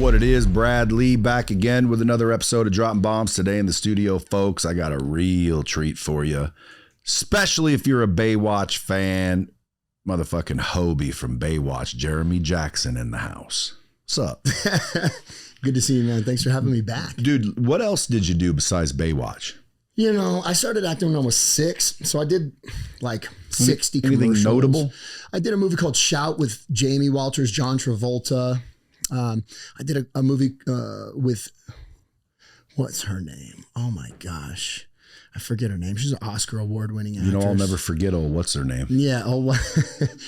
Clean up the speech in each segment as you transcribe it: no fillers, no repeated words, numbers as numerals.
what it is. Brad Lea back again with another episode of Dropping Bombs. Today in the studio, folks, I got a real treat for you, especially if you're a Baywatch fan. Motherfucking Hobie from Baywatch, Jeremy Jackson in the house. What's up? Good to see you, man. Thanks for having me back. Dude, what else did you do besides Baywatch? You know, I started acting when I was 6, so I did like 60 Anything commercials. notable? I did a movie called Shout with Jamie Walters, John Travolta. I did a movie with, what's her name? Oh my gosh. I forget her name. She's an Oscar award-winning actress. You know, I'll never forget, what's her name? Yeah.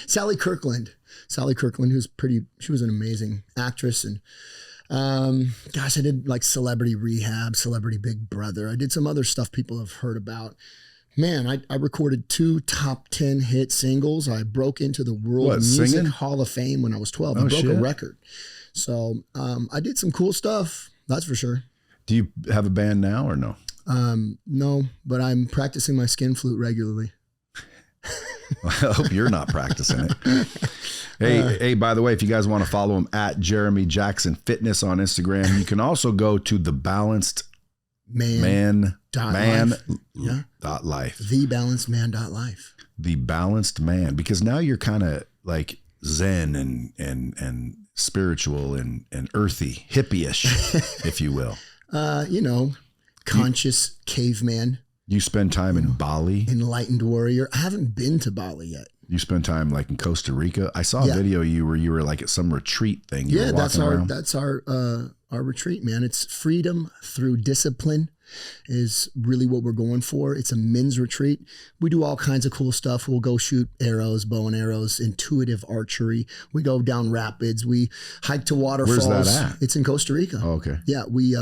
Sally Kirkland. Sally Kirkland, she was an amazing actress. And gosh, I did like Celebrity Rehab, Celebrity Big Brother. I did some other stuff people have heard about. Man, I recorded 2 top 10 hit singles. I broke into the World Music Hall of Fame when I was 12. I broke a record. So I did some cool stuff, that's for sure. Do you have a band now or no? No, but I'm practicing my skin flute regularly. I hope you're not practicing it. Hey, by the way, if you guys want to follow him at Jeremy Jackson Fitness on Instagram, you can also go to The Balanced Man. Life. TheBalancedMan.life. The Balanced Man, because now you're kind of like zen and spiritual and earthy, hippie-ish, if you will. Conscious caveman. You spend time in Bali? Enlightened warrior. I haven't been to Bali yet. You spend time like in Costa Rica? I saw a video where you were like at some retreat thing. That's our retreat, man. It's freedom through discipline is really what we're going for. It's a men's retreat. We do all kinds of cool stuff. We'll go shoot arrows, bow and arrows, intuitive archery. We go down rapids. We hike to waterfalls. Where's that at? It's in Costa Rica. Oh, okay. Yeah, we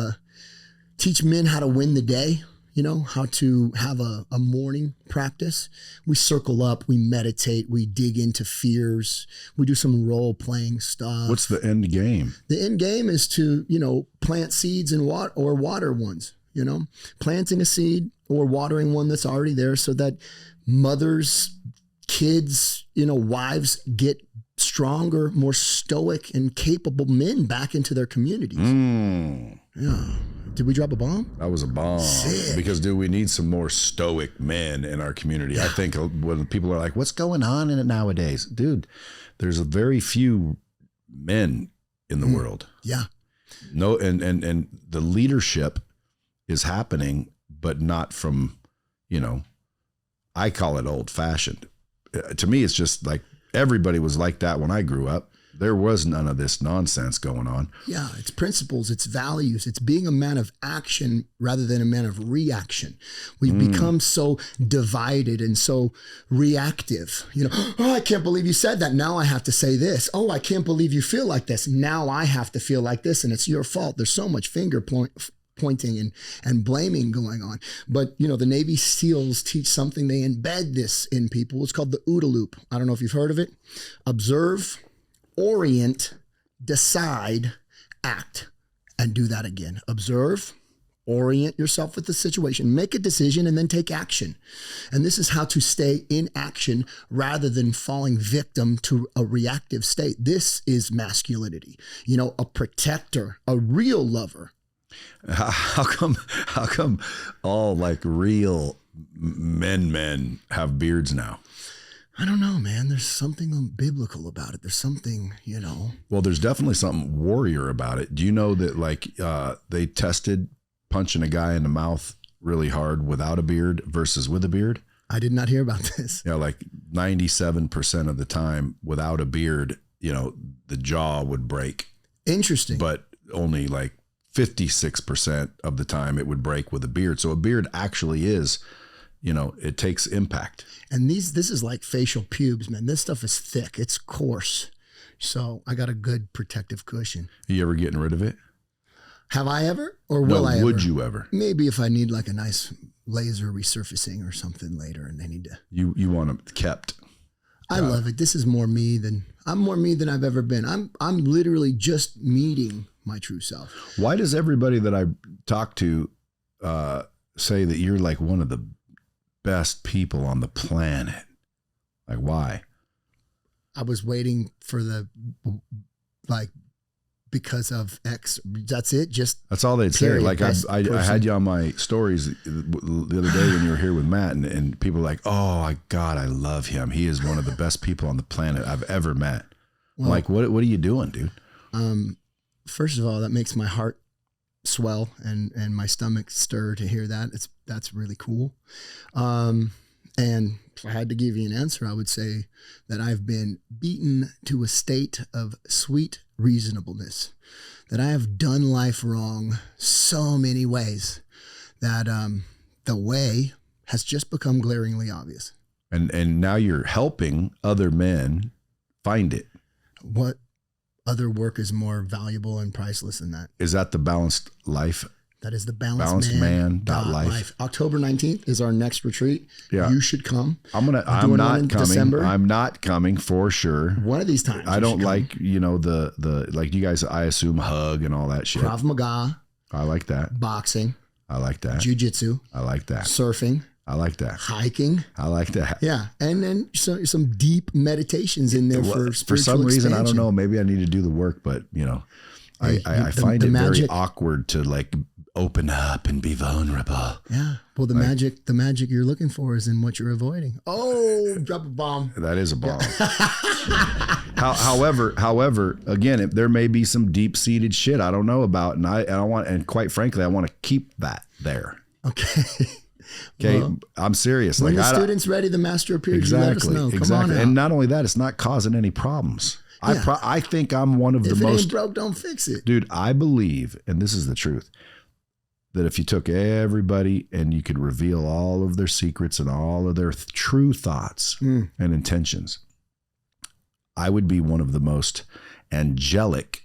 teach men how to win the day. You know, how to have a morning practice. We circle up, we meditate, we dig into fears. We do some role playing stuff. What's the end game? The end game is to, plant seeds and water ones, planting a seed or watering one that's already there so that mothers, kids, wives get stronger, more stoic and capable men back into their communities. Yeah. Did we drop a bomb? That was a bomb. Sick. Because, dude, we need some more stoic men in our community. Yeah. I think when people are like, what's going on in it nowadays? Dude, there's a very few men in the world. Yeah. No, and the leadership is happening, but not from, I call it old fashioned. To me, it's just like everybody was like that when I grew up. There was none of this nonsense going on. Yeah, it's principles, it's values, it's being a man of action rather than a man of reaction. We've become so divided and so reactive. Oh, I can't believe you said that. Now I have to say this. Oh, I can't believe you feel like this. Now I have to feel like this, and it's your fault. There's so much finger pointing and blaming going on. But, the Navy SEALs teach something. They embed this in people. It's called the OODA loop. I don't know if you've heard of it. Observe, orient, decide, act, and do that again. Observe, orient yourself with the situation, make a decision, and then take action. And this is how to stay in action rather than falling victim to a reactive state. This is masculinity. A protector, a real lover. How come all like real men have beards now? I don't know, man. There's something biblical about it. There's something, Well, there's definitely something warrior about it. Do you know that like they tested punching a guy in the mouth really hard without a beard versus with a beard? I did not hear about this. Yeah, like 97% of the time without a beard, the jaw would break. Interesting. But only like 56% of the time it would break with a beard. So a beard actually is, it takes impact. And this is like facial pubes, man. This stuff is thick. It's coarse. So I got a good protective cushion. Are you ever getting rid of it? Have I ever? Or will I ever? Would you ever? Maybe if I need like a nice laser resurfacing or something later and they need to. You want them kept. I love it. This is more me than I've ever been. I'm literally just meeting my true self. Why does everybody that I talk to say that you're like one of the best people on the planet? Like, why? I was waiting for the because of X. That's it. That's all they'd say. Period. Like Best I had you on my stories the other day when you were here with Matt, and people were like, oh, God, I love him. He is one of the best people on the planet I've ever met. Well, I'm like, what are you doing, dude? First of all, that makes my heart swell and my stomach stir to hear that. That's really cool. And if I had to give you an answer, I would say that I've been beaten to a state of sweet reasonableness, that I have done life wrong so many ways that the way has just become glaringly obvious. And now you're helping other men find it. What other work is more valuable and priceless than that? Is that the Balanced Life? That is the Balanced Man. Life. October 19th is our next retreat. Yeah. You should come. I'm not coming. December. I'm not coming for sure. One of these times. I don't like, the like you guys, I assume, hug and all that shit. Krav Maga. I like that. Boxing. I like that. Jiu-jitsu. I like that. Surfing. I like that. Hiking. I like that. Yeah. And then some deep meditations in there for spiritual For some reason, expansion. I don't know. Maybe I need to do the work, but I find it very awkward to like open up and be vulnerable. Yeah. Well, the magic you're looking for is in what you're avoiding. Oh, drop a bomb. That is a bomb. However, again, there may be some deep-seated shit I don't know about, and quite frankly, I want to keep that there. Okay. Okay, well, I'm serious. When the student's ready, the master appears. Exactly, you let us know. Come exactly. on out. And not only that, it's not causing any problems. Yeah. I think I'm one of the most. If it ain't broke, don't fix it. Dude, I believe, and this is the truth, that if you took everybody and you could reveal all of their secrets and all of their true thoughts and intentions, I would be one of the most angelic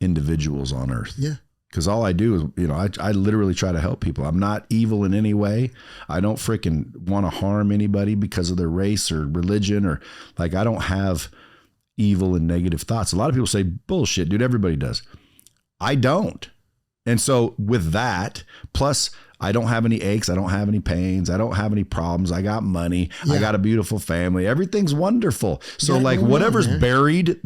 individuals on earth. Yeah. Because all I do is, I literally try to help people. I'm not evil in any way. I don't freaking want to harm anybody because of their race or religion, or like, I don't have evil and negative thoughts. A lot of people say, bullshit, dude, everybody does. I don't. And so with that, plus I don't have any aches. I don't have any pains. I don't have any problems. I got money. Yeah. I got a beautiful family. Everything's wonderful. So whatever's buried,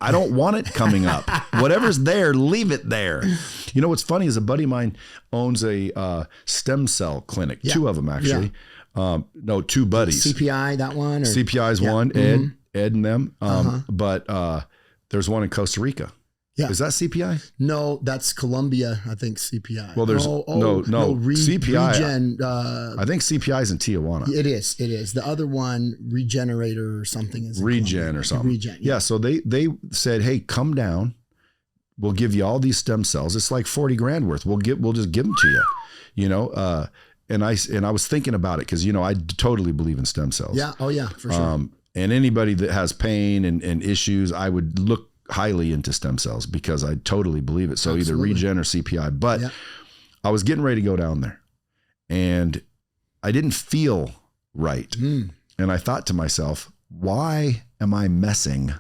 I don't want it coming up. Whatever's there, leave it there. You know what's funny is a buddy of mine owns a stem cell clinic. Yeah. 2 of them, actually. Yeah. No, 2 buddies. CPI, that one? Or? CPI's one, Ed and them. But there's one in Costa Rica. Yeah. Is that CPI? No, that's Colombia, I think, CPI. Well, there's no CPI. I think CPI is in Tijuana. It is. The other one, Regenerator or something, is Regen or something. Regen. Yeah. So they said, hey, come down. We'll give you all these stem cells. It's like 40 grand worth. We'll just give them to you. And I was thinking about it because I totally believe in stem cells. Yeah. Oh yeah, for sure. And anybody that has pain and issues, I would look highly into stem cells because I totally believe it. So Absolutely. Either Regen or CPI, but I was getting ready to go down there and I didn't feel right. And I thought to myself, why am I messing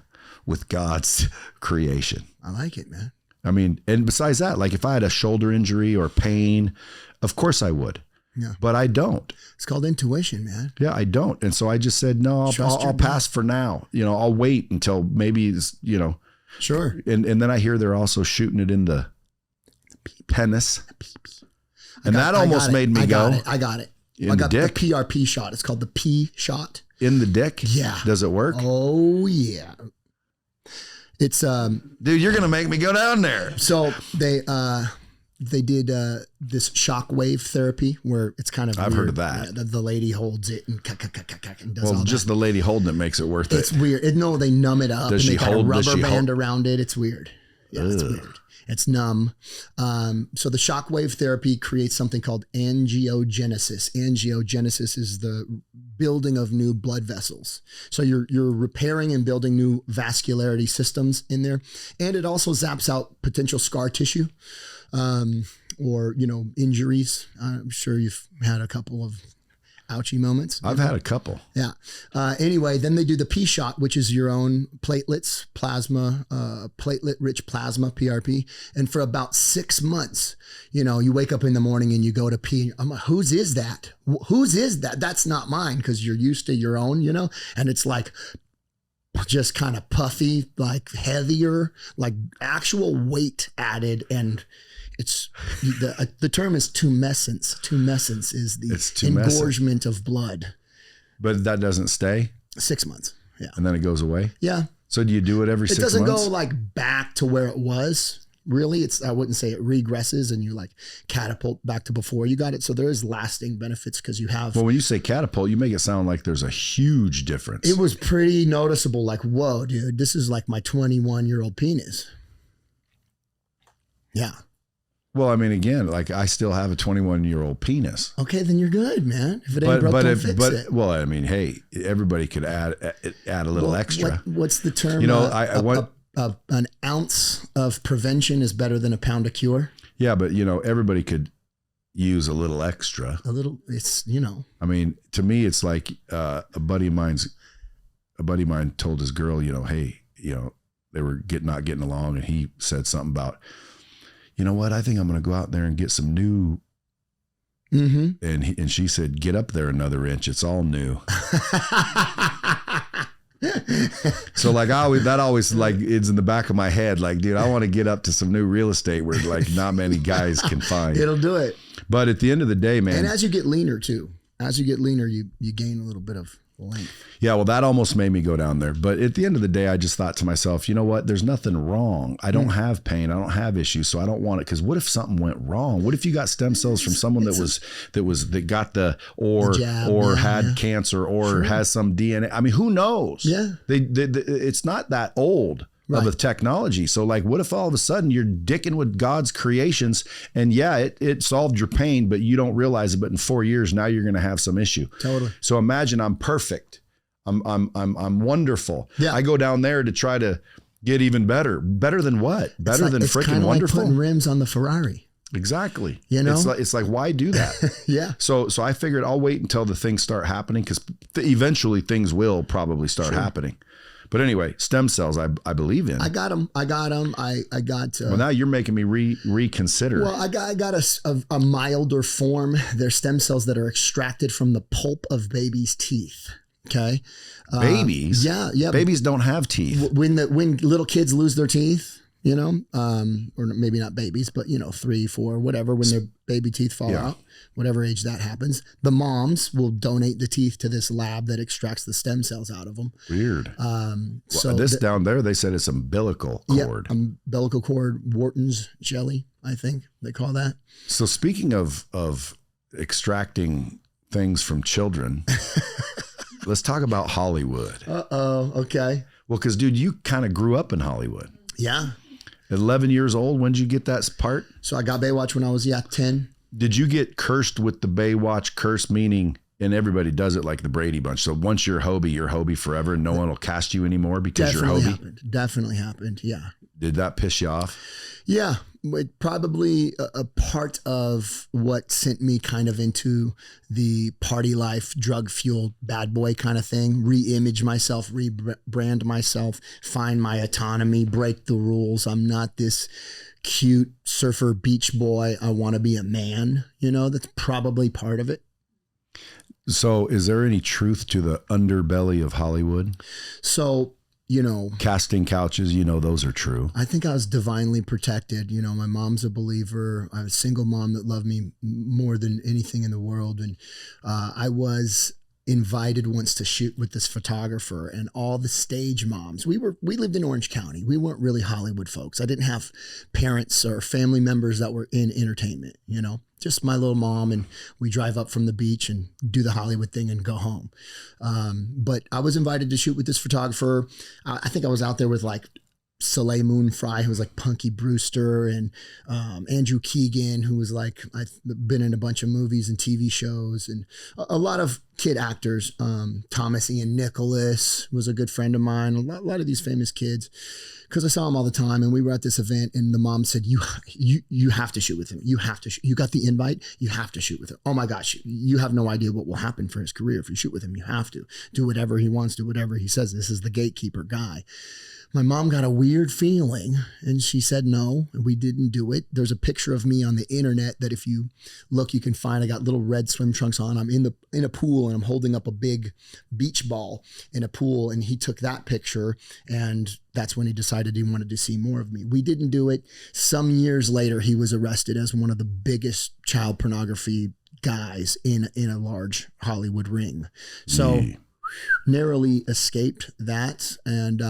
with God's creation? I like it, man. I mean, and besides that, like if I had a shoulder injury or pain, of course I would. Yeah. But I don't. It's called intuition, man. Yeah, I don't. And so I just said, no, I'll pass for now. I'll wait until maybe, Sure. And then I hear they're also shooting it in the penis. And that almost made me go. I got it. I got the PRP shot. It's called the P shot. In the dick? Yeah. Does it work? Oh, yeah. It's dude, you're gonna make me go down there. So they did this shockwave therapy where it's kind of I've heard of that. Yeah, the lady holds it and does all just that. The lady holding it makes it worth it. It's weird. No, they numb it up. Does and she they got hold, a rubber band around it. It's weird. Yeah, it's weird. It's numb. So the shockwave therapy creates something called angiogenesis. Angiogenesis is the building of new blood vessels. So you're repairing and building new vascularity systems in there. And it also zaps out potential scar tissue. Or, injuries. I'm sure you've had a couple of ouchie moments. I've had a couple. Yeah. Anyway, then they do the P shot, which is your own platelets, plasma, platelet-rich plasma, PRP. And for about 6 months, you wake up in the morning and you go to pee. And I'm like, whose is that? Whose is that? That's not mine, because you're used to your own, and it's like just kind of puffy, like heavier, like actual weight added. And it's the term is tumescence. Tumescence is the engorgement of blood. But that doesn't stay? 6 months. Yeah. And then it goes away? Yeah. So do you do it every 6 months? It doesn't go like back to where it was. Really, I wouldn't say it regresses and you like catapult back to before you got it. So there is lasting benefits because you have. Well, when you say catapult, you make it sound like there's a huge difference. It was pretty noticeable. Like, whoa, dude, this is like my 21-year-old penis. Yeah. Well, I mean, again, like I still have a 21-year-old penis. Okay, then you're good, man. If it ain't broke, don't fix it. Well, I mean, hey, everybody could add a little extra. What's the term? You know, an ounce of prevention is better than a pound of cure. Yeah, but you know, everybody could use a little extra. A little, it's, you know. I mean, to me, it's like a buddy of mine told his girl, you know, hey, you know, they were not getting along, and he said something about, you know what, I think I'm going to go out there and get some new. Mm-hmm. And she said, get up there another inch. It's all new. So like that always like it's in the back of my head. Like, dude, I want to get up to some new real estate where like not many guys can find. It'll do it. But at the end of the day, man. And as you get leaner too, you gain a little bit of length. Yeah, well, that almost made me go down there. But at the end of the day, I just thought to myself, you know what? There's nothing wrong. I don't have pain. I don't have issues. So I don't want it. Because what if something went wrong? What if you got stem cells from someone that got the jab, had cancer or has some DNA? I mean, who knows? Yeah. It's not that old. Right. Of a technology. So like, what if all of a sudden you're dicking with God's creations and yeah, it solved your pain, but you don't realize it. But in 4 years, now you're going to have some issue. Totally. So imagine I'm perfect. I'm wonderful. Yeah. I go down there to try to get even better. Better than what? Better than freaking wonderful. Like putting rims on the Ferrari. Exactly. You know, it's like why do that? Yeah. So I figured I'll wait until the things start happening because eventually things will probably start happening. But anyway, stem cells, I believe in. I got them. I got. Well, now you're making me reconsider. Well, I got a milder form. They're stem cells that are extracted from the pulp of babies' teeth. Okay. Babies? Yeah. Babies don't have teeth. When little kids lose their teeth, you know, or maybe not babies, but, you know, 3, 4, whatever, when their baby teeth fall out, whatever age that happens, the moms will donate the teeth to this lab that extracts the stem cells out of them. Weird. So down there, they said it's umbilical cord. Yeah, umbilical cord, Wharton's jelly, I think they call that. So speaking of extracting things from children, let's talk about Hollywood. Uh-oh, okay. Well, because, dude, you kind of grew up in Hollywood. Yeah. 11 years old, when did you get that part? So I got Baywatch when I was, 10. Did you get cursed with the Baywatch curse, meaning, and everybody does it like the Brady Bunch, so once you're Hobie forever and no one will cast you anymore because you're Hobie? Definitely happened, yeah. Did that piss you off? Yeah, probably a part of what sent me kind of into the party life, drug-fueled bad boy kind of thing. Re-image myself, rebrand myself, find my autonomy, break the rules. I'm not this cute surfer beach boy. I want to be a man. You know, that's probably part of it. So is there any truth to the underbelly of Hollywood? So, you know, casting couches, you know, those are true. I think I was divinely protected. You know, my mom's a believer. I have a single mom that loved me more than anything in the world. And I was invited once to shoot with this photographer and all the stage moms. We lived in Orange County. We weren't really Hollywood folks. I didn't have parents or family members that were in entertainment, you know, just my little mom. And we drive up from the beach and do the Hollywood thing and go home. But I was invited to shoot with this photographer. I think I was out there with like Soleil Moon Frye, who was like Punky Brewster, and Andrew Keegan, who was like, I've been in a bunch of movies and TV shows, and a lot of kid actors. Thomas Ian Nicholas was a good friend of mine. A lot of these famous kids, because I saw him all the time. And we were at this event, and the mom said, "You have to shoot with him. You have to. You got the invite. You have to shoot with him. Oh my gosh, you have no idea what will happen for his career if you shoot with him. You have to do whatever he wants, do whatever he says. This is the gatekeeper guy." my mom got a weird feeling and she said no, and we didn't do it. There's a picture of me on the internet that if you look, you can find. I got little red swim trunks on. I'm in a pool and I'm holding up a big beach ball in a pool, and he took that picture, and that's when he decided he wanted to see more of me. We didn't do it. Some years later, he was arrested as one of the biggest child pornography guys in a large Hollywood ring. So narrowly escaped that. And,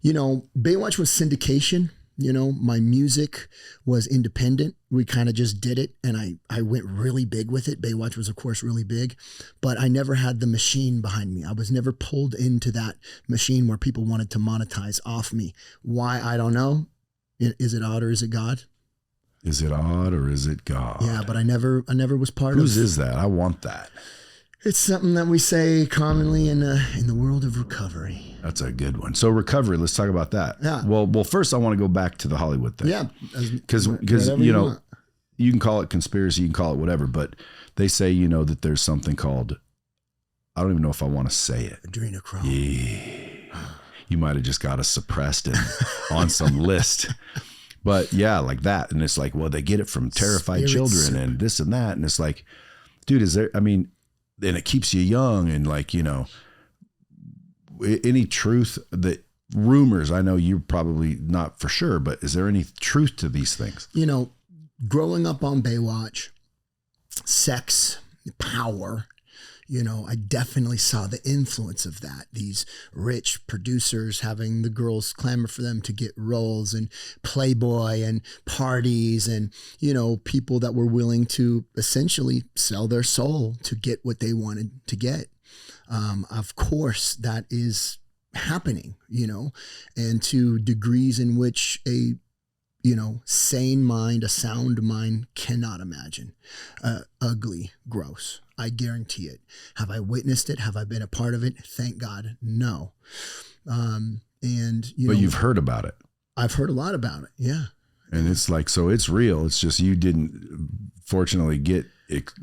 Baywatch was syndication. My music was independent. We kind of just did it, and I went really big with it. Baywatch was, of course, really big, but I never had the machine behind me. I was never pulled into that machine where people wanted to monetize off me. Why? I don't know. Is it odd or is it God? Is it odd or is it God? Yeah, but I never was part Whose is that? I want that. It's something that we say commonly in the world of recovery. That's a good one. So recovery, let's talk about that. Yeah. Well, first I want to go back to the Hollywood thing. Yeah. Because you can call it conspiracy, you can call it whatever, but they say, that there's something called, I don't even know if I want to say it. Adrenochrome. Yeah. You might have just got us suppressed and on some list. But yeah, like that. And it's like, well, they get it from terrified children and this and that. And it's like, dude, and it keeps you young and any truth that rumors, I know you're probably not for sure, but is there any truth to these things? Growing up on Baywatch, sex, power, I definitely saw the influence of that. These rich producers having the girls clamor for them to get roles, and Playboy and parties, and, people that were willing to essentially sell their soul to get what they wanted to get. Of course, that is happening, and to degrees in which a sane mind, a sound mind cannot imagine. Ugly, gross. I guarantee it. Have I witnessed it? Have I been a part of it? Thank God, no. But you've heard about it. I've heard a lot about it. Yeah. And it's like, so it's real. It's just, you didn't fortunately get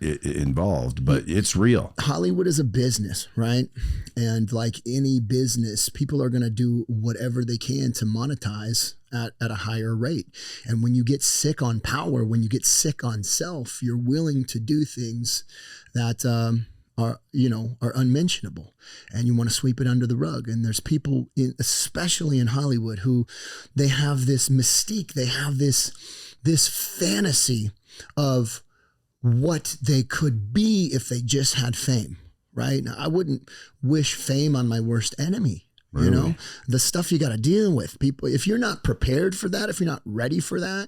involved, but it's real. Hollywood is a business, right? And like any business, people are going to do whatever they can to monetize at a higher rate. And when you get sick on power, when you get sick on self, you're willing to do things that are unmentionable, and you want to sweep it under the rug. And there's people, especially in Hollywood, who they have this mystique. They have this fantasy of what they could be if they just had fame, right? Now, I wouldn't wish fame on my worst enemy. Really? The stuff you got to deal with, people. If you're not prepared for that, if you're not ready for that,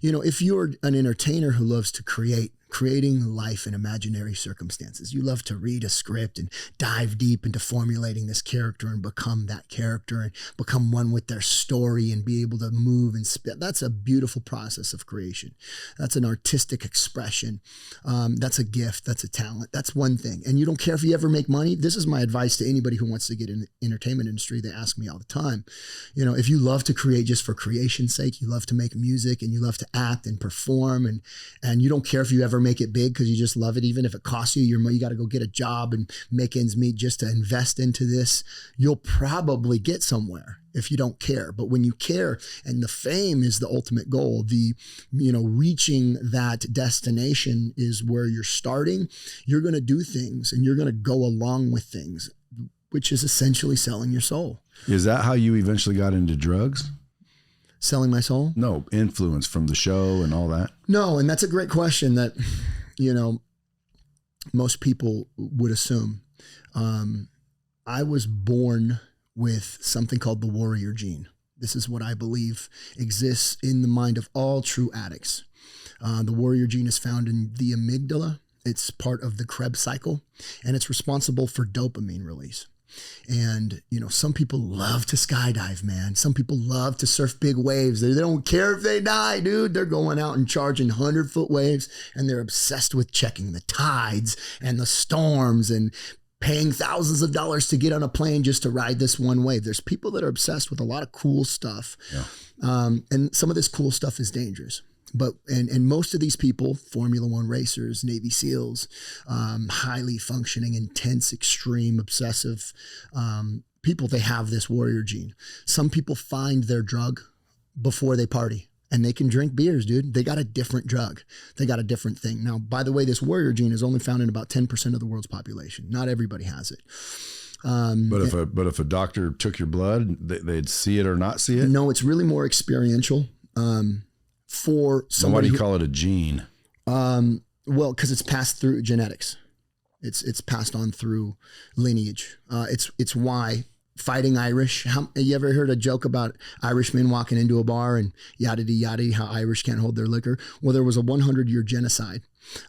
if you're an entertainer who loves to creating life in imaginary circumstances, you love to read a script and dive deep into formulating this character and become that character and become one with their story and be able to move and spit. That's a beautiful process of creation. That's an artistic expression. That's a gift. That's a talent. That's one thing. And you don't care if you ever make money. This is my advice to anybody who wants to get in the entertainment industry. They ask me all the time, if you love to create just for creation's sake, you love to make music and you love to act and perform, and you don't care if you ever make it big because you just love it, even if it costs you your money, you got to go get a job and make ends meet just to invest into this, you'll probably get somewhere if you don't care. But when you care, and the fame is the ultimate goal, reaching that destination is where you're starting, you're going to do things and you're going to go along with things, which is essentially selling your soul. Is that how you eventually got into drugs? Selling my soul? No, influence from the show and all that. No, and that's a great question that, most people would assume. I was born with something called the warrior gene. This is what I believe exists in the mind of all true addicts. The warrior gene is found in the amygdala. It's part of the Krebs cycle, and it's responsible for dopamine release. And, some people love to skydive, man. Some people love to surf big waves. They don't care if they die, dude. They're going out and charging 100-foot waves, and they're obsessed with checking the tides and the storms and paying thousands of dollars to get on a plane just to ride this one wave. There's people that are obsessed with a lot of cool stuff. Yeah. And some of this cool stuff is dangerous. But and most of these people, Formula One racers, Navy SEALs, highly functioning, intense, extreme, obsessive people, they have this warrior gene. Some people find their drug before they party, and they can drink beers, dude. They got a different drug. They got a different thing. Now, by the way, this warrior gene is only found in about 10% of the world's population. Not everybody has it. But if a doctor took your blood, they'd see it or not see it? No, it's really more experiential. For somebody, why do you call it a gene? Well, because it's passed through genetics. It's passed on through lineage. It's why fighting Irish. You ever heard a joke about Irishmen walking into a bar and yada yada, how Irish can't hold their liquor? Well, there was a 100-year genocide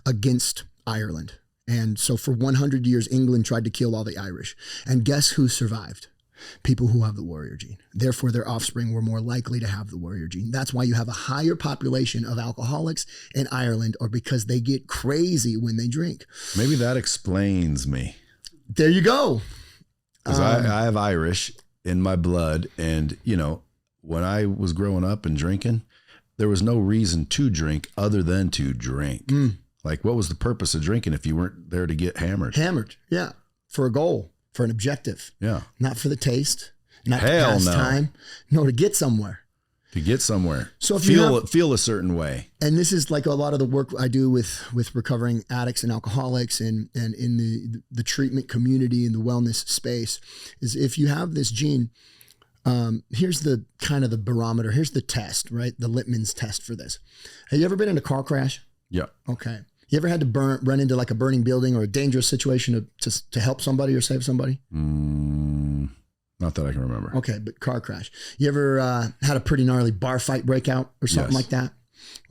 against Ireland. And so for 100 years, England tried to kill all the Irish. And guess who survived? People who have the warrior gene. Therefore, their offspring were more likely to have the warrior gene. That's why you have a higher population of alcoholics in Ireland, or because they get crazy when they drink. Maybe that explains me. There you go. Because I have Irish in my blood. And, you know, when I was growing up and drinking, there was no reason to drink other than to drink. Like, what was the purpose of drinking if you weren't there to get hammered? Hammered, yeah. For a goal, for an objective. Yeah. Not for the taste, not Hell to pass no. time. No, to get somewhere. To get somewhere. So if feel a certain way. And this is like a lot of the work I do with recovering addicts and alcoholics and in the treatment community and the wellness space, is if you have this gene, here's the kind of the barometer. Here's the test, right? The Littman's test for this. Have you ever been in a car crash? Yeah. Okay. You ever had to run into like a burning building or a dangerous situation to help somebody or save somebody? Not that I can remember. Okay, but car crash. You ever had a pretty gnarly bar fight breakout or something like that?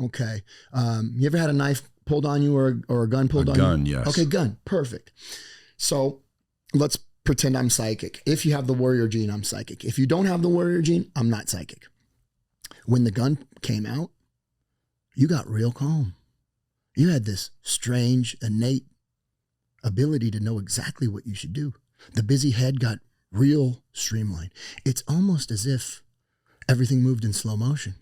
Okay. You ever had a knife pulled on you or a gun pulled on you? Gun, yes. Okay, gun. Perfect. So let's pretend I'm psychic. If you have the warrior gene, I'm psychic. If you don't have the warrior gene, I'm not psychic. When the gun came out, you got real calm. You had this strange, innate ability to know exactly what you should do. The busy head got real streamlined. It's almost as if everything moved in slow motion.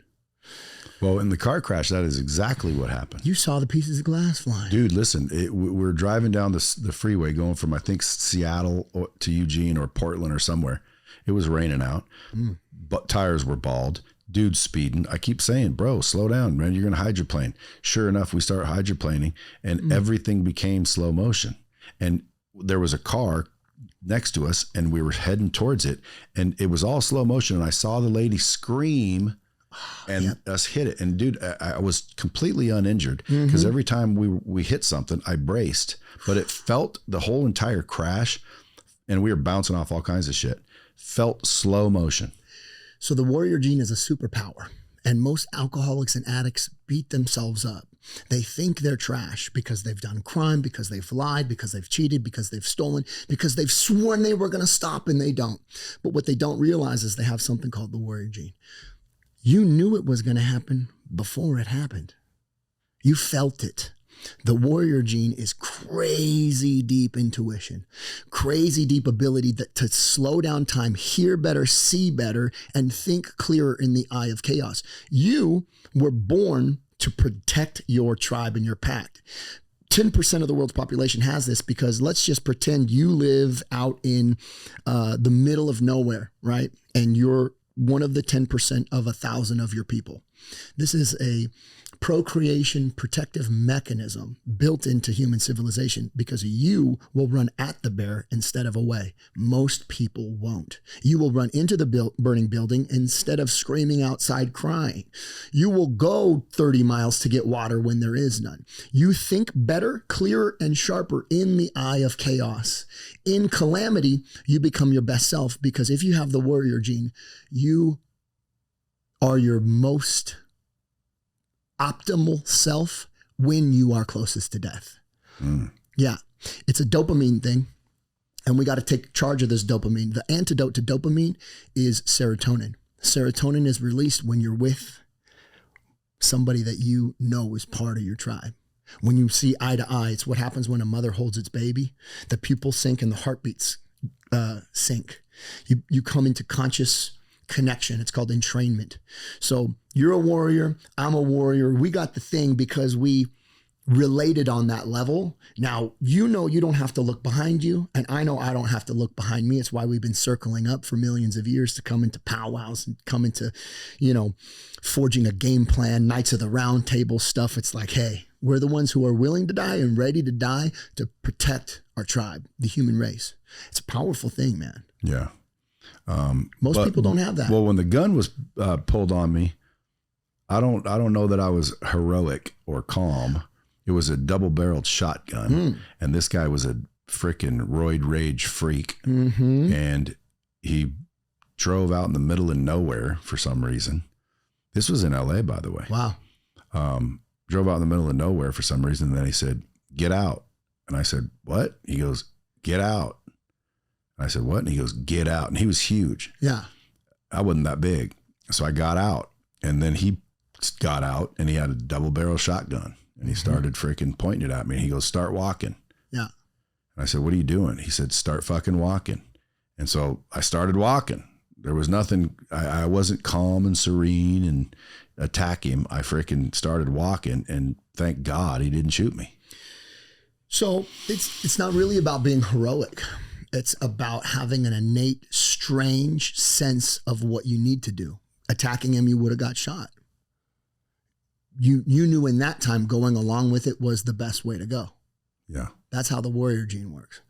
Well, in the car crash, that is exactly what happened. You saw the pieces of glass flying. Dude, listen, we're driving down the freeway going from, I think, Seattle to Eugene or Portland or somewhere. It was raining out, but tires were bald. Dude speeding. I keep saying, bro, slow down, man. You're going to hydroplane. Sure enough, we start hydroplaning and everything became slow motion. And there was a car next to us and we were heading towards it and it was all slow motion. And I saw the lady scream and us hit it. And dude, I was completely uninjured because every time we hit something, I braced, but it felt the whole entire crash and we were bouncing off all kinds of shit. Felt slow motion. So the warrior gene is a superpower, and most alcoholics and addicts beat themselves up. They think they're trash because they've done crime, because they've lied, because they've cheated, because they've stolen, because they've sworn they were going to stop and they don't. But what they don't realize is they have something called the warrior gene. You knew it was going to happen before it happened. You felt it. The warrior gene is crazy deep intuition, crazy deep ability to slow down time, hear better, see better, and think clearer in the eye of chaos. You were born to protect your tribe and your pack. 10% of the world's population has this because let's just pretend you live out in the middle of nowhere, right? And you're one of the 10% of 1,000 of your people. This is a procreation protective mechanism built into human civilization because you will run at the bear instead of away. Most people won't. You will run into the burning building instead of screaming outside crying. You will go 30 miles to get water when there is none. You think better, clearer, and sharper in the eye of chaos. In calamity, you become your best self because if you have the warrior gene, you are your most optimal self when you are closest to death. Yeah. It's a dopamine thing. And we got to take charge of this dopamine. The antidote to dopamine is serotonin. Serotonin is released when you're with somebody that you know is part of your tribe. When you see eye to eye, it's what happens when a mother holds its baby. The pupils sync and the heartbeats sync. You come into conscious connection. It's called entrainment. So you're a warrior. I'm a warrior. We got the thing because we related on that level. Now, you don't have to look behind you, and I know I don't have to look behind me. It's why we've been circling up for millions of years to come into powwows and come into, forging a game plan, Knights of the Round Table stuff. It's like, hey, we're the ones who are willing to die and ready to die to protect our tribe, the human race. It's a powerful thing, man. Yeah. Most people don't have that. Well, when the gun was pulled on me, I don't know that I was heroic or calm. It was a double-barreled shotgun, and this guy was a freaking roid rage freak, and he drove out in the middle of nowhere for some reason. This was in LA, by the way. Wow. Drove out in the middle of nowhere for some reason, and then he said, "Get out." And I said, "What?" He goes, "Get out." And I said, "What?" And he goes, "Get out." And he was huge. Yeah. I wasn't that big. So I got out, and then he got out, and he had a double-barrel shotgun. And he started freaking pointing it at me. And he goes, "Start walking." Yeah. And I said, "What are you doing?" He said, "Start fucking walking." And so I started walking. There was nothing. I wasn't calm and serene and attack him. I freaking started walking, and thank God he didn't shoot me. So it's not really about being heroic. It's about having an innate, strange sense of what you need to do. Attacking him, you would have got shot. You knew in that time going along with it was the best way to go. Yeah. That's how the warrior gene works.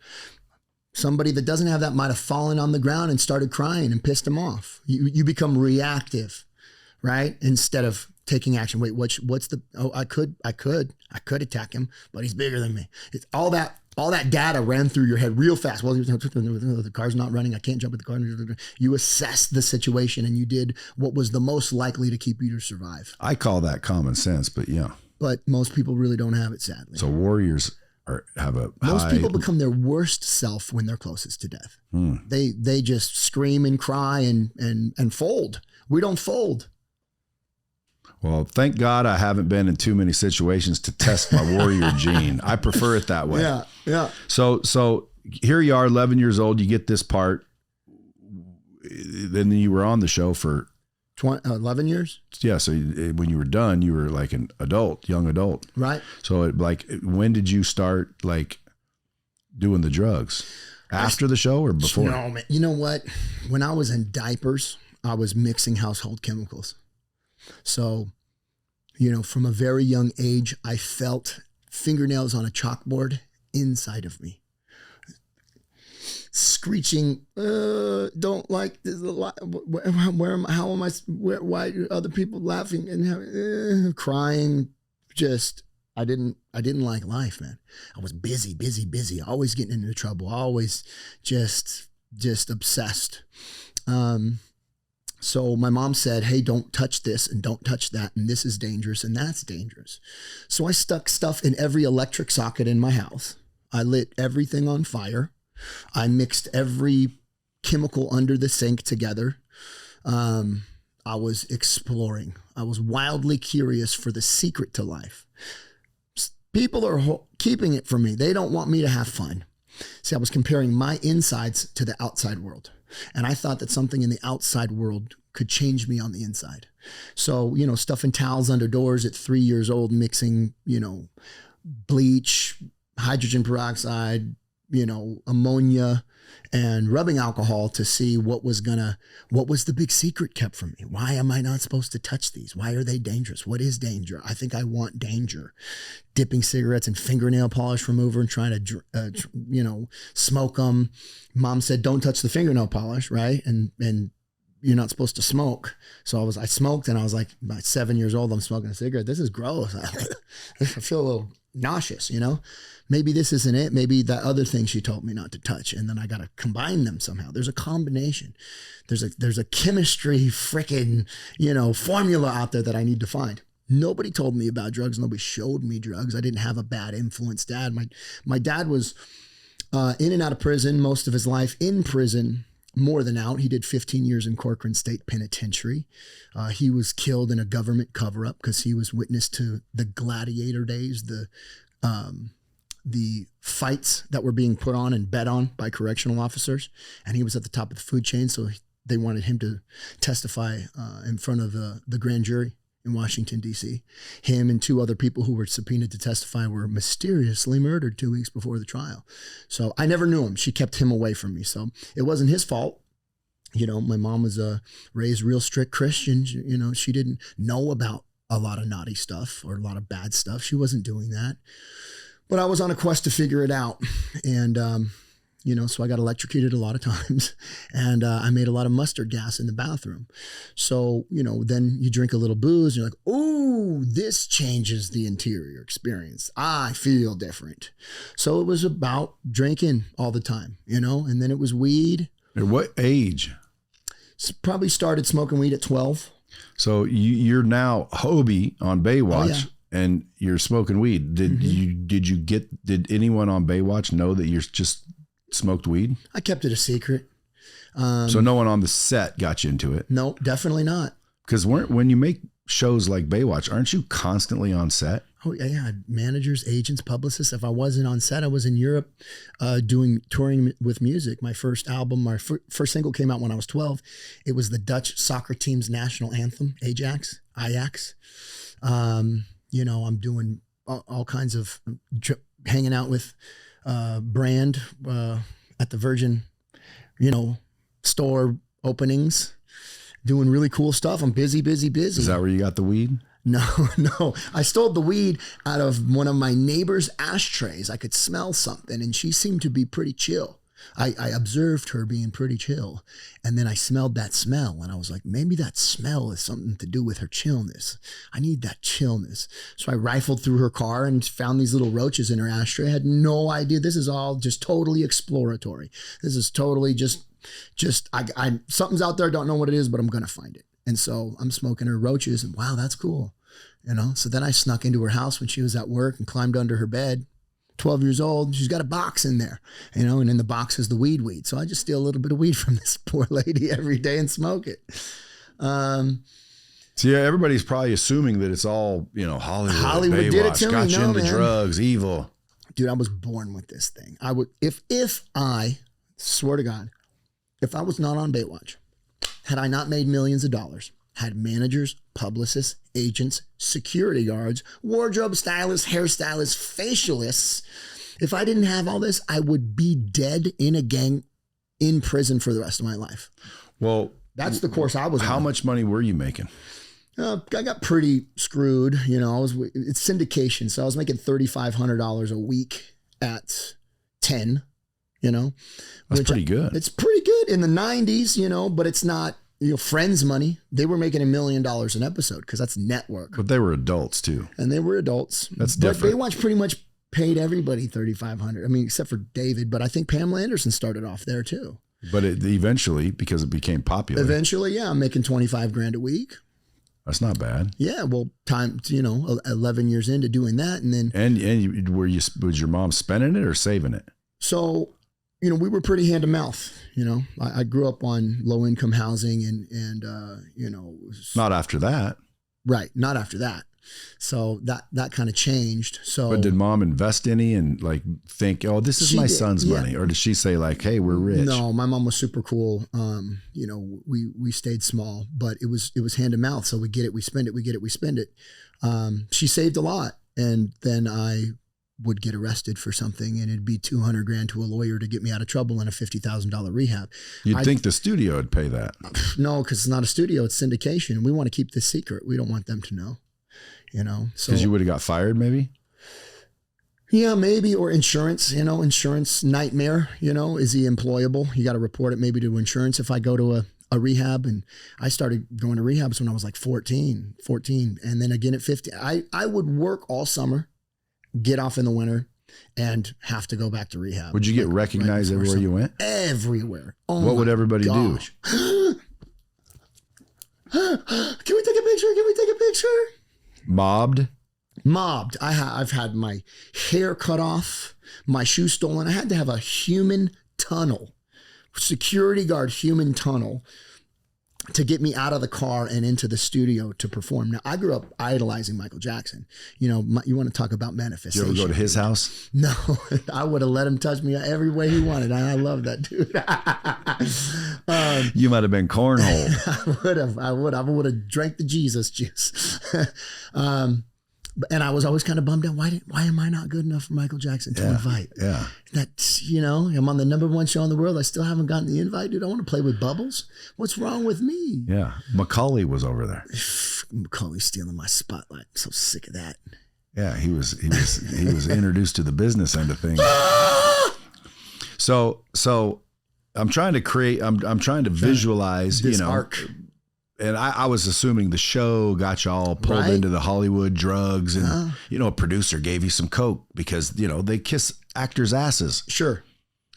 Somebody that doesn't have that might have fallen on the ground and started crying and pissed him off. You become reactive, right? Instead of taking action. Wait, what's the, I could attack him, but he's bigger than me. It's all that data ran through your head real fast. Well, the car's not running. I can't jump in the car. You assessed the situation and you did what was the most likely to keep you to survive. I call that common sense, but yeah. But most people really don't have it, sadly. So warriors have a most people become their worst self when they're closest to death. They just scream and cry and fold. We don't fold. Well, thank God I haven't been in too many situations to test my warrior gene. I prefer it that way. Yeah, yeah. So here you are, 11 years old. You get this part. Then you were on the show for 11 years. Yeah. So when you were done, you were like an adult, young adult. Right. So when did you start like doing the drugs? After the show or before? No, man. You know what? When I was in diapers, I was mixing household chemicals. So, from a very young age, I felt fingernails on a chalkboard inside of me. Screeching, don't like this a lot. Where am I? How am I? Why are other people laughing and crying? Just, I didn't like life, man. I was busy, always getting into trouble, always just obsessed. So my mom said, hey, don't touch this and don't touch that. And this is dangerous and that's dangerous. So I stuck stuff in every electric socket in my house. I lit everything on fire. I mixed every chemical under the sink together. I was exploring. I was wildly curious for the secret to life. People are keeping it from me. They don't want me to have fun. See, I was comparing my insides to the outside world. And I thought that something in the outside world could change me on the inside. So, stuffing towels under doors at 3 years old, mixing, bleach, hydrogen peroxide, ammonia, and rubbing alcohol to see what was the big secret kept from me? Why am I not supposed to touch these? Why are they dangerous? What is danger? I think I want danger. Dipping cigarettes in fingernail polish remover and trying to, smoke them. Mom said, don't touch the fingernail polish, right? And you're not supposed to smoke. So I smoked and I was like, about 7 years old, I'm smoking a cigarette. This is gross. I feel a little nauseous, Maybe this isn't it. Maybe that other thing she told me not to touch. And then I got to combine them somehow. There's a combination. There's a chemistry freaking, formula out there that I need to find. Nobody told me about drugs. Nobody showed me drugs. I didn't have a bad influence dad. My dad was in and out of prison most of his life, in prison more than out. He did 15 years in Corcoran State Penitentiary. He was killed in a government cover-up because he was witness to the gladiator days, the fights that were being put on and bet on by correctional officers. And he was at the top of the food chain. So they wanted him to testify in front of the grand jury in Washington, D.C. Him and 2 other people who were subpoenaed to testify were mysteriously murdered 2 weeks before the trial. So I never knew him. She kept him away from me. So it wasn't his fault. You know, my mom was raised real strict Christian. You know, she didn't know about a lot of naughty stuff or a lot of bad stuff. She wasn't doing that. But I was on a quest to figure it out. And, you know, so I got electrocuted a lot of times, and I made a lot of mustard gas in the bathroom. So, you know, then you drink a little booze and you're like, oh, this changes the interior experience. I feel different. So it was about drinking all the time, you know, and then it was weed. At what age? Probably started smoking weed at 12. So you're now Hobie on Baywatch, and you're smoking weed. Did anyone on Baywatch know that you're just smoked weed? I kept it a secret. So no one on the set got you into it? No, definitely not. Because when you make shows like Baywatch, aren't you constantly on set? Oh yeah, managers, agents, publicists. If I wasn't on set, I was in Europe touring with music. My first album, my first single came out when I was 12. It was the Dutch soccer team's national anthem, Ajax. You know, I'm doing all kinds of hanging out with Brand at the Virgin, you know, store openings, doing really cool stuff. I'm busy. Is that where you got the weed? No. I stole the weed out of one of my neighbor's ashtrays. I could smell something, and she seemed to be pretty chill. I observed her being pretty chill, and then I smelled that smell, and I was like, maybe that smell is something to do with her chillness. I need that chillness. So I rifled through her car and found these little roaches in her ashtray. I had no idea. This is all just totally exploratory. This is totally just I something's out there. I don't know what it is, but I'm going to find it. And so I'm smoking her roaches, and wow, that's cool. You know, so then I snuck into her house when she was at work and climbed under her bed. 12 years old, she's got a box in there, you know, and in the box is the weed. So I just steal a little bit of weed from this poor lady every day and smoke it. So yeah, everybody's probably assuming that it's all, you know, Hollywood Baywatch, did it to me. Got you into drugs, evil. Dude, I was born with this thing. I would, if I swear to God, if I was not on Baywatch, had I not made millions of dollars, had managers, publicists, agents, security guards, wardrobe stylists, hairstylists, facialists. If I didn't have all this, I would be dead in a gang in prison for the rest of my life. Well, that's the course I was on. How much money were you making? I got pretty screwed. You know, it's syndication. So I was making $3,500 a week at 10, you know. That's pretty good. It's pretty good in the 90s, you know, but it's not, you know, Friends money. They were making $1 million an episode because that's network. But they were adults too. And they were adults. That's different. But Baywatch pretty much paid everybody $3,500. I mean, except for David, but I think Pamela Anderson started off there too. But eventually, because it became popular. Eventually, yeah, I'm making $25,000 a week. That's not bad. Yeah, well, 11 years into doing that, and then was your mom spending it or saving it? So, you know, we were pretty hand to mouth. You know, I grew up on low income housing, and you know, not after that, right? Not after that. So that kind of changed. So, but did mom invest any and like think, oh, this is my son's money, or did she say like, hey, we're rich? No, my mom was super cool. You know, we stayed small, but it was hand to mouth. So we get it, we spend it, we get it, we spend it. She saved a lot, and then I would get arrested for something, and it'd be $200,000 to a lawyer to get me out of trouble in a $50,000 rehab. You'd think the studio would pay that? No, because it's not a studio; it's syndication. We want to keep this secret. We don't want them to know. You know, so because you would have got fired, maybe. Yeah, maybe, or insurance. You know, insurance nightmare. You know, is he employable? You got to report it maybe to insurance if I go to a rehab. And I started going to rehabs when I was like 14, and then again at 50. I would work all summer, get off in the winter, and have to go back to rehab. Would you get recognized everywhere you went? Everywhere. Oh, what would everybody do? Can we take a picture? Mobbed. I've had my hair cut off, my shoes stolen. I had to have a human tunnel, security guard human tunnel, to get me out of the car and into the studio to perform. Now, I grew up idolizing Michael Jackson. You know, you want to talk about manifestation. Did you ever go to his house? No, I would have let him touch me every way he wanted. I love that dude. You might have been cornhole. I would have drank the Jesus juice. And I was always kind of bummed out. Why am I not good enough for Michael Jackson to invite? Yeah. That's, I'm on the #1 show in the world. I still haven't gotten the invite. Dude, I want to play with Bubbles. What's wrong with me? Yeah. Macaulay was over there. Macaulay stealing my spotlight. I'm so sick of that. Yeah. He was introduced to the business end of things. So I'm trying to visualize, this arc. And I was assuming the show got you all pulled into the Hollywood drugs and, a producer gave you some coke because, they kiss actors' asses. Sure.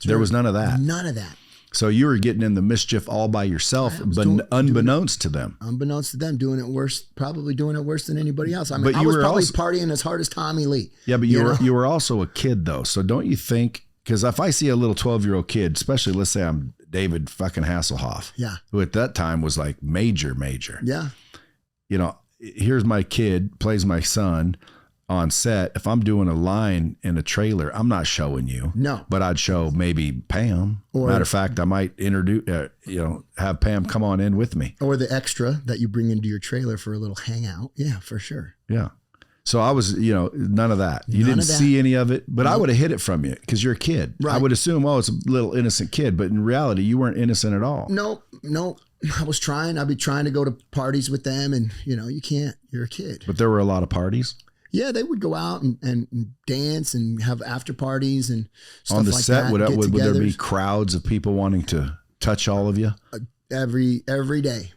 There was none of that. None of that. So you were getting in the mischief all by yourself, but unbeknownst to them. Unbeknownst to them, doing it worse, probably doing it worse than anybody else. I mean, but I was probably partying as hard as Tommy Lee. Yeah, but you were also a kid though. So don't you think, because if I see a little 12-year-old kid, especially let's say I'm David fucking Hasselhoff, who at that time was like major. Yeah. Here's my kid, plays my son on set. If I'm doing a line in a trailer, I'm not showing you. No. But I'd show maybe Pam. Matter of fact, I might introduce, have Pam come on in with me. Or the extra that you bring into your trailer for a little hangout. Yeah, for sure. Yeah. So I was, none of that. You didn't see any of it, but I would have hid it from you because you're a kid. Right. I would assume, it's a little innocent kid, but in reality, you weren't innocent at all. No. I was trying. I'd be trying to go to parties with them, and you can't. You're a kid. But there were a lot of parties. Yeah, they would go out and dance and have after parties and stuff on the like set. that. Would there be crowds of people wanting to touch all of you? Every day,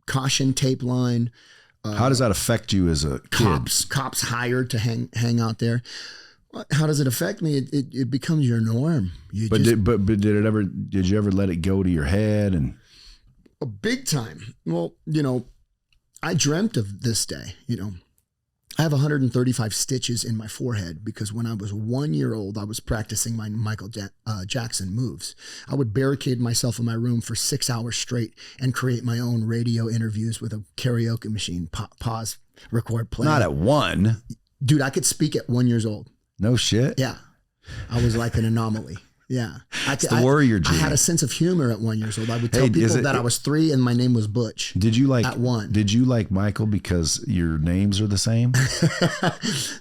caution tape line. How does that affect you as a kid? Cops hired to hang out there. How does it affect me? It becomes your norm. But did you ever let it go to your head and big time? Well, I dreamt of this day. I have 135 stitches in my forehead because when I was 1 year old, I was practicing my Michael Jackson moves. I would barricade myself in my room for 6 hours straight and create my own radio interviews with a karaoke machine. Pause, record, play. Not at 1. Dude, I could speak at 1 year old. No shit. Yeah. I was like an anomaly. Yeah. It's the warrior gene. I had a sense of humor at 1 year old. I would tell people that I was 3 and my name was Butch. Did you like at 1? Did you like Michael because your names are the same?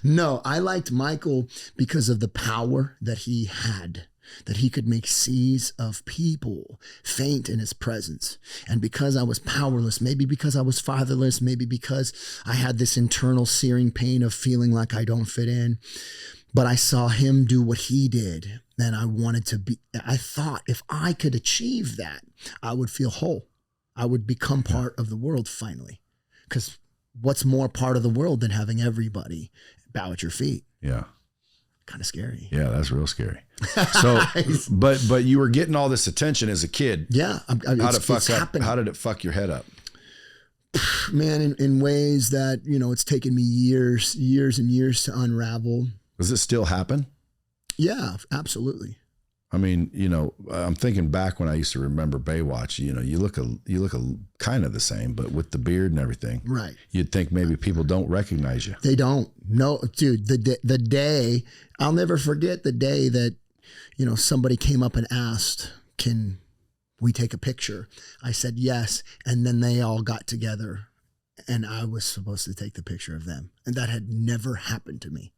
No, I liked Michael because of the power that he had, that he could make seas of people faint in his presence. And because I was powerless, maybe because I was fatherless, maybe because I had this internal searing pain of feeling like I don't fit in, but I saw him do what he did. And I thought if I could achieve that, I would feel whole. I would become part of the world finally. Because what's more part of the world than having everybody bow at your feet? Yeah. Kind of scary. Yeah, that's real scary. So, but you were getting all this attention as a kid. Yeah. How did it fuck your head up? Man, in ways that, it's taken me years and years to unravel. Does it still happen? Yeah, absolutely. I mean, I'm thinking back when I used to remember Baywatch. You look a kind of the same, but with the beard and everything. Right. You'd think maybe people don't recognize you. They don't. No, dude. The day, I'll never forget the day that somebody came up and asked, "Can we take a picture?" I said yes, and then they all got together, and I was supposed to take the picture of them, and that had never happened to me.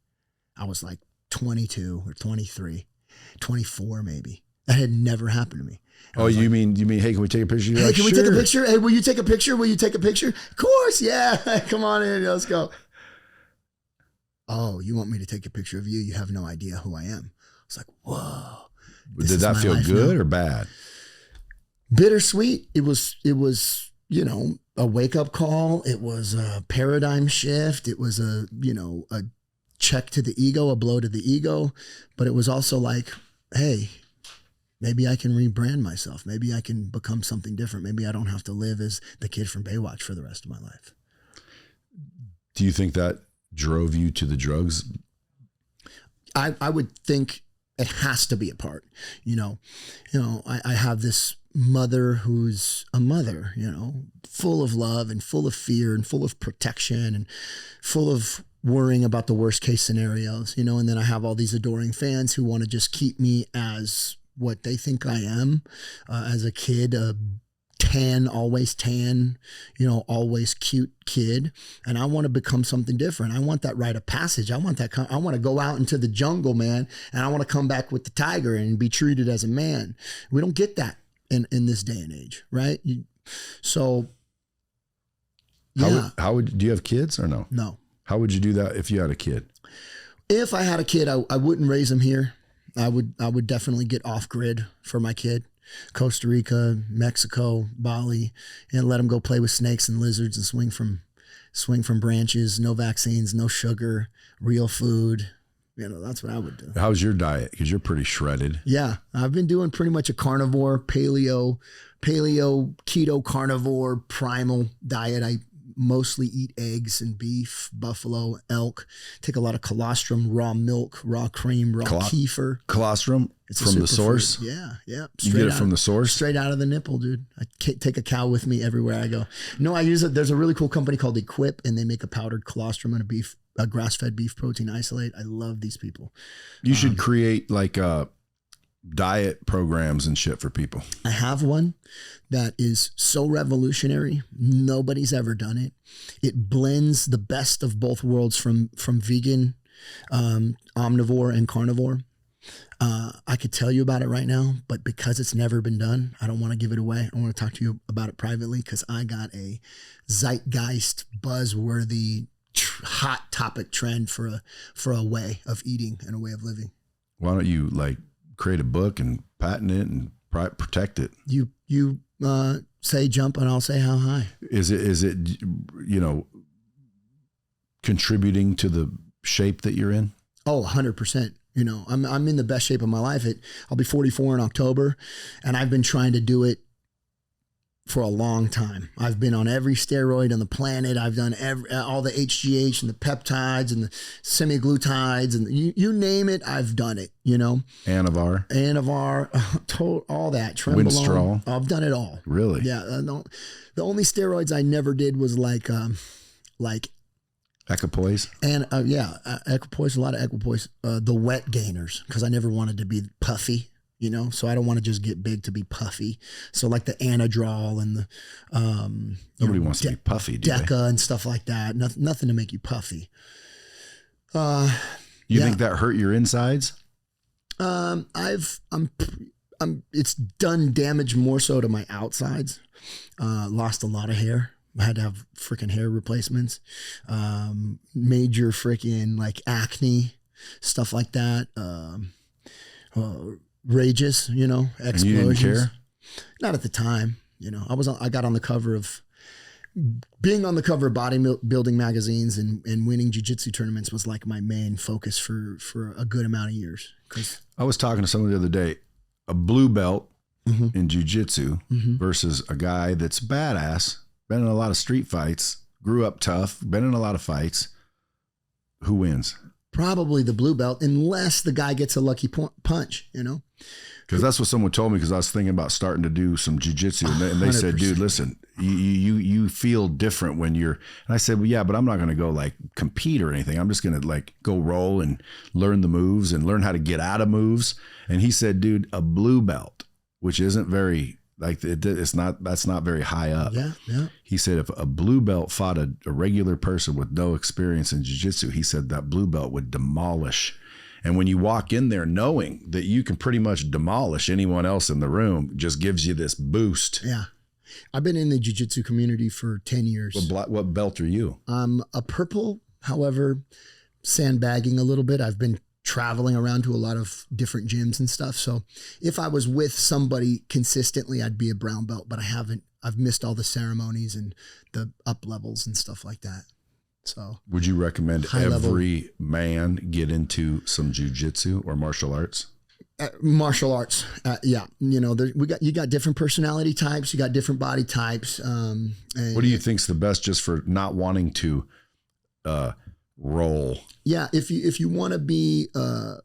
I was like 22 or 23. 24 maybe. That had never happened to me. You mean, hey, can we take a picture? Hey, can we take a picture? Hey, will you take a picture? Will you take a picture? Of course, yeah. Come on in, let's go. Oh, you want me to take a picture of you? You have no idea who I am. I was like, whoa. Did that feel good or bad? Bittersweet. It was, a wake-up call. It was a paradigm shift. It was a check to the ego, a blow to the ego. But it was also like, hey, maybe I can rebrand myself. Maybe I can become something different. Maybe I don't have to live as the kid from Baywatch for the rest of my life. Do you think that drove you to the drugs? I would think it has to be a part. I have this mother who's a mother, full of love and full of fear and full of protection and full of worrying about the worst case scenarios, and then I have all these adoring fans who want to just keep me as what they think I am, as a kid, a always tan, always cute kid. And I want to become something different. I want that rite of passage. I want to go out into the jungle, man. And I want to come back with the tiger and be treated as a man. We don't get that in this day and age. Right. Yeah. Do you have kids or no? No. How would you do that if you had a kid? If I had a kid, I wouldn't raise him here. I would definitely get off grid for my kid. Costa Rica, Mexico, Bali, and let him go play with snakes and lizards and swing from branches. No vaccines, no sugar, real food. That's what I would do. How's your diet? Because you're pretty shredded. Yeah, I've been doing pretty much a carnivore, paleo, keto carnivore, primal diet. I mostly eat eggs and beef, buffalo, elk. Take a lot of colostrum, raw milk, raw cream, raw kefir. Colostrum from the source? Food. Yeah. You get it from the source? Straight out of the nipple, dude. I take a cow with me everywhere I go. No, I use it. There's a really cool company called Equip, and they make a powdered colostrum and a grass-fed beef protein isolate. I love these people. You should create like diet programs and shit for people. I have one that is so revolutionary. Nobody's ever done it. It blends the best of both worlds from vegan, omnivore and carnivore. I could tell you about it right now, but because it's never been done, I don't want to give it away. I want to talk to you about it privately because I got a zeitgeist buzzworthy hot topic trend for a way of eating and a way of living. Why don't you create a book and patent it and protect it? You say jump and I'll say how high. Is it contributing to the shape that you're in? Oh, 100%. I'm in the best shape of my life. I'll be 44 in October, and I've been trying to do it for a long time. I've been on every steroid on the planet. I've done all the HGH and the peptides and the semaglutides and you name it. I've done it. Anavar, all that. Trenbolone. Winstrol. I've done it all. Really? Yeah. The only steroids I never did was like equipoise. And equipoise, a lot of equipoise. The wet gainers, because I never wanted to be puffy. So I don't want to just get big to be puffy. So like the Anadrol and the nobody wants to be puffy, do Deca they? And stuff like that. Nothing to make you puffy. You think that hurt your insides? It's done damage more so to my outsides. Lost a lot of hair. I had to have freaking hair replacements. Major freaking acne, stuff like that. Rages, explosions. And you didn't care? Not at the time. I got on the cover of being on the cover of bodybuilding magazines and winning jiu-jitsu tournaments was like my main focus for a good amount of years. I was talking to someone the other day, a blue belt in jiu-jitsu versus a guy that's badass, been in a lot of street fights, grew up tough, been in a lot of fights. Who wins? Probably the blue belt, unless the guy gets a lucky punch, Because that's what someone told me, because I was thinking about starting to do some jiu-jitsu, and they said, dude, listen, you feel different when you're, and I said, well, yeah, but I'm not going to go compete or anything. I'm just going to go roll and learn the moves and learn how to get out of moves. And he said, dude, a blue belt, which isn't very, that's not very high up. Yeah. He said if a blue belt fought a regular person with no experience in jiu-jitsu, he said that blue belt would demolish. And when you walk in there knowing that you can pretty much demolish anyone else in the room, just gives you this boost. Yeah. I've been in the jiu-jitsu community for 10 years. What belt are you? I'm a purple, however, sandbagging a little bit. I've been traveling around to a lot of different gyms and stuff. So if I was with somebody consistently, I'd be a brown belt, but I haven't. I've missed all the ceremonies and the up levels and stuff like that. So would you recommend every man get into some jiu-jitsu or martial arts? Martial arts. Yeah. You got different personality types. You got different body types. What do you think's the best just for not wanting to roll? Yeah. If you want to be, a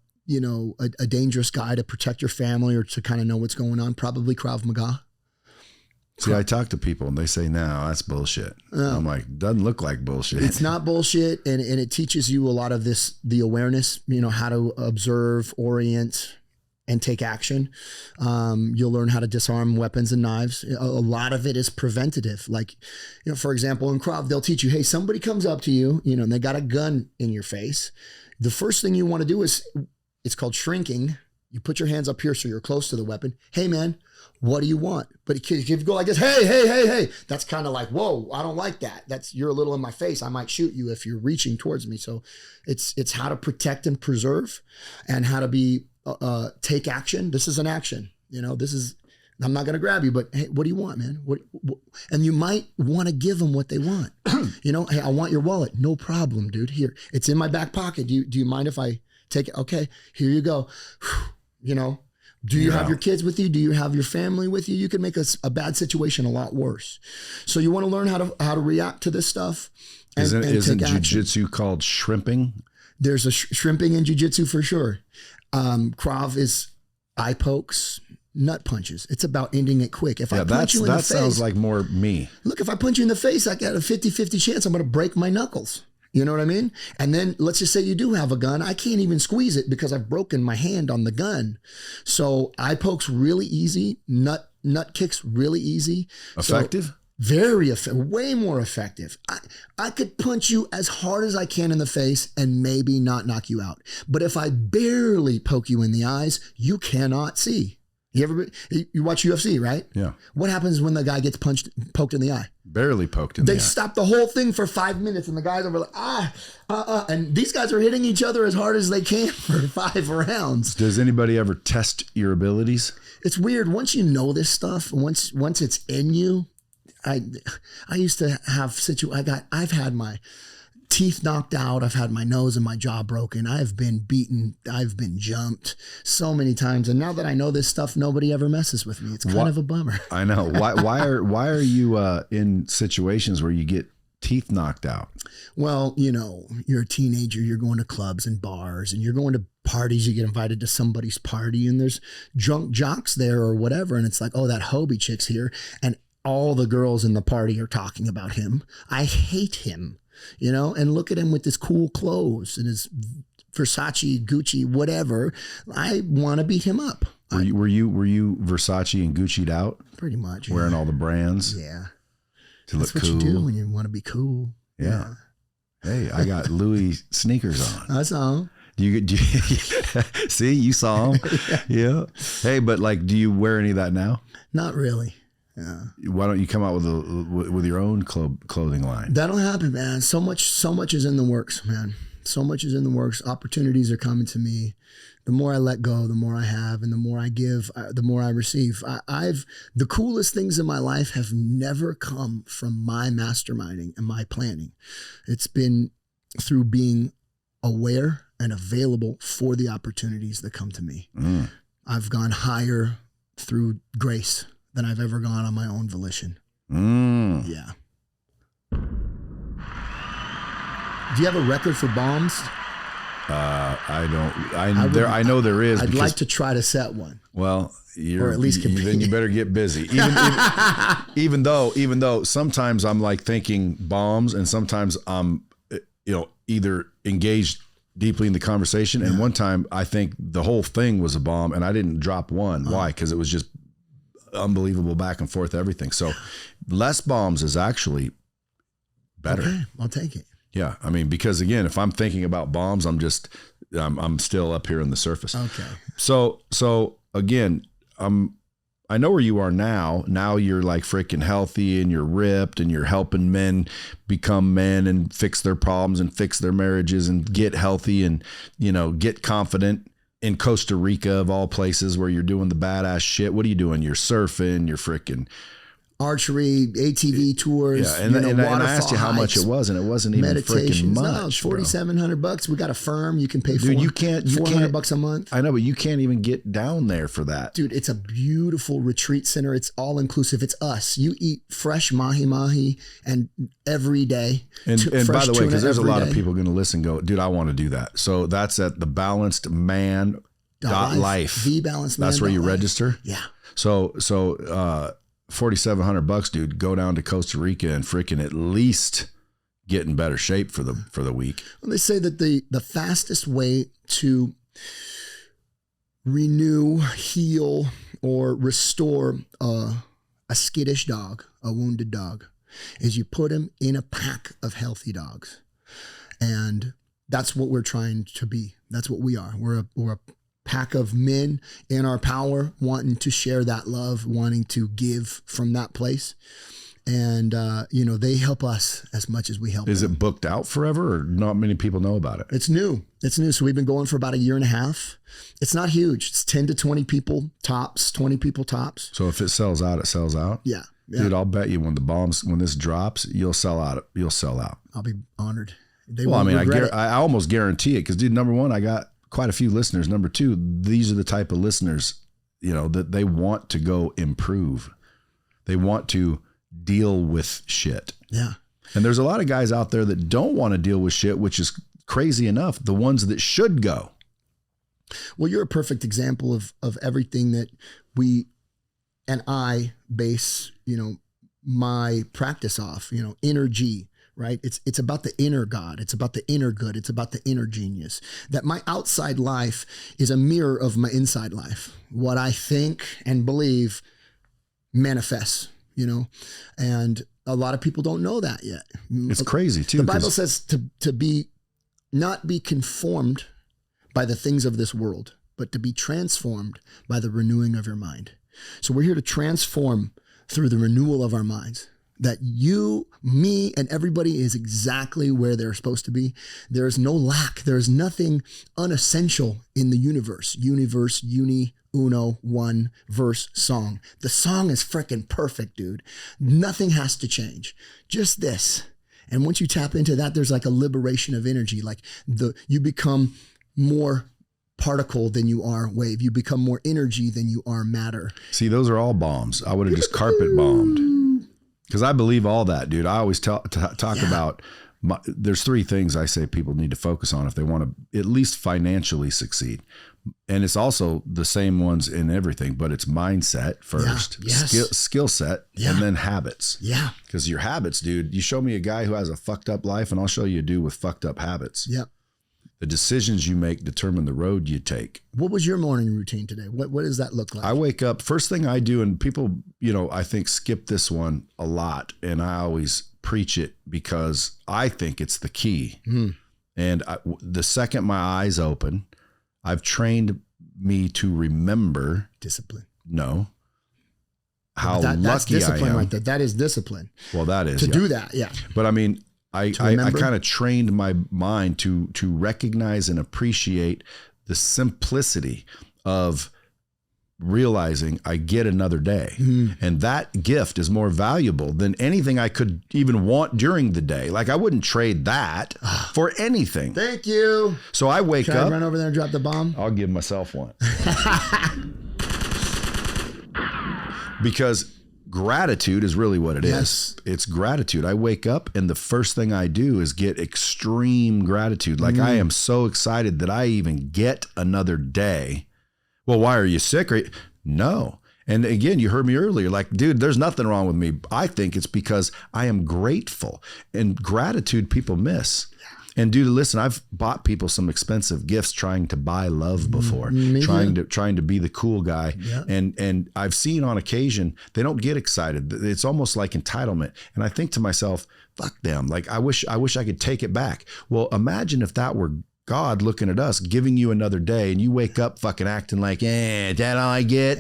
dangerous guy to protect your family or to kind of know what's going on, probably Krav Maga. See, I talk to people and they say, no, that's bullshit. I'm like, doesn't look like bullshit. It's not bullshit. And it teaches you a lot of the awareness, how to observe, orient, and take action. You'll learn how to disarm weapons and knives. A lot of it is preventative. Like, for example, in Krav, they'll teach you, hey, somebody comes up to you, and they got a gun in your face. The first thing you want to do is, it's called shrinking. You put your hands up here so you're close to the weapon. Hey, man, what do you want? But if you go like this, hey, that's kind of like, whoa, I don't like that. You're a little in my face. I might shoot you if you're reaching towards me. So it's how to protect and preserve, and how to be take action. This is an action. I'm not going to grab you, but hey, what do you want, man? What? And you might want to give them what they want. Hey, I want your wallet. No problem, dude. Here, it's in my back pocket. Do you mind if I take it? Okay, here you go. Do you have your kids with you? Do you have your family with you? You can make a bad situation a lot worse. So you want to learn how to react to this stuff. Isn't jiu-jitsu called shrimping? There's a shrimping in jiu-jitsu for sure. Krav is eye pokes, nut punches. It's about ending it quick. If I punch you in the face, that sounds like more me. Look, if I punch you in the face, I got a 50-50 chance I'm going to break my knuckles. You know what I mean? And then let's just say you do have a gun. I can't even squeeze it because I've broken my hand on the gun. So eye pokes really easy. Nut kicks really easy. Effective? So, very effective. Way more effective. I could punch you as hard as I can in the face and maybe not knock you out. But if I barely poke you in the eyes, you cannot see. You watch UFC, right? Yeah. What happens when the guy gets poked in the eye? Barely poked in the eye. They stop the whole thing for 5 minutes, and the guys are like, and these guys are hitting each other as hard as they can for 5 rounds. Does anybody ever test your abilities? It's weird. Once you know this stuff, once it's in you, I used to have I've had my teeth knocked out. I've had my nose and my jaw broken. I've been beaten. I've been jumped so many times. And now that I know this stuff, nobody ever messes with me. It's kind of a bummer. I know. Why are you in situations where you get teeth knocked out? Well, you're a teenager. You're going to clubs and bars, and you're going to parties. You get invited to somebody's party, and there's drunk jocks there or whatever. And it's like, oh, that Hobie chick's here. And all the girls in the party are talking about him. I hate him. And look at him with his cool clothes and his Versace, Gucci, whatever. I want to beat him up. Were you Versace and Gucci'd out? Pretty much. Wearing all the brands? Yeah. To look cool. That's what you do when you want to be cool. Yeah. Hey, I got Louis sneakers on. I saw them. Do you see, you saw them? Yeah. Hey, but do you wear any of that now? Not really. Yeah. Why don't you come out with your own clothing line? That'll happen, man. So much is in the works, man. So much is in the works. Opportunities are coming to me. The more I let go, the more I have, and the more I give, the more I receive. The coolest things in my life have never come from my masterminding and my planning. It's been through being aware and available for the opportunities that come to me. I've gone higher through grace than I've ever gone on my own volition. Yeah. Do you have a record for bombs? I don't. I know there is. I'd like to try to set one. Well, or at least compete. Then you better get busy. Even though sometimes I'm thinking bombs, and sometimes I'm either engaged deeply in the conversation. And one time I think the whole thing was a bomb, and I didn't drop one. Why? Because it was just unbelievable back and forth everything. So less bombs is actually better. Okay, I'll take it. Yeah, I mean, because again, if I'm thinking about bombs, I'm still up here on the surface. Okay. So again, I know where you are now. Now you're freaking healthy, and you're ripped, and you're helping men become men and fix their problems and fix their marriages and get healthy and get confident. In Costa Rica, of all places, where you're doing the badass shit. What are you doing? You're surfing, you're freaking archery, ATV tours. Yeah, and I asked you how much it was, and it wasn't even freaking much. No, it's $4,700. We got a firm. You can pay Dude, you can't $400 a month. I know, but you can't even get down there for that. Dude, it's a beautiful retreat center. It's all inclusive. It's us. You eat fresh mahi and every day. And by the way, because there's a lot of people going to listen and go, dude, I want to do that. So that's at the Balanced Man .life. The Balanced Man. That's where you register. Yeah. So $4,700, dude. Go down to Costa Rica and freaking at least get in better shape for the week. Well, they say that the fastest way to renew, heal, or restore a skittish dog, a wounded dog, is you put him in a pack of healthy dogs. And that's what we're trying to be. That's what we are. We're a pack of men in our power, wanting to share that love, wanting to give from that place. And, they help us as much as we help them. Is it booked out forever, or not many people know about it? It's new. So we've been going for about a year and a half. It's not huge. It's 10 to 20 people tops, 20 people tops. So if it sells out, it sells out? Yeah. Dude, I'll bet you when this drops, you'll sell out. You'll sell out. I'll be honored. I almost guarantee it, because, dude, number one, I got quite a few listeners. Number two, these are the type of listeners, that they want to go improve. They want to deal with shit. Yeah. And there's a lot of guys out there that don't want to deal with shit, which is crazy enough. The ones that should go. Well, you're a perfect example of everything that we and I base, my practice off, energy, right? It's about the inner God. It's about the inner good. It's about the inner genius. That my outside life is a mirror of my inside life. What I think and believe manifests, and a lot of people don't know that yet. It's crazy too. The Bible says to not be conformed by the things of this world, but to be transformed by the renewing of your mind. So we're here to transform through the renewal of our minds. That you, me, and everybody is exactly where they're supposed to be. There is no lack. There is nothing unessential in the universe. Universe, uni, uno, one, verse, song. The song is freaking perfect, dude. Nothing has to change. Just this. And once you tap into that, there's like a liberation of energy. Like you become more particle than you are wave. You become more energy than you are matter. See, those are all bombs. I would have just carpet bombed. Because I believe all that, dude. I always talk about, there's three things I say people need to focus on if they want to at least financially succeed. And it's also the same ones in everything, but it's mindset first, skill set, and then habits. Yeah. Because your habits, dude, you show me a guy who has a fucked up life, and I'll show you a dude with fucked up habits. Yep. The decisions you make determine the road you take. What was your morning routine today? What does that look like? I wake up, first thing I do, and people, I think skip this one a lot, and I always preach it because I think it's the key. And the second my eyes open, I've trained me to remember discipline. No. How that's lucky discipline I am. Right there. That is discipline. Well, that is. To do that, yeah. But I mean, I kind of trained my mind to recognize and appreciate the simplicity of realizing I get another day. And that gift is more valuable than anything I could even want during the day. Like I wouldn't trade that for anything. Thank you. So I wake up. I run over there and drop the bomb? I'll give myself one. Because gratitude is really what it is. It's gratitude. I wake up and the first thing I do is get extreme gratitude. Like I am so excited that I even get another day. Well, why are you sick? No. And again, you heard me earlier, like, dude, there's nothing wrong with me. I think it's because I am grateful, and gratitude people miss. And dude, listen, I've bought people some expensive gifts trying to buy love before, trying to be the cool guy. Yeah. And I've seen on occasion, they don't get excited. It's almost like entitlement. And I think to myself, fuck them. Like, I wish I could take it back. Well, imagine if that were God looking at us, giving you another day, and you wake up fucking acting like, that all I get?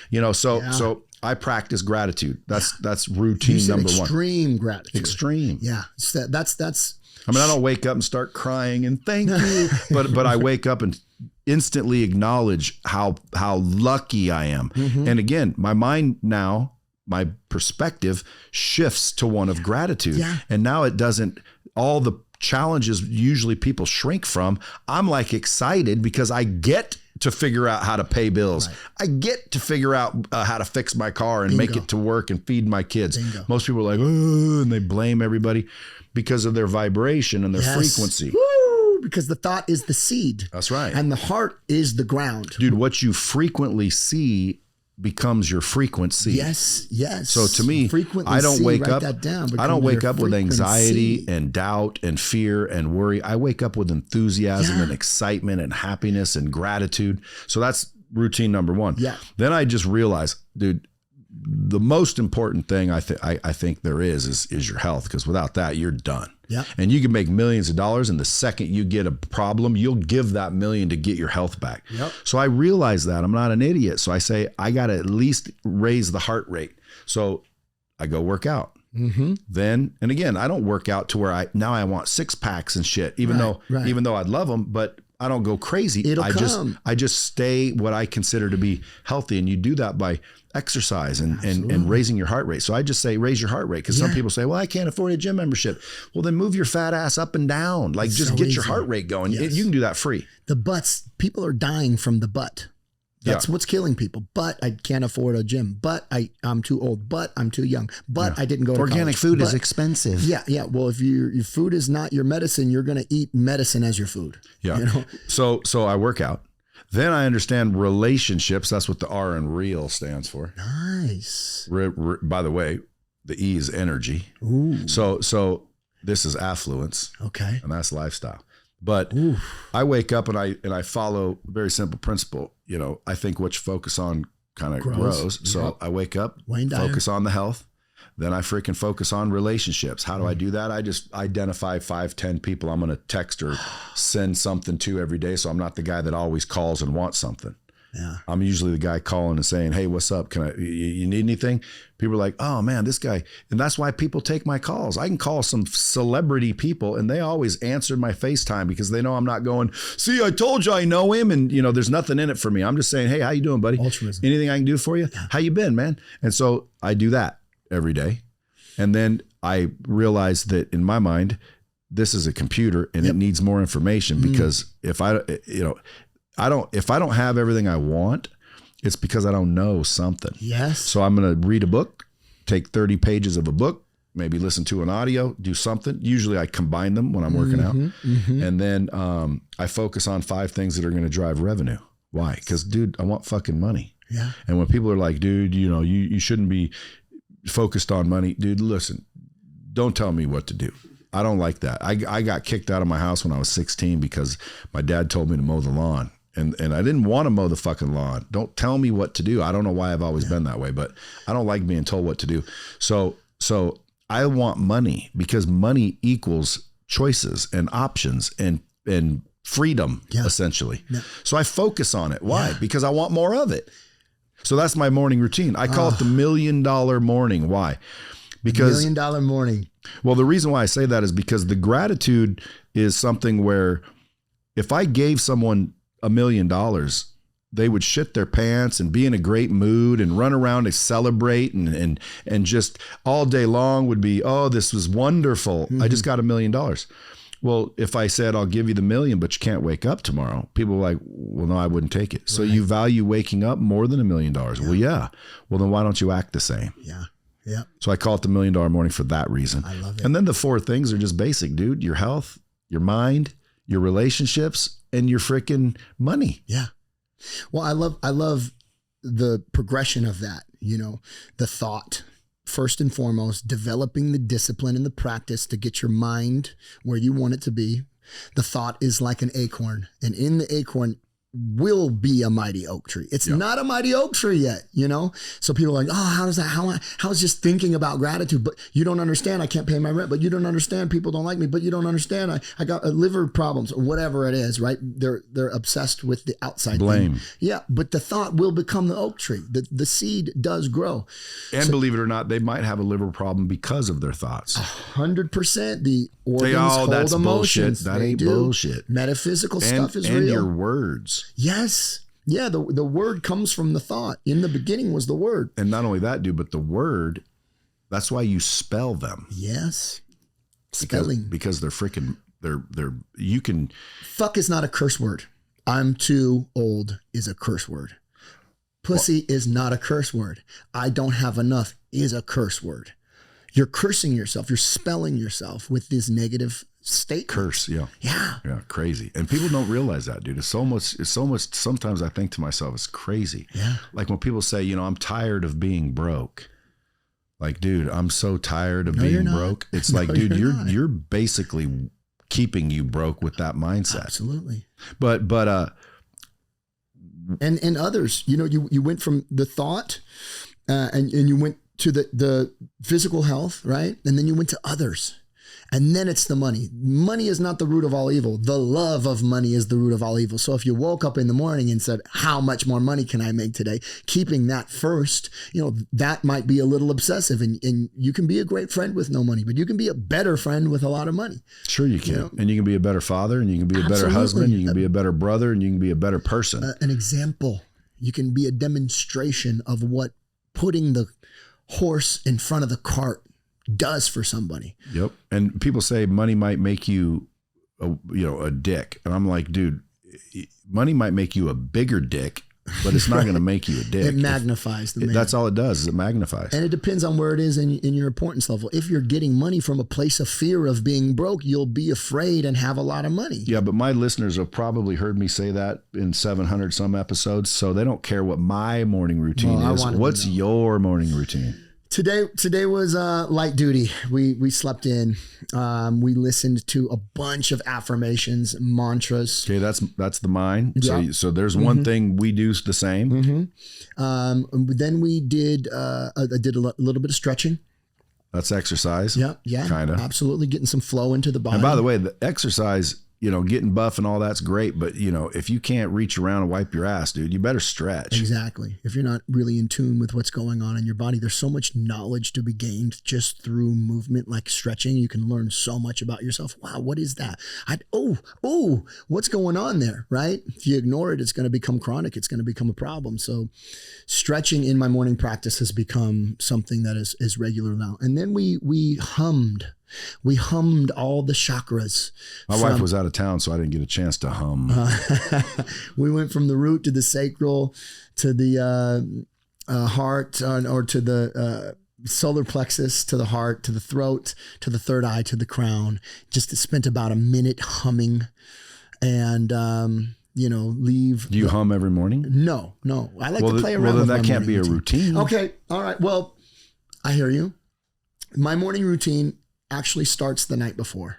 Yeah. So I practice gratitude. That's routine number one. Extreme gratitude. Extreme. Yeah. That's. I mean, I don't wake up and start crying and thank you, but I wake up and instantly acknowledge how lucky I am. And again, my mind now, my perspective shifts to one of gratitude. Yeah. And now it doesn't, all the challenges usually people shrink from, I'm like excited because I get to figure out how to pay bills. Right. I get to figure out how to fix my car and make it to work and feed my kids. Most people are like, oh, and they blame everybody because of their vibration and their frequency. Woo! Because the thought is the seed. That's right. And the heart is the ground. Dude, what you frequently see becomes your frequency. Yes. So to me, I don't wake up. I don't wake up with anxiety and doubt and fear and worry. I wake up with enthusiasm and excitement and happiness and gratitude. So that's routine number one. Yeah. Then I just realized, dude, the most important thing I think there is your health, because without that, you're done. Yeah. And you can make millions of dollars, and the second you get a problem, you'll give that million to get your health back. Yep. So I realized that I'm not an idiot. So I say, I got to at least raise the heart rate. So I go work out. Mm-hmm. Then, and again, I don't work out to where I want 6 packs and shit, even though I'd love them, but I don't go crazy. I just stay what I consider to be healthy. And you do that by exercise and raising your heart rate. So I just say, raise your heart rate. Because some people say, well, I can't afford a gym membership. Well, then move your fat ass up and down. Like, just get your heart rate going. Yes. You can do that free. The butts, people are dying from the butt. That's what's killing people. But I can't afford a gym. But I'm too old. But I'm too young. But I didn't go to Organic college. food is expensive. Yeah. Well, if your food is not your medicine, you're going to eat medicine as your food. Yeah. You know? So I work out. Then I understand relationships. That's what the R in real stands for. Nice. By the way, the E is energy. Ooh. So this is affluence. Okay. And that's lifestyle. But I wake up and I follow a very simple principle. You know, I think what you focus on kind of grows. So I wake up, focus on the health. Then I freaking focus on relationships. How do I do that? I just identify 5-10 people I'm going to text or send something to every day. So I'm not the guy that always calls and wants something. Yeah. I'm usually the guy calling and saying, hey, what's up? You need anything? People are like, oh man, this guy. And that's why people take my calls. I can call some celebrity people and they always answer my FaceTime because they know I'm not going, see, I told you I know him. And there's nothing in it for me. I'm just saying, hey, how you doing, buddy? Altruism. Anything I can do for you? Yeah. How you been, man? And so I do that every day. And then I realize that in my mind, this is a computer and it needs more information because if I don't have everything I want, it's because I don't know something. Yes. So I'm going to read a book, take 30 pages of a book, maybe listen to an audio, do something. Usually I combine them when I'm working out. And then I focus on 5 things that are going to drive revenue. Why? Because, dude, I want fucking money. Yeah. And when people are like, dude, you shouldn't be focused on money. Dude, listen, don't tell me what to do. I don't like that. I got kicked out of my house when I was 16 because my dad told me to mow the lawn. And I didn't want to mow the fucking lawn. Don't tell me what to do. I don't know why I've always been that way, but I don't like being told what to do. So I want money because money equals choices and options and freedom, essentially. Yeah. So I focus on it. Why? Because I want more of it. So that's my morning routine. I call it the $1 million morning. Why? Because $1 million morning. Well, the reason why I say that is because the gratitude is something where if I gave someone $1 million, they would shit their pants and be in a great mood and run around and celebrate and just all day long would be, oh, this was wonderful. I just got $1 million. Well, if I said, I'll give you the $1 million, but you can't wake up tomorrow, people were like, well, no, I wouldn't take it. So you value waking up more than $1 million. Well, yeah. Well, then why don't you act the same? Yeah. Yeah. So I call it the $1 million morning for that reason. I love it. And then the 4 things are just basic, dude. Your health, your mind, your relationships, and your freaking money. Yeah. Well, I love the progression of that, the thought. First and foremost, developing the discipline and the practice to get your mind where you want it to be. The thought is like an acorn, and in the acorn will be a mighty oak tree. It's not a mighty oak tree yet, So people are like, oh, how does that, how is just thinking about gratitude? But you don't understand. I can't pay my rent, but you don't understand. People don't like me, but you don't understand. I got liver problems or whatever it is, right? They're obsessed with the outside blame. Thing. Yeah. But the thought will become the oak tree. The seed does grow. And believe it or not, they might have a liver problem because of their thoughts. 100%. The organs hold that's emotions. Bullshit. That ain't bullshit. Metaphysical stuff is real. And your words. Yes. Yeah. The word comes from the thought. In the beginning was the word. And not only that, dude, but the word, that's why you spell them. Yes. Spelling. Because they're freaking, you can. Fuck is not a curse word. I'm too old is a curse word. Pussy is not a curse word. I don't have enough is a curse word. You're cursing yourself. You're spelling yourself with this negative state. Curse. Yeah. Yeah. Yeah. Crazy. And people don't realize that, dude. It's so much, sometimes I think to myself, it's crazy. Yeah. Like when people say, I'm tired of being broke. Like, dude, I'm so tired of being broke. It's like, dude, you're basically keeping you broke with that mindset. Absolutely. But and others. You know, you went from the thought and you went to the physical health, right? And then you went to others. And then it's the money. Money is not the root of all evil. The love of money is the root of all evil. So if you woke up in the morning and said, how much more money can I make today? Keeping that first, you know, that might be a little obsessive, and you can be a great friend with no money, but you can be a better friend with a lot of money. Sure you can. You know? And you can be a better father, and you can be a better husband, you can be a better brother, and you can be a better person. An example. You can be a demonstration of what putting the horse in front of the cart does for somebody. Yep. And people say money might make you a dick. And I'm like, dude, money might make you a bigger dick, but it's not going to make you a dick. It magnifies the man. That's all it does, is it magnifies. And it depends on where it is in your importance level. If you're getting money from a place of fear of being broke, you'll be afraid and have a lot of money. Yeah, but my listeners have probably heard me say that in 700 some episodes, so they don't care what my morning routine is. What's your morning routine? Today was light duty. We slept in. We listened to a bunch of affirmations, mantras. Okay, that's the mine. Yeah. So there's one thing we do the same. Then we did. I did a little bit of stretching. That's exercise. Yeah, kind of. Absolutely, getting some flow into the body. And by the way, the exercise, getting buff and all that's great, but if you can't reach around and wipe your ass, dude, you better stretch. Exactly. If you're not really in tune with what's going on in your body, there's so much knowledge to be gained just through movement, like stretching. You can learn so much about yourself. Wow, what is that? What's going on there, right? If you ignore it, it's going to become chronic. It's going to become a problem. So stretching in my morning practice has become something that is regular now. And then we hummed. We hummed all the chakras. My wife was out of town, so I didn't get a chance to hum. We went from the root to the sacral to the heart, or to the solar plexus, to the heart, to the throat, to the third eye, to the crown. Just spent about a minute humming, and leave. Do you hum every morning? No. I like to play around. Well, then with that my can't be a routine. routine. Okay, all right. Well, I hear you. My morning routine actually starts the night before,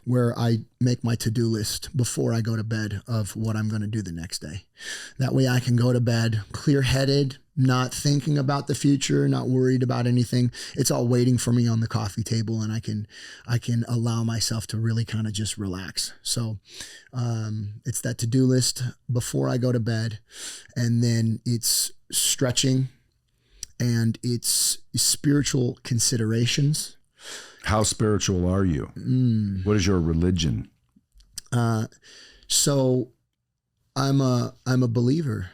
where I make my to-do list before I go to bed of what I'm going to do the next day. That way I can go to bed clear-headed, not thinking about the future, not worried about anything. It's all waiting for me on the coffee table, and I can allow myself to really kind of just relax. So it's that to-do list before I go to bed, and then it's stretching, and it's spiritual considerations. How spiritual are you? What is your religion? So I'm a believer.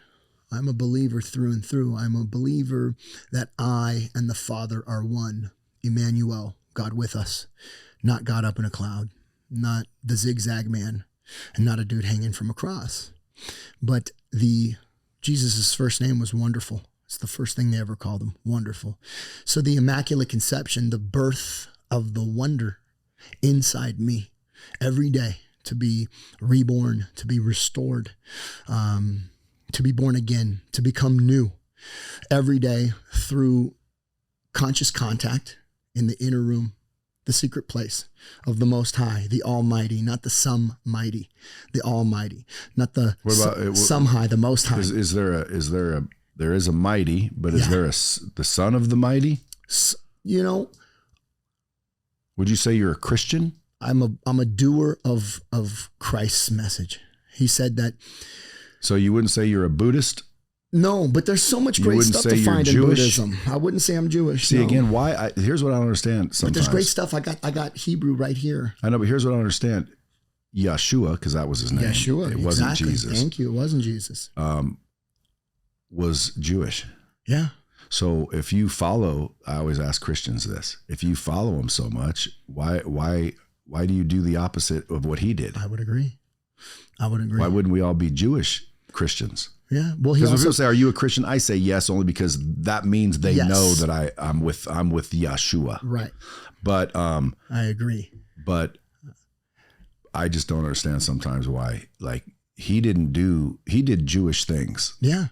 I'm a believer through and through. I'm a believer that I and the Father are one. Emmanuel, God with us, not God up in a cloud, not the zigzag man, and not a dude hanging from a cross. But Jesus' first name was Wonderful. It's the first thing they ever called him, Wonderful. So the Immaculate Conception, the birth of the wonder inside me every day, to be reborn, to be restored, to be born again, to become new every day through conscious contact in the inner room, the secret place of the Most High, the Almighty, not the some mighty, the Almighty, not the some high, the Most High. There is a mighty, but is there the son of the mighty? Would you say you're a Christian? I'm a doer of Christ's message. He said that. So you wouldn't say you're a Buddhist? No, but there's so much great stuff to find in Buddhism. I wouldn't say I'm Jewish. See, again, why? Here's what I don't understand sometimes. But there's great stuff. I got Hebrew right here. I know, but here's what I don't understand. Yeshua, because that was his name. Yeshua, it wasn't Jesus. Thank you. It wasn't Jesus. Was Jewish. Yeah. So if you follow, I always ask Christians this: if you follow him so much, why do you do the opposite of what he did? I would agree. Why wouldn't we all be Jewish Christians? Yeah. Well, because when people say, "Are you a Christian?" I say yes, only because that means they know that I'm with Yeshua. Right. But I agree. But I just don't understand sometimes why. Like he did Jewish things. Yeah.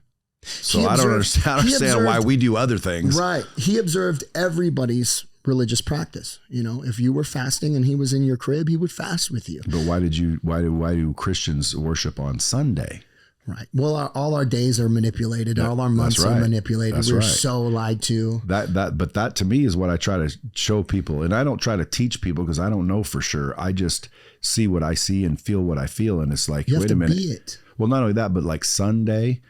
So I don't understand why we do other things. Right. He observed everybody's religious practice. If you were fasting and he was in your crib, he would fast with you. But why do Christians worship on Sunday? Right. Well, all our days are manipulated. All our months are manipulated. That's We're right. so lied to. But that to me is what I try to show people. And I don't try to teach people because I don't know for sure. I just see what I see and feel what I feel. And it's like, wait a minute. Be it. Well, not only that, but like Sunday,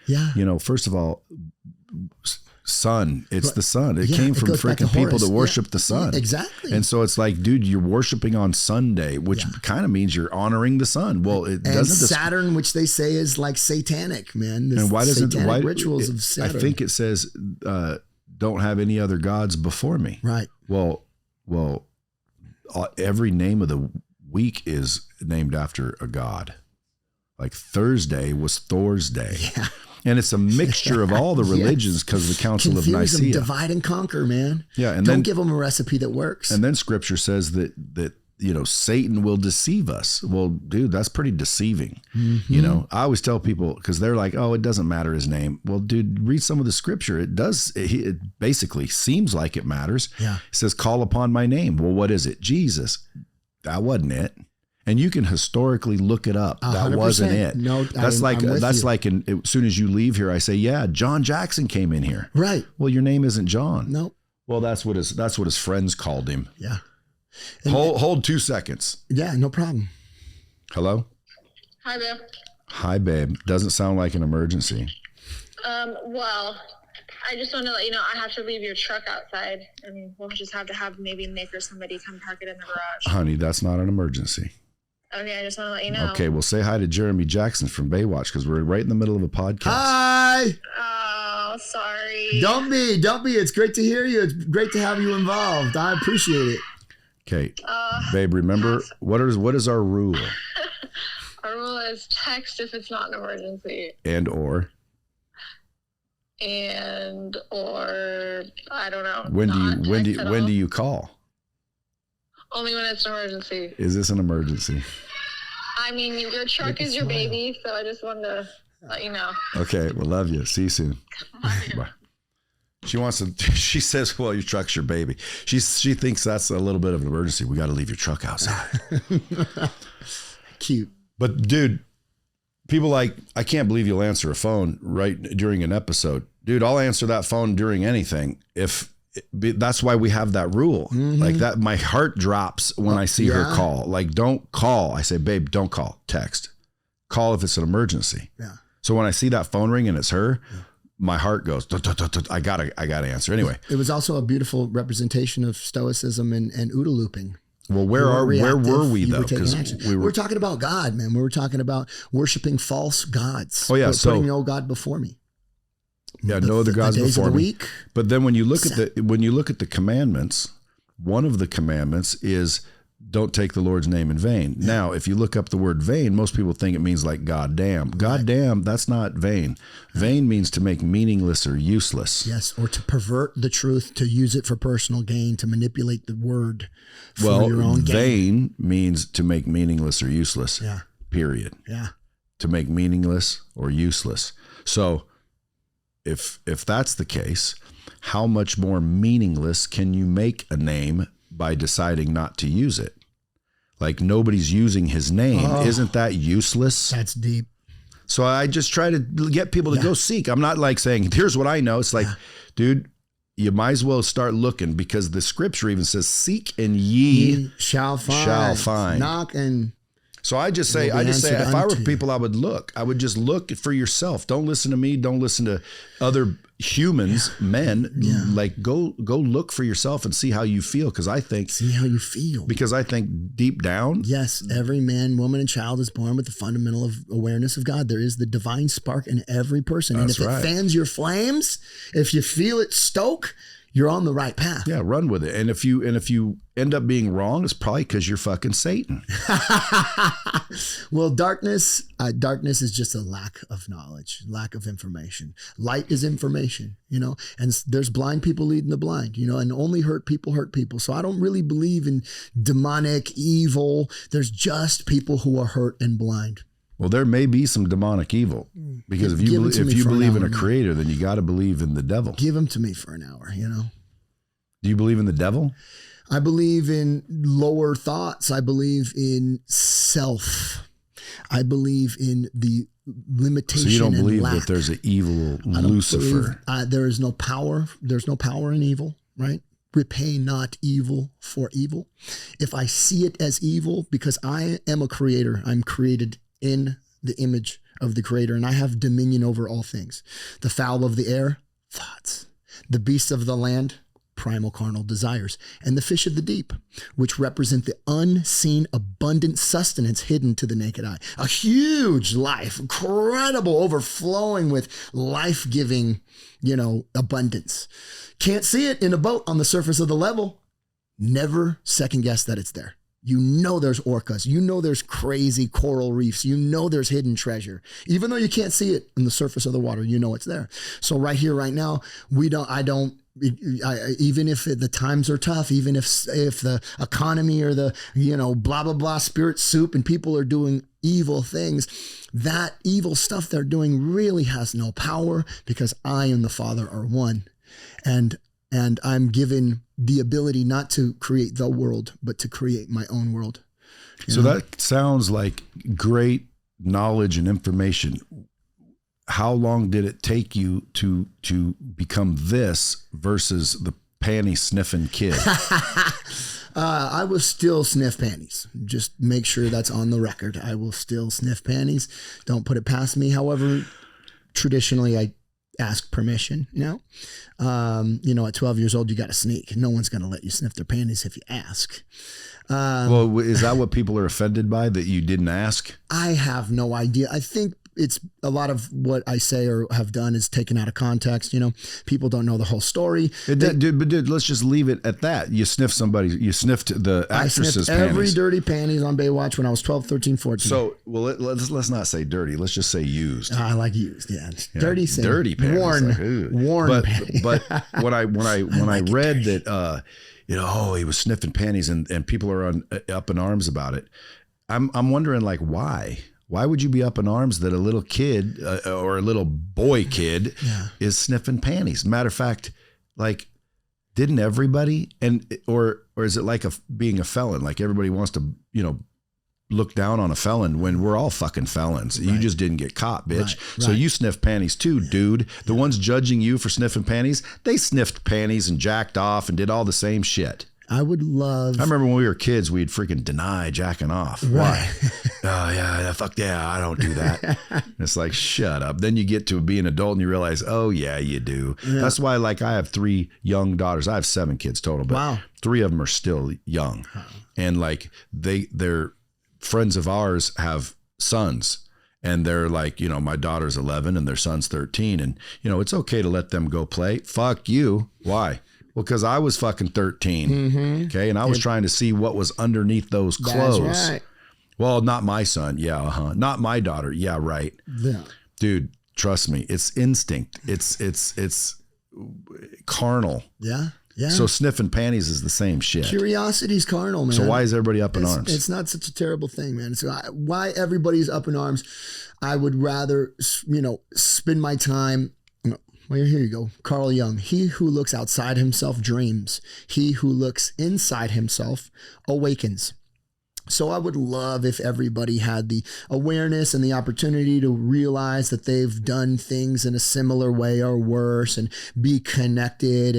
first of all, sun, it's the sun. It came from freaking people that worship the sun. Yeah, exactly. And so it's like, dude, you're worshiping on Sunday, which kind of means you're honoring the sun. Well, it doesn't. Saturn, which they say is like satanic, man. And why doesn't rituals of Saturn? I think it says, don't have any other gods before me. Right. Well, every name of the week is named after a god. Like Thursday was Thor's day. Yeah. And it's a mixture of all the religions because of the Council of Nicaea. Them, divide and conquer, man. Yeah, and don't give them a recipe that works. And then Scripture says that Satan will deceive us. Well, dude, that's pretty deceiving. Mm-hmm. I always tell people because they're like, "Oh, it doesn't matter his name." Well, dude, read some of the Scripture. It does. It basically seems like it matters. Yeah, it says, "Call upon my name." Well, what is it? Jesus. That wasn't it. And you can historically look it up. 100%. That wasn't it. No, that's like as soon as you leave here, I say, yeah, John Jackson came in here. Right. Well, your name isn't John. No. Well, that's what his friends called him. Yeah. Hold 2 seconds. Yeah, no problem. Hello. Hi, babe. Hi, babe. Doesn't sound like an emergency. Well, I just want to let you know I have to leave your truck outside, and we'll just have to have maybe Nick or somebody come park it in the garage. Honey, that's not an emergency. Okay, I just want to let you know. Okay, well, say hi to Jeremy Jackson from Baywatch because we're right in the middle of a podcast. Hi. Oh, sorry. Don't be. It's great to hear you. It's great to have you involved. I appreciate it. Okay, babe, remember, what is our rule? Our rule is text if it's not an emergency. Or I don't know. When do you call? Only when it's an emergency. Is this an emergency? I mean, your truck is your baby, so I just wanted to let you know. Okay, well, love you. See you soon. Bye. She says, well, your truck's your baby. She thinks that's a little bit of an emergency. We got to leave your truck outside. Cute. But dude, people like, I can't believe you'll answer a phone right during an episode. Dude, I'll answer that phone during anything. That's why we have that rule. Mm-hmm. Like that, my heart drops when I see her call. Like, don't call. I say, babe, don't call. Text. Call if it's an emergency. Yeah. So when I see that phone ring and it's her, my heart goes, I gotta answer. Anyway. It was also a beautiful representation of stoicism and OODA looping. Well, where were we though? Because we're talking about God, man. We were talking about worshiping false gods. Oh yeah. Putting no God before me. Yeah, no other gods before me. But then when you look at the commandments, one of the commandments is don't take the Lord's name in vain. Yeah. Now, if you look up the word vain, most people think it means like goddamn. Goddamn, that's not vain. Vain means to make meaningless or useless. Yes, or to pervert the truth, to use it for personal gain, to manipulate the word for your own gain. Vain means to make meaningless or useless. Yeah. Period. Yeah. To make meaningless or useless. So if that's the case, how much more meaningless can you make a name by deciding not to use it? Like nobody's using his name. Isn't that useless? That's deep. So I just try to get people to go seek. I'm not like saying, here's what I know. It's like, dude, you might as well start looking because the scripture even says, seek and ye shall find. Knock and... So I just say, if I were people, I would look. I would just look for yourself. Don't listen to me. Don't listen to other humans, men. Yeah. Like go look for yourself and see how you feel. Because I think deep down, yes, every man, woman, and child is born with the fundamental awareness of God. There is the divine spark in every person, and if it fans your flames, if you feel it stoke, you're on the right path. Yeah, run with it. And if you end up being wrong, it's probably because you're fucking Satan. Well, darkness is just a lack of knowledge, lack of information. Light is information, and there's blind people leading the blind, and only hurt people hurt people. So I don't really believe in demonic evil. There's just people who are hurt and blind. Well, there may be some demonic evil because if you believe in a creator, then you got to believe in the devil. Give him to me for an hour, Do you believe in the devil? I believe in lower thoughts. I believe in self. I believe in the limitation. So you don't and believe lack. that there's an evil I don't Lucifer? believe, there is no power. There's no power in evil, right? Repay not evil for evil. If I see it as evil, because I am a creator, I'm created in the image of the creator, and I have dominion over all things. The fowl of the air, thoughts. The beasts of the land, primal carnal desires, and the fish of the deep, which represent the unseen abundant sustenance hidden to the naked eye. A huge life, incredible, overflowing with life-giving, abundance. Can't see it in a boat on the surface of the level. Never second guess that it's there. There's orcas. There's crazy coral reefs. There's hidden treasure. Even though you can't see it in the surface of the water, it's there. So right here, right now, even if the times are tough, even if the economy or the, blah, blah, blah, spirit soup and people are doing evil things, that evil stuff they're doing really has no power, because I and the Father are one. And I'm given the ability not to create the world, but to create my own world. So that sounds like great knowledge and information. How long did it take you to become this versus the panty sniffing kid? I will still sniff panties. Just make sure that's on the record. I will still sniff panties. Don't put it past me. However, traditionally I ask permission. At 12 years old, you got to sneak. No one's going to let you sniff their panties if you ask. Well, is that what people are offended by, that you didn't ask? I have no idea. I think it's a lot of what I say or have done is taken out of context. People don't know the whole story. Dude, let's just leave it at that. You sniffed the actress's panties. Every dirty panties on Baywatch when I was 12, 13, 14. So, well, let's not say dirty. Let's just say used. I like used. Yeah. Dirty panties. Worn panties. But when I read that, he was sniffing panties and people are up in arms about it. I'm wondering, like, why? Why would you be up in arms that a little kid or a little boy kid is sniffing panties? Matter of fact, like, didn't everybody, or is it like being a felon? Like, everybody wants to, look down on a felon when we're all fucking felons. Right. You just didn't get caught, bitch. Right. So you sniff panties too, dude. The ones judging you for sniffing panties, they sniffed panties and jacked off and did all the same shit. I remember when we were kids, we'd freaking deny jacking off. Right. Why? Oh yeah, fuck yeah, I don't do that. It's like, shut up. Then you get to be an adult and you realize, oh yeah, you do. Yeah. That's why, like, I have 3 young daughters. I have 7 kids total, but 3 of them are still young. And like they're friends of ours have sons. And they're like, my daughter's 11 and their son's 13. And, it's okay to let them go play. Fuck you. Why? Well, because I was fucking 13, okay? And I was trying to see what was underneath those clothes. That's right. Well, not my son. Yeah, not my daughter. Yeah, right. Yeah. Dude, trust me. It's instinct. It's carnal. Yeah, yeah. So sniffing panties is the same shit. Curiosity's carnal, man. So why is everybody up in arms? It's not such a terrible thing, man. So why everybody's up in arms? I would rather, spend my time. Well, here you go. Carl Jung. He who looks outside himself dreams. He who looks inside himself awakens. So I would love if everybody had the awareness and the opportunity to realize that they've done things in a similar way or worse, and be connected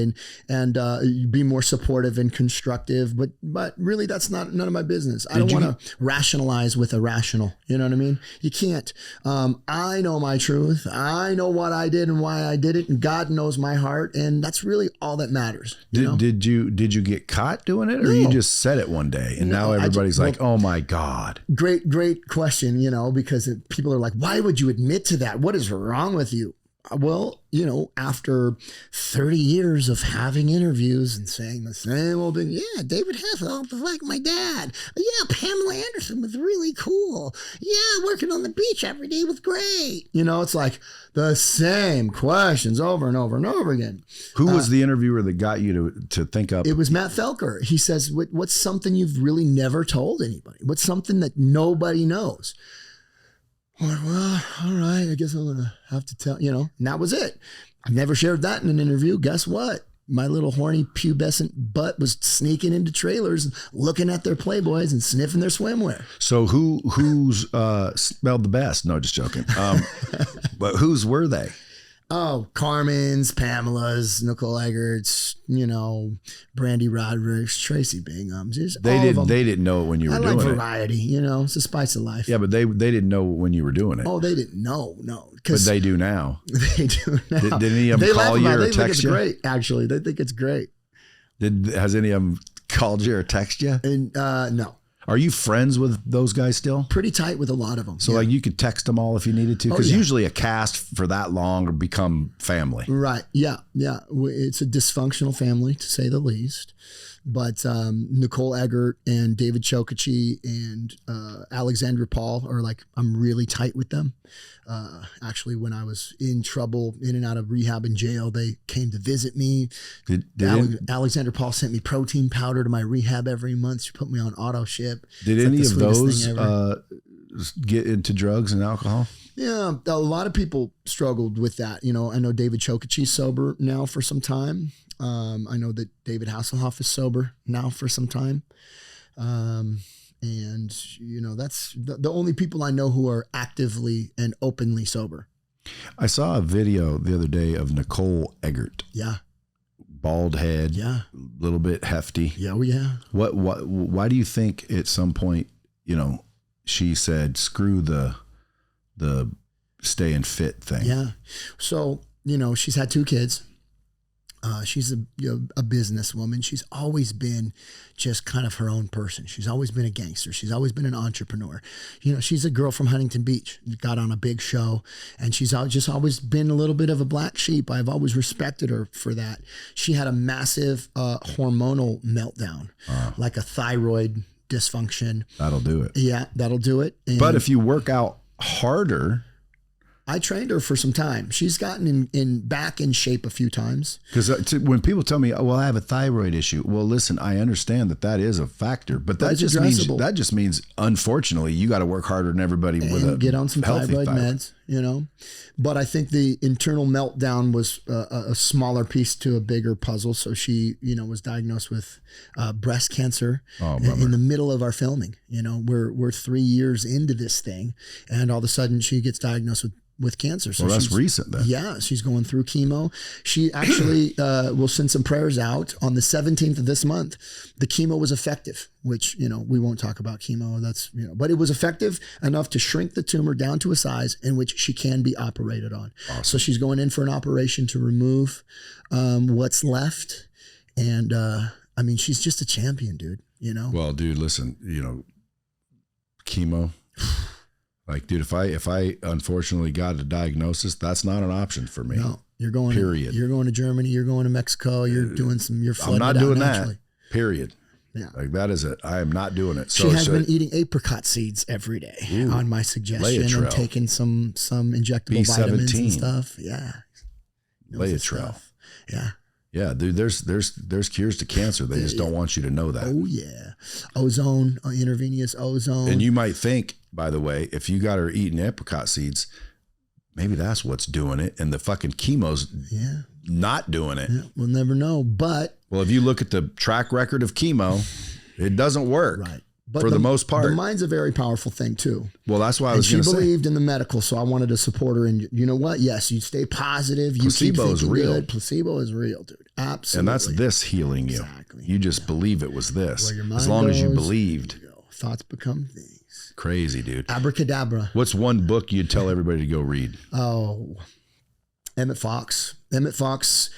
and be more supportive and constructive. But really, that's none of my business. I don't want to rationalize with irrational. You know what I mean? You can't. I know my truth. I know what I did and why I did it, and God knows my heart, and that's really all that matters. Did you get caught doing it, or you just said it one day and now everybody's like, oh my God. Great question, because people are like, why would you admit to that? What is wrong with you? Well, after 30 years of having interviews and saying the same old thing, yeah, David Hasselhoff was like my dad. Yeah, Pamela Anderson was really cool. Yeah, working on the beach every day was great. It's like the same questions over and over and over again. Who was the interviewer that got you to think up? It was Matt Felker. He says, what's something you've really never told anybody? What's something that nobody knows? Well, all right, I guess I'm going to have to tell, and that was it. I've never shared that in an interview. Guess what? my little horny pubescent butt was sneaking into trailers, looking at their Playboys and sniffing their swimwear. So who's smelled the best? No, just joking. But whose were they? Oh, Carmen's, Pamela's, Nicole Eggert's, Brandy Roderick's, Tracy Bingham's. They didn't know it when you were doing it. I like variety, it's the spice of life. Yeah, but they didn't know when you were doing it. Oh, they didn't know, no. But they do now. They do now. Did any of them call you or text you? They think it's great, actually. They think it's great. Has any of them called you or text you? And no. Are you friends with those guys still? Pretty tight with a lot of them. So like you could text them all if you needed to? Because yeah. usually a cast for that long or become family. Right. Yeah. Yeah. It's a dysfunctional family, to say the least. But Nicole Eggert and David Chokachi and Alexandra Paul are like, I'm really tight with them. Actually, when I was in trouble, in and out of rehab and jail, they came to visit me. Alexandra Paul sent me protein powder to my rehab every month. She put me on auto ship. Did any of those get into drugs and alcohol? Yeah, a lot of people struggled with that. I know David Chokachi's sober now for some time. I know that David Hasselhoff is sober now for some time. And that's the only people I know who are actively and openly sober. I saw a video the other day of Nicole Eggert. Yeah. Bald head. Yeah. A little bit hefty. Yeah. Oh, yeah. Why do you think at some point, she said, screw the staying fit thing? Yeah. So, she's had 2 kids. She's a businesswoman. She's always been just kind of her own person. She's always been a gangster. She's always been an entrepreneur. She's a girl from Huntington Beach, got on a big show, and she's just always been a little bit of a black sheep. I've always respected her for that. She had a massive hormonal meltdown, like a thyroid dysfunction. That'll do it. Yeah, that'll do it. And but if you work out harder... I trained her for some time. She's gotten back in shape a few times. Because when people tell me, well, I have a thyroid issue. Well, listen, I understand that is a factor, but that just means, unfortunately, you got to work harder than everybody with get on some thyroid meds, But I think the internal meltdown was a smaller piece to a bigger puzzle. So she, was diagnosed with breast cancer in the middle of our filming. We're 3 years into this thing, and all of a sudden she gets diagnosed with cancer. So that's recent then. Yeah, she's going through chemo. She actually will send some prayers out on the 17th of this month. The chemo was effective, which, we won't talk about chemo. That's, but it was effective enough to shrink the tumor down to a size in which she can be operated on. Awesome. So she's going in for an operation to remove what's left. And she's just a champion, dude, Well, dude, listen, chemo. Like, dude, if I unfortunately got a diagnosis, that's not an option for me. No, you're going. Period. You're going to Germany. You're going to Mexico. You're doing some. You're flooding. I'm not doing naturally. that. Period. Yeah, like that is it. I am not doing it. So she has been eating apricot seeds every day on my suggestion, and taking some injectable B17. Vitamins and stuff. Yeah, Laetrile. Yeah. Yeah, dude, there's cures to cancer. They just don't want you to know that. Oh, yeah. Ozone, intravenous ozone. And you might think, by the way, if you got her eating apricot seeds, maybe that's what's doing it. And the fucking chemo's not doing it. Yeah, we'll never know. But if you look at the track record of chemo, it doesn't work. Right. But for the most part. The mind's a very powerful thing, too. Well, that's why I was going to say. She believed in the medical, so I wanted to support her. And you know what? Yes, you stay positive. Placebo is real. Good. Placebo is real, dude. Absolutely. And that's this healing you. Exactly. You just believe it was this. Where your mind as long goes, as you believed. Thoughts become things. Crazy, dude. Abracadabra. What's one book you'd tell everybody to go read? Oh, Emmett Fox. Emmett Fox,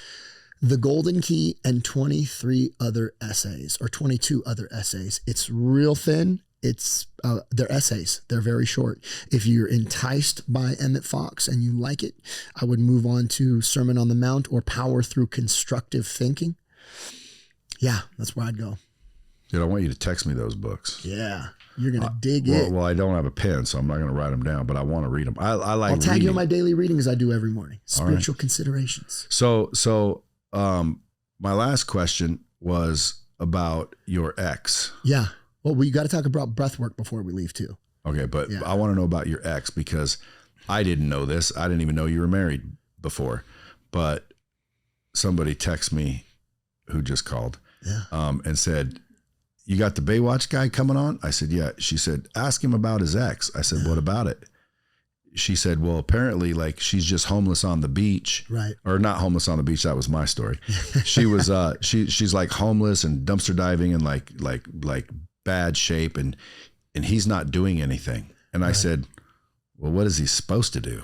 The Golden Key, and 23 other essays, or 22 other essays. It's real thin. They're essays. They're very short. If you're enticed by Emmett Fox and you like it, I would move on to Sermon on the Mount or Power Through Constructive Thinking. Yeah, that's where I'd go. Dude, I want you to text me those books. Yeah, you're going to dig it. Well, I don't have a pen, so I'm not going to write them down, but I want to read them. I'll tag you in my daily reading as I do every morning. Spiritual considerations. So my last question was about your ex. Yeah. Well, we got to talk about breathwork before we leave too. Okay, but I want to know about your ex because I didn't know this. I didn't even know you were married before. But somebody texted me who just called, Yeah. and said, "You got the Baywatch guy coming on?" I said, "Yeah." She said, "Ask him about his ex." I said, "What about it?" She said, "Well, apparently, like, she's just homeless on the beach, Right. or not homeless on the beach. That was my story. She was, she's like homeless and dumpster diving and like bad shape, and he's not doing anything." And I said, "Well, what is he supposed to do?"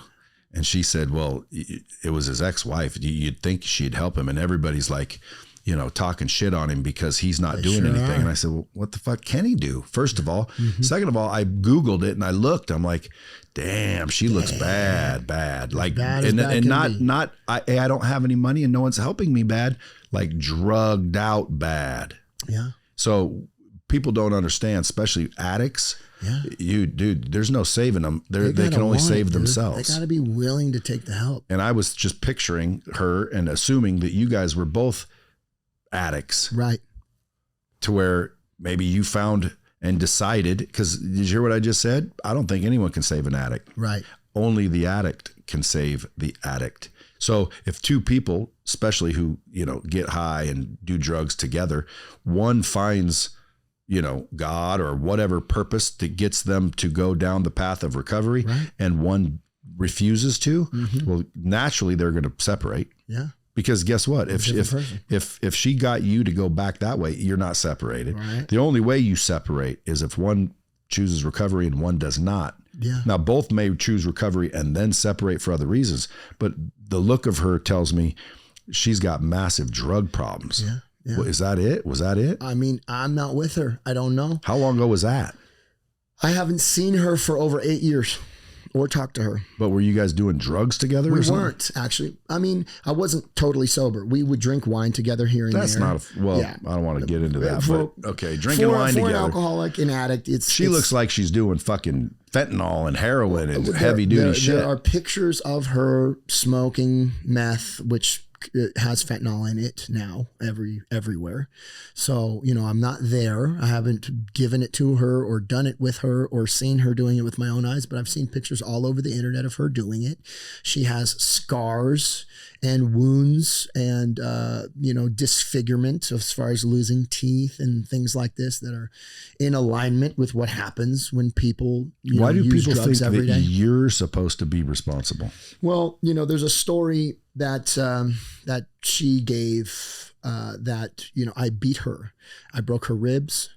And she said, "Well, it was his ex-wife. You'd think she'd help him." And everybody's like, you know, talking shit on him because he's not doing anything. And I said, "Well, what the fuck can he do?" First of all. Second of all, I Googled it and I looked. I'm like, damn, she looks bad. Like, and not, I don't have any money and no one's helping me bad. Like, drugged out bad. Yeah. So people don't understand, especially addicts. Yeah. Dude, there's no saving them. They can only save themselves. They got to be willing to take the help. And I was just picturing her and assuming that you guys were both addicts. Right. To where maybe you found and decided, because did you hear what I just said? I don't think anyone can save an addict. Right. Only the addict can save the addict. So if two people, especially who, you know, get high and do drugs together, one finds, you know, God or whatever purpose that gets them to go down the path of recovery, right, and one refuses to, well, naturally they're going to separate. Yeah. Because guess what? If she got you to go back that way, you're not separated. Right. The only way you separate is if one chooses recovery and one does not. Yeah. Now, both may choose recovery and then separate for other reasons, but the look of her tells me she's got massive drug problems. Yeah. Yeah. Well, is that it? Was that it? I mean, I'm not with her. I don't know. How long ago was that? I haven't seen her for over 8 years or talked to her. But were you guys doing drugs together? We weren't, actually. I mean, I wasn't totally sober. We would drink wine together here and That's there. not I don't want to get into that. For- but okay, drinking wine for together. an alcoholic and addict, She looks like she's doing fucking fentanyl and heroin and heavy duty shit. There are pictures of her smoking meth, which has fentanyl in it now everywhere. So, you know, I'm not there. I haven't given it to her or done it with her or seen her doing it with my own eyes, but I've seen pictures all over the internet of her doing it. She has scars and wounds and, you know, disfigurement as far as losing teeth and things like this that are in alignment with what happens when people Why do use people drugs think every that day. you're supposed to be responsible? Well, you know, there's a story that that she gave that, you know, I beat her. I broke her ribs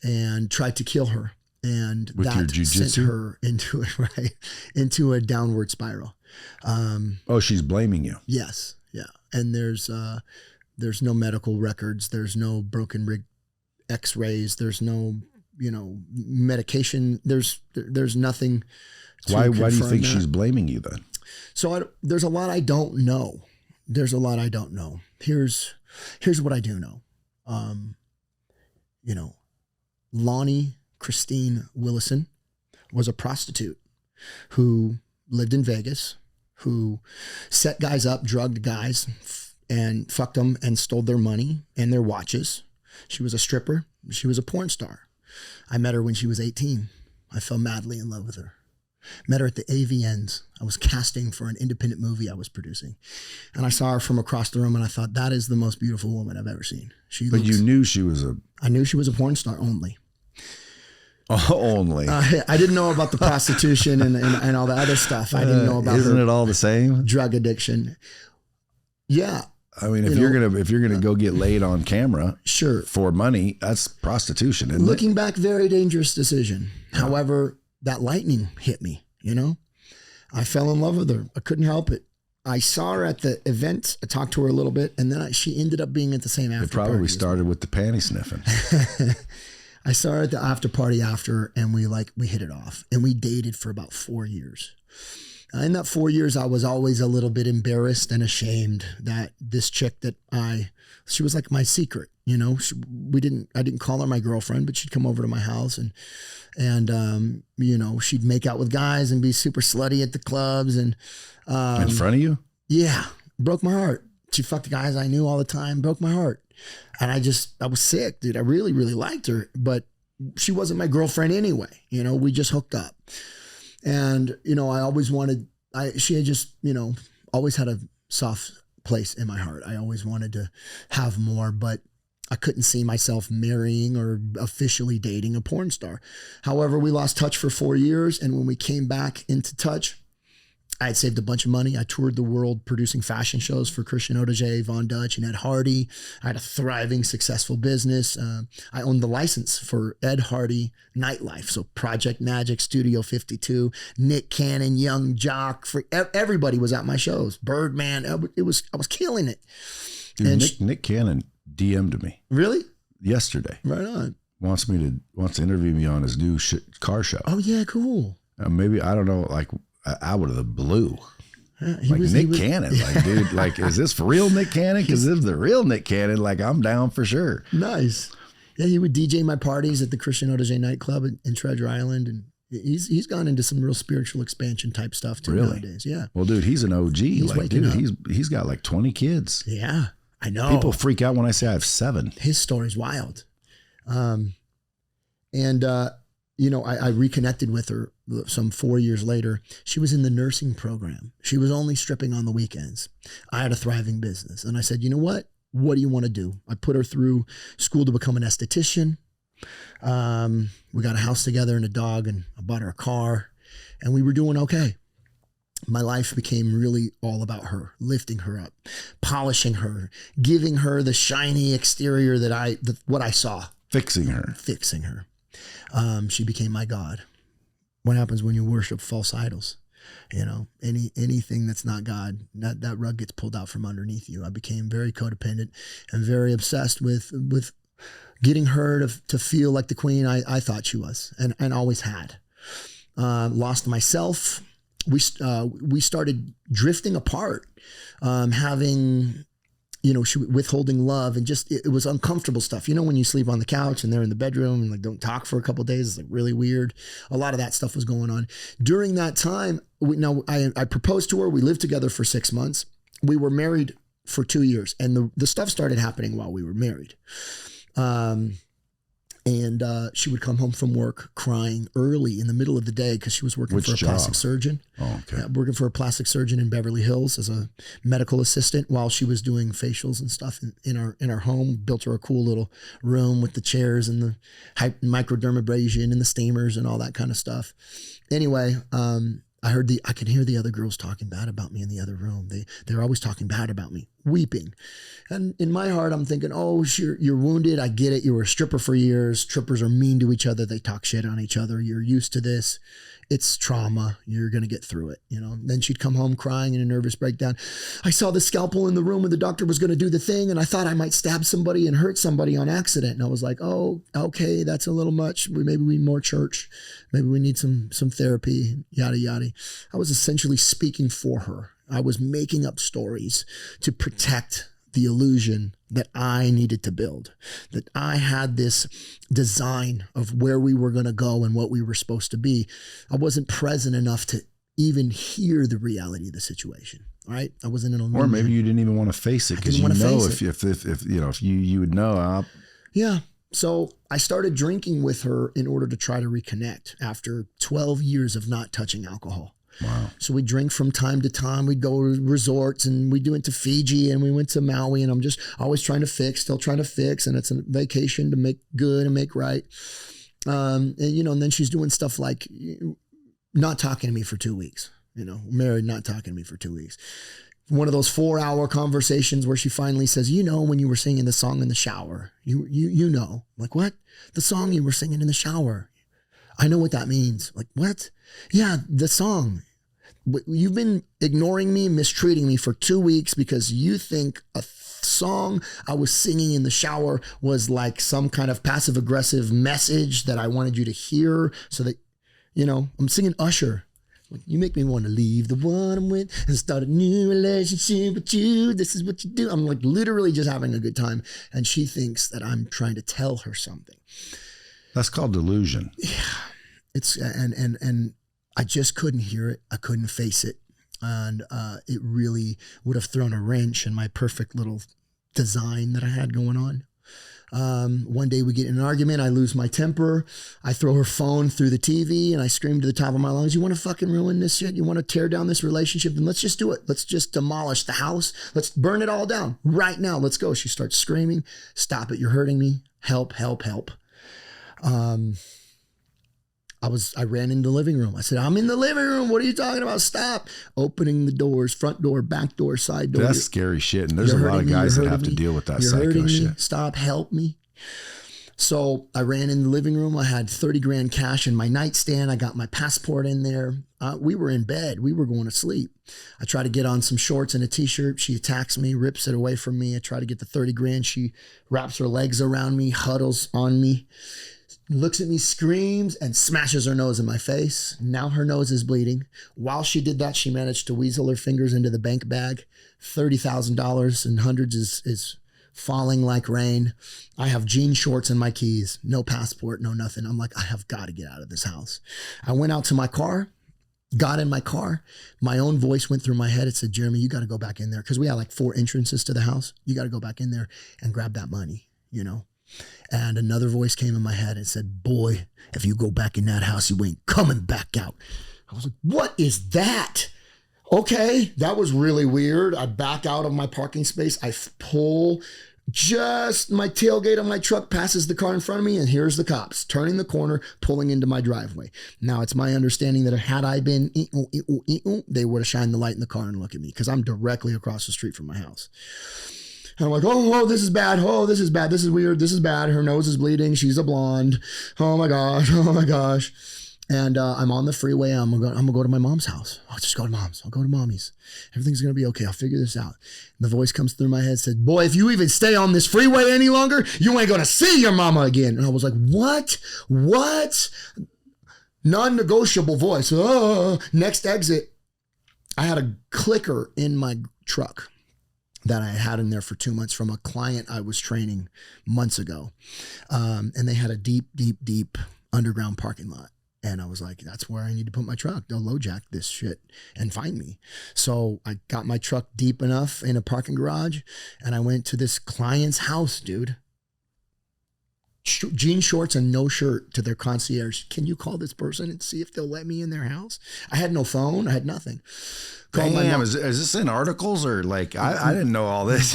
and tried to kill her. And With your that jujitsu? sent her into a downward spiral. Oh, she's blaming you. Yes. Yeah. And there's no medical records. There's no broken rig x-rays. There's no, you know, medication. There's nothing. Why do you confirm think that. she's blaming you then? So there's a lot I don't know. Here's what I do know. You know, Lonnie Christine Willison was a prostitute who lived in Vegas, who set guys up, drugged guys, and fucked them and stole their money and their watches. She was a stripper. She was a porn star. I met her when she was 18. I fell madly in love with her. Met her at the AVNs. I was casting for an independent movie I was producing. And I saw her from across the room and I thought, that is the most beautiful woman I've ever seen. But you knew she was I knew she was a porn star only. Only. I didn't know about the prostitution and all the other stuff. I didn't know about Isn't it all the same? drug addiction. Yeah. I mean, if you're gonna go get laid on camera, Sure. for money, that's prostitution, isn't Looking back, very dangerous decision. However, that lightning hit me, you know? I fell in love with her. I couldn't help it. I saw her at the event. I talked to her a little bit, and then she ended up being at the same after it? It probably party. started with the panty sniffing. I saw her at the after party after, and we hit it off, and we dated for about 4 years. In that 4 years, I was always a little bit embarrassed and ashamed that this chick she was like my secret, you know. I didn't call her my girlfriend, but she'd come over to my house and you know, she'd make out with guys and be super slutty at the clubs and in front of you? Yeah, broke my heart. She fucked guys I knew all the time, broke my heart. And I was sick, dude. I really, really liked her, but she wasn't my girlfriend anyway. You know, we just hooked up. And, you know, I always she had just, you know, always had a soft place in my heart. I always wanted to have more, but I couldn't see myself marrying or officially dating a porn star. However, we lost touch for 4 years. And when we came back into touch, I had saved a bunch of money. I toured the world producing fashion shows for Christian Audigier, Von Dutch, and Ed Hardy. I had a thriving, successful business. I owned the license for Ed Hardy Nightlife. So Project Magic, Studio 52, Nick Cannon, Young Jock, everybody was at my shows. Birdman, I was killing it. Dude, And Nick Cannon DM'd me really? yesterday. Right on. Wants to interview me on his new car show. Oh yeah, cool. Maybe, I don't know, like out of the blue. Yeah, Nick Cannon, like, dude, like, is this for real Nick Cannon? Because if the real Nick Cannon, like, I'm down for sure. Nice. Yeah, he would DJ my parties at the Christian Audigier nightclub in Treasure Island, and he's gone into some real spiritual expansion type stuff too nowadays. Yeah. Well, dude, he's an OG. Like, dude, he's got like 20 kids. Yeah, I know. People freak out when I say I have 7. His story's wild. I reconnected with her some 4 years later. She was in the nursing program. She was only stripping on the weekends. I had a thriving business. And I said, you know what? What do you want to do? I put her through school to become an esthetician. We got a house together and a dog, and I bought her a car, and we were doing okay. My life became really all about her, lifting her up, polishing her, giving her the shiny exterior what I saw. Fixing her. She became my God. What happens when you worship false idols? Anything that's not God, that rug gets pulled out from underneath you. I became very codependent and very obsessed with getting her to feel like the queen I thought she was and always had. Lost myself. We started drifting apart, withholding love, and just it was uncomfortable stuff. When you sleep on the couch and they're in the bedroom and like don't talk for a couple of days, it's like really weird. A lot of that stuff was going on during that time. I proposed to her. We lived together for 6 months. We were married for 2 years, and the stuff started happening while we were married. She would come home from work crying early in the middle of the day because she was working for a plastic surgeon. Oh, okay. Yeah, working for a plastic surgeon in Beverly Hills as a medical assistant while she was doing facials and stuff in our home. Built her a cool little room with the chairs and the microdermabrasion and the steamers and all that kind of stuff. Anyway, I could hear the other girls talking bad about me in the other room. They're always talking bad about me, weeping. And in my heart, I'm thinking, oh, you're wounded. I get it. You were a stripper for years. Strippers are mean to each other. They talk shit on each other. You're used to this. It's trauma. You're going to get through it. Then she'd come home crying in a nervous breakdown. I saw the scalpel in the room when the doctor was going to do the thing, and I thought I might stab somebody and hurt somebody on accident. And I was like, oh, okay, that's a little much. Maybe we need more church. Maybe we need some therapy, yada, yada. I was essentially speaking for her. I was making up stories to protect the illusion that I needed to build, that I had this design of where we were going to go and what we were supposed to be. I wasn't present enough to even hear the reality of the situation. All right. I wasn't in a illusion. Or maybe you didn't even want to face it because if you would know. Yeah. So I started drinking with her in order to try to reconnect after 12 years of not touching alcohol. Wow. So we drink from time to time. We'd go to resorts, and we went to Fiji, and we went to Maui, and I'm just always still trying to fix. And it's a vacation to make good and make right. And then she's doing stuff like not talking to me for 2 weeks, married, not talking to me for 2 weeks. One of those 4-hour conversations where she finally says, when you were singing the song in the shower, you know, I'm like, what? The song you were singing in the shower. I know what that means. Like, what? Yeah, the song. You've been ignoring me, mistreating me for 2 weeks because you think a song I was singing in the shower was like some kind of passive aggressive message that I wanted you to hear so that, I'm singing Usher. You make me want to leave the one I'm with and start a new relationship with you. This is what you do. I'm like literally just having a good time. And she thinks that I'm trying to tell her something. That's called delusion. Yeah. It's, and I just couldn't hear it. I couldn't face it. And it really would have thrown a wrench in my perfect little design that I had going on. One day we get in an argument. I lose my temper. I throw her phone through the TV and I scream to the top of my lungs, you want to fucking ruin this shit? You want to tear down this relationship? Then let's just do it. Let's just demolish the house. Let's burn it all down right now. Let's go. She starts screaming, stop it. You're hurting me. Help, help, help. I ran into the living room. I said, I'm in the living room. What are you talking about? Stop. Opening the doors, front door, back door, side door. That's scary shit. And there's a lot of guys that have to deal with that psycho shit. Stop. Help me. So I ran in the living room. I had 30 grand cash in my nightstand. I got my passport in there. We were in bed. We were going to sleep. I try to get on some shorts and a t-shirt. She attacks me, rips it away from me. I try to get the 30 grand. She wraps her legs around me, huddles on me, looks at me, screams, and smashes her nose in my face. Now her nose is bleeding. While she did that, she managed to weasel her fingers into the bank bag. $30,000 and hundreds is falling like rain. I have jean shorts and my keys. No passport, no nothing. I'm like, I have got to get out of this house. I went out to my car, got in my car. My own voice went through my head. It said, Jeremy, you got to go back in there. Because we had like 4 entrances to the house. You got to go back in there and grab that money, you know? And another voice came in my head and said, boy, if you go back in that house, you ain't coming back out. I was like, what is that? Okay, that was really weird. I back out of my parking space. I pull, just my tailgate of my truck passes the car in front of me, and here's the cops turning the corner, pulling into my driveway. Now, it's my understanding that had I been, they would have shined the light in the car and look at me because I'm directly across the street from my house. And I'm like, oh, this is bad. Oh, this is bad. This is weird. This is bad. Her nose is bleeding. She's a blonde. Oh my gosh. Oh my gosh. And I'm on the freeway. I'm gonna go to my mom's house. I'll just go to mom's. I'll go to mommy's. Everything's gonna be okay. I'll figure this out. And the voice comes through my head, said, boy, if you even stay on this freeway any longer, you ain't gonna see your mama again. And I was like, what? Non-negotiable voice. Oh, next exit. I had a clicker in my truck that I had in there for 2 months from a client I was training months ago. And they had a deep, deep, deep underground parking lot. And I was like, that's where I need to put my truck. They'll low jack this shit and find me. So I got my truck deep enough in a parking garage and I went to this client's house, dude. Jean shorts and no shirt to their concierge. Can you call this person and see if they'll let me in their house? I had no phone. I had nothing. Damn, is this in articles or like, I didn't know all this.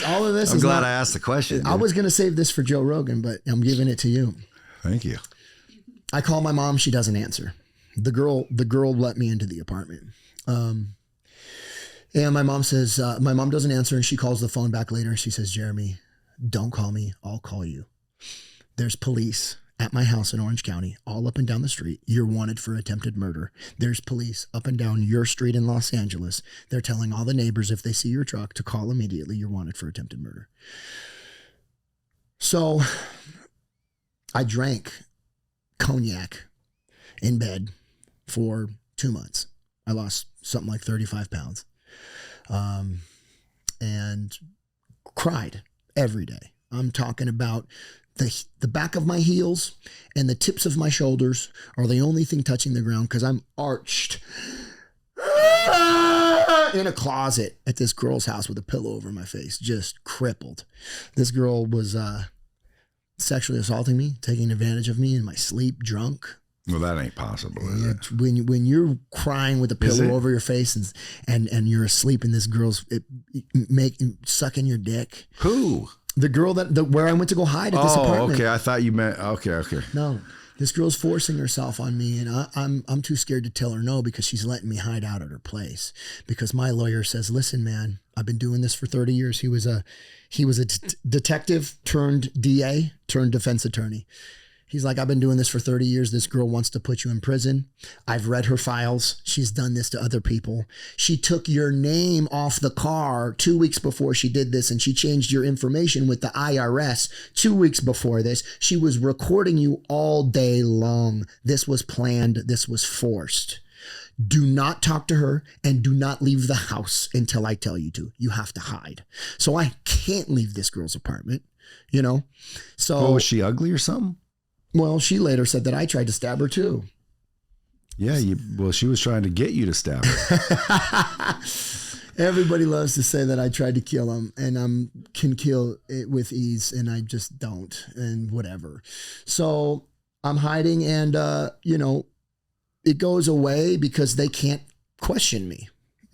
All of this. I'm glad I asked the question. I was going to save this for Joe Rogan, but I'm giving it to you. Thank you. I call my mom. She doesn't answer. The girl let me into the apartment. And my mom says, my mom doesn't answer and she calls the phone back later and she says, Jeremy, don't call me. I'll call you. There's police at my house in Orange County, all up and down the street. You're wanted for attempted murder. There's police up and down your street in Los Angeles. They're telling all the neighbors if they see your truck to call immediately. You're wanted for attempted murder. So I drank cognac in bed for 2 months. I lost something like 35 pounds and cried every day. I'm talking about the back of my heels and the tips of my shoulders are the only thing touching the ground because I'm arched in a closet at this girl's house with a pillow over my face, just crippled. This girl was sexually assaulting me, taking advantage of me in my sleep, drunk. Well, that ain't possible, is it? When you're crying with a pillow over your face and you're asleep and this girl's sucking your dick. Who? The girl where I went to go hide at this apartment. Okay. I thought you meant, okay. No, this girl's forcing herself on me and I'm too scared to tell her no because she's letting me hide out at her place. Because my lawyer says, listen, man, I've been doing this for 30 years. He was a detective turned DA turned defense attorney. He's like, I've been doing this for 30 years. This girl wants to put you in prison. I've read her files. She's done this to other people. She took your name off the car 2 weeks before she did this, and she changed your information with the IRS 2 weeks before this. She was recording you all day long. This was planned. This was forced. Do not talk to her and do not leave the house until I tell you to. You have to hide. So I can't leave this girl's apartment, you know? So was she ugly or something? Well, she later said that I tried to stab her too. Yeah, she was trying to get you to stab her. Everybody loves to say that I tried to kill him, and can kill it with ease, and I just don't, and whatever. So I'm hiding, and it goes away because they can't question me.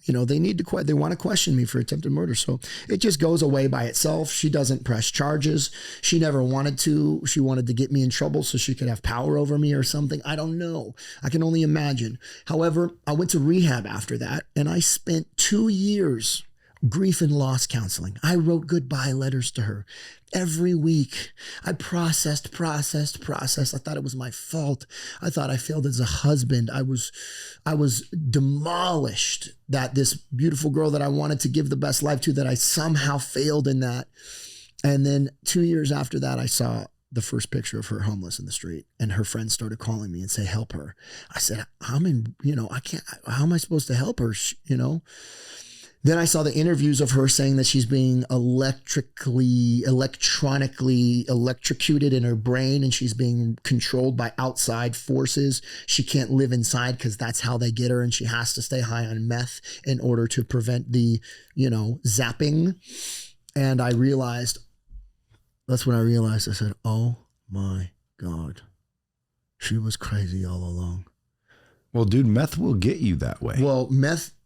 They want to question me for attempted murder. So it just goes away by itself. She doesn't press charges. She never wanted to. She wanted to get me in trouble so she could have power over me or something. I don't know. I can only imagine. However, I went to rehab after that, and I spent 2 years grief and loss counseling. I wrote goodbye letters to her every week. I processed. I thought it was my fault. I thought I failed as a husband. I was demolished that this beautiful girl that I wanted to give the best life to, that I somehow failed in that. And then 2 years after that, I saw the first picture of her homeless in the street, and her friends started calling me and say, help her. I said, how am I supposed to help her? Then I saw the interviews of her saying that she's being electronically electrocuted in her brain, and she's being controlled by outside forces. She can't live inside because that's how they get her, and she has to stay high on meth in order to prevent the, zapping. And that's when I realized, I said, oh my God, she was crazy all along. Well, dude, meth will get you that way. Well,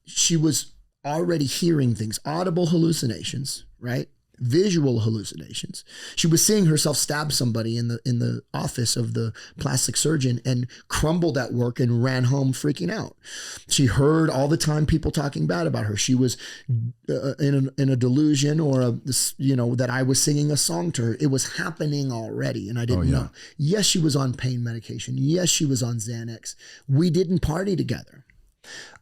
she was already hearing things, audible hallucinations, right? Visual hallucinations. She was seeing herself stab somebody in the office of the plastic surgeon and crumbled at work and ran home freaking out. She heard all the time people talking bad about her. She was in a delusion that I was singing a song to her. It was happening already, and I didn't know. Yes, she was on pain medication. Yes, she was on Xanax. We didn't party together.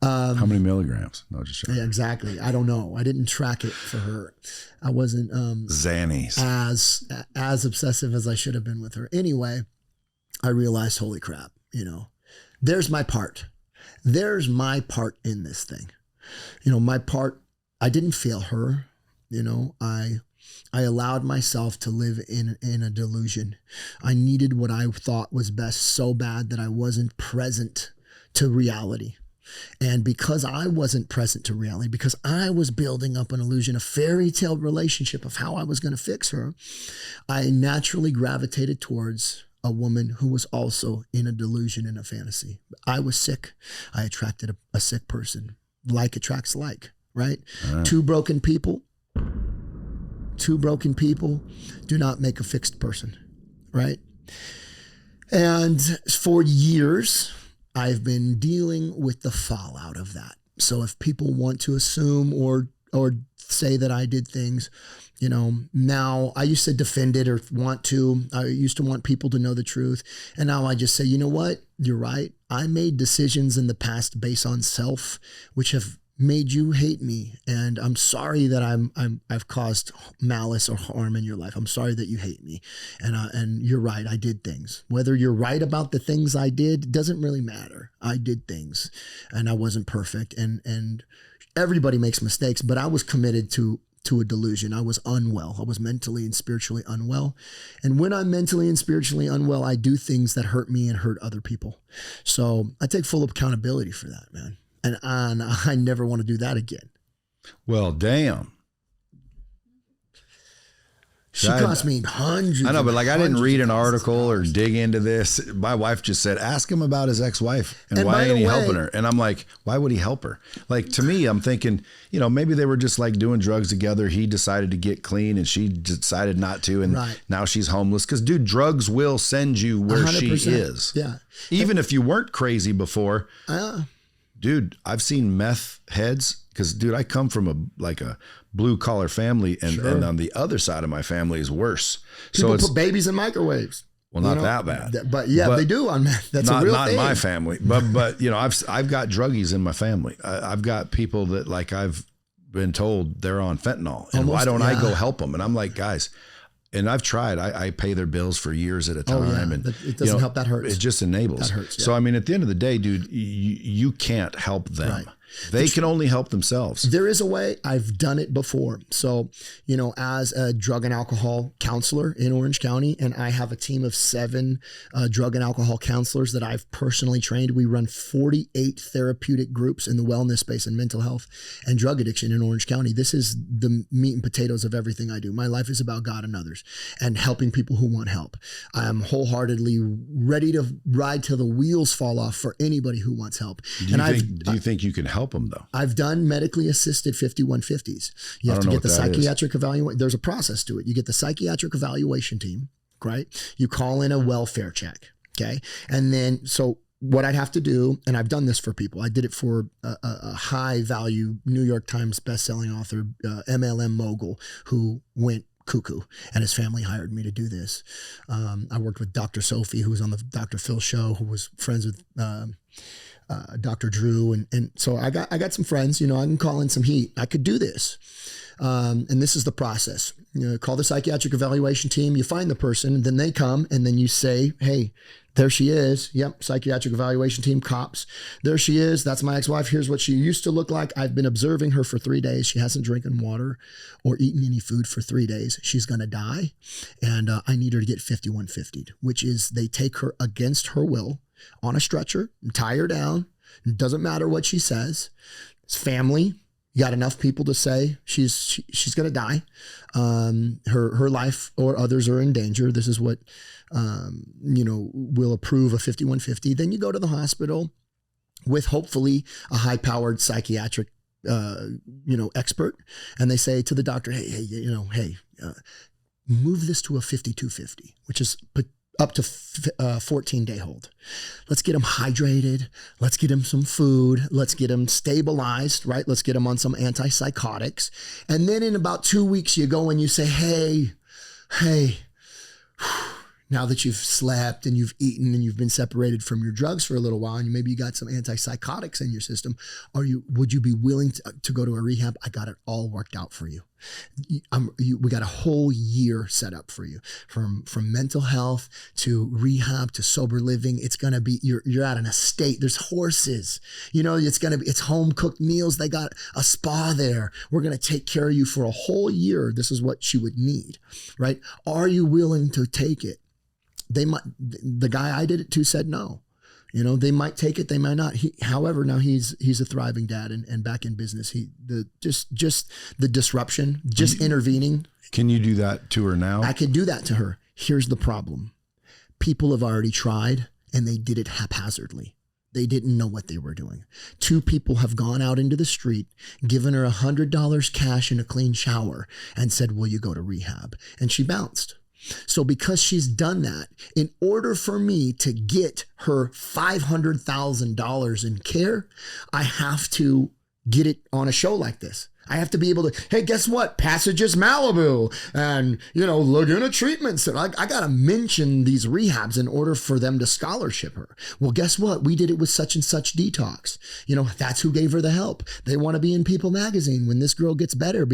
How many milligrams? No, just checking. Yeah, exactly. I don't know. I didn't track it for her. I wasn't Xannies as obsessive as I should have been with her. Anyway, I realized, holy crap, there's my part. There's my part in this thing. My part, I didn't fail her. I allowed myself to live in a delusion. I needed what I thought was best so bad that I wasn't present to reality. And because I wasn't present to reality, because I was building up an illusion, a fairy tale relationship of how I was going to fix her, I naturally gravitated towards a woman who was also in a delusion and a fantasy. I was sick. I attracted a sick person. Like attracts like, right? Two broken people do not make a fixed person, right? And for years, I've been dealing with the fallout of that. So if people want to assume or say that I did things, now I used to defend it I used to want people to know the truth. And now I just say, you know what? You're right. I made decisions in the past based on self, which have made you hate me. And I'm sorry that I've caused malice or harm in your life. I'm sorry that you hate me. And you're right. I did things. Whether you're right about the things I did doesn't really matter. I did things, and I wasn't perfect. And everybody makes mistakes, but I was committed to a delusion. I was unwell. I was mentally and spiritually unwell. And when I'm mentally and spiritually unwell, I do things that hurt me and hurt other people. So I take full accountability for that, man. And I never want to do that again. Well, damn. She cost me hundreds. I know, but I didn't read an article or dig into this. My wife just said, ask him about his ex-wife and why ain't he helping her? And I'm like, why would he help her? To me, I'm thinking, maybe they were just doing drugs together. He decided to get clean and she decided not to. And now she's homeless. Because, dude, drugs will send you where 100%. She is. Yeah. Even if you weren't crazy before. Dude, I've seen meth heads because, dude, I come from a blue collar family, and on the other side of my family is worse. People put babies in microwaves. Well, not that bad, but they do on meth. That's a real thing. Not in my family, but I've got druggies in my family. I've got people that I've been told they're on fentanyl, and why don't I go help them? And I'm like, guys. And I've tried. I pay their bills for years at a time, and it doesn't help. That hurts. It just enables. That hurts. Yeah. So I mean, at the end of the day, dude, you can't help them. Right. They can only help themselves. There is a way. I've done it before. So, as a drug and alcohol counselor in Orange County, and I have a team of 7 drug and alcohol counselors that I've personally trained. We run 48 therapeutic groups in the wellness space and mental health and drug addiction in Orange County. This is the meat and potatoes of everything I do. My life is about God and others and helping people who want help. I am wholeheartedly ready to ride till the wheels fall off for anybody who wants help. Do you think you can help them though? I've done medically assisted 5150s. You have to get the psychiatric evaluation. There's a process to it. You get the psychiatric evaluation team, right? You call in a welfare check. Okay. And then, so what I'd have to do, and I've done this for people. I did it for a high value New York Times bestselling author, MLM mogul, who went cuckoo, and his family hired me to do this. I worked with Dr. Sophie, who was on the Dr. Phil show, who was friends with Dr. Drew. And so I got some friends, I can call in some heat. I could do this. And this is the process. Call the psychiatric evaluation team, you find the person, then they come, and then you say, hey, there she is. Yep. Psychiatric evaluation team, cops. There she is. That's my ex-wife. Here's what she used to look like. I've been observing her for 3 days. She hasn't drinking water or eaten any food for 3 days. She's going to die. And I need her to get 5150'd, which is they take her against her will on a stretcher, tie her down. It doesn't matter what she says. It's family. You got enough people to say she's going to die. Her life or others are in danger. This is what, will approve a 5150. Then you go to the hospital with hopefully a high powered psychiatric, expert. And they say to the doctor, hey, move this to a 5250, which is up to 14-day hold. Let's get them hydrated. Let's get them some food. Let's get them stabilized, right? Let's get them on some antipsychotics. And then in about 2 weeks, you go and you say, hey, now that you've slept and you've eaten and you've been separated from your drugs for a little while, and maybe you got some antipsychotics in your system, would you be willing to go to a rehab? I got it all worked out for you. We got a whole year set up for you, from mental health to rehab to sober living. It's going to be, you're at an estate. There's horses, it's home cooked meals. They got a spa there. We're going to take care of you for a whole year. This is what she would need, right? Are you willing to take it? The guy I did it to said no. They might take it, they might not. However, now he's a thriving dad and back in business. Just the disruption, just intervening. Can you do that to her now? I could do that to her. Here's the problem. People have already tried and they did it haphazardly. They didn't know what they were doing. 2 people have gone out into the street, given her $100 cash and a clean shower and said, will you go to rehab? And she bounced. So because she's done that, in order for me to get her $500,000 in care, I have to get it on a show like this. I have to be able to, hey, guess what? Passages Malibu and, Laguna Treatment Center. I got to mention these rehabs in order for them to scholarship her. Well, guess what? We did it with such and such detox. That's who gave her the help. They want to be in People magazine when this girl gets better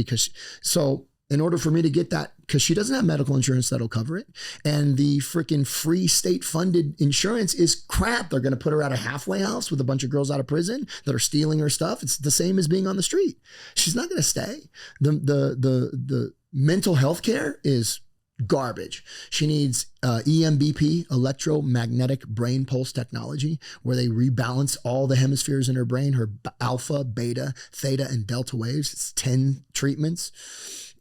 in order for me to get that, because she doesn't have medical insurance that'll cover it. And the freaking free state funded insurance is crap. They're going to put her at a halfway house with a bunch of girls out of prison that are stealing her stuff. It's the same as being on the street. She's not going to stay. The mental health care is garbage. She needs EMBP, electromagnetic brain pulse technology, where they rebalance all the hemispheres in her brain, her alpha, beta, theta, and delta waves. It's 10 treatments.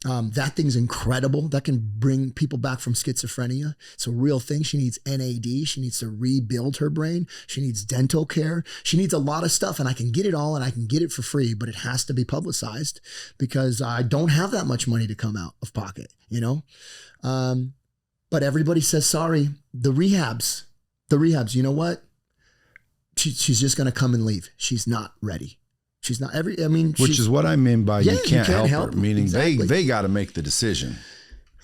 That thing's incredible. That can bring people back from schizophrenia. It's a real thing. She needs NAD. She needs to rebuild her brain. She needs dental care. She needs a lot of stuff, and I can get it all and I can get it for free, but it has to be publicized because I don't have that much money to come out of pocket, but everybody says, sorry, the rehabs, you know what? She's just going to come and leave. She's not ready. She's not which is what I mean by you can't help her, meaning exactly. they got to make the decision.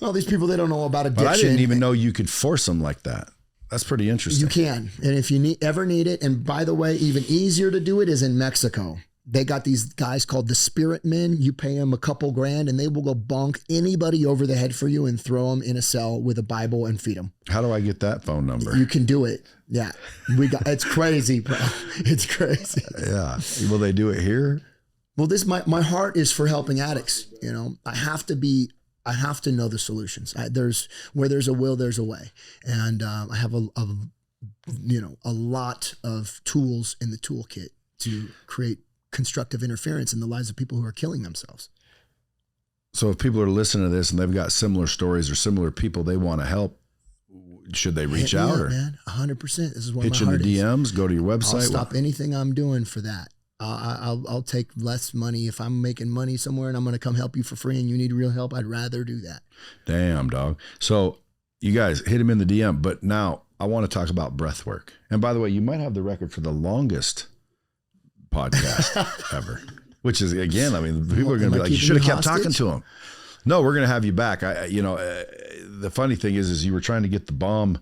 Well, these people, they don't know about addiction. But I didn't even know you could force them like that. That's pretty interesting. You can. And if you ever need it, and by the way, even easier to do it is in Mexico. They got these guys called the Spirit Men. You pay them a couple grand and they will go bonk anybody over the head for you and throw them in a cell with a Bible and feed them. How do I get that phone number? You can do it. Yeah. It's crazy, bro. It's crazy. Yeah. Will they do it here? Well, my heart is for helping addicts. You know, I have to know the solutions. Where there's a will, there's a way. And I have a lot of tools in the toolkit to create constructive interference in the lives of people who are killing themselves. So if people are listening to this and they've got similar stories or similar people they want to help, should they reach out? Or man, 100%. This is what hit my you heart in the DMs, is. go to your website. I'll stop anything I'm doing for that. I'll take less money. If I'm making money somewhere and I'm going to come help you for free and you need real help, I'd rather do that. Damn, dog. So you guys hit him in the DM, but now I want to talk about breath work. And by the way, you might have the record for the longest podcast ever, which is, again, I mean, people are going to be like, you should have kept talking to him. No, we're going to have you back. The funny thing is you were trying to get the bomb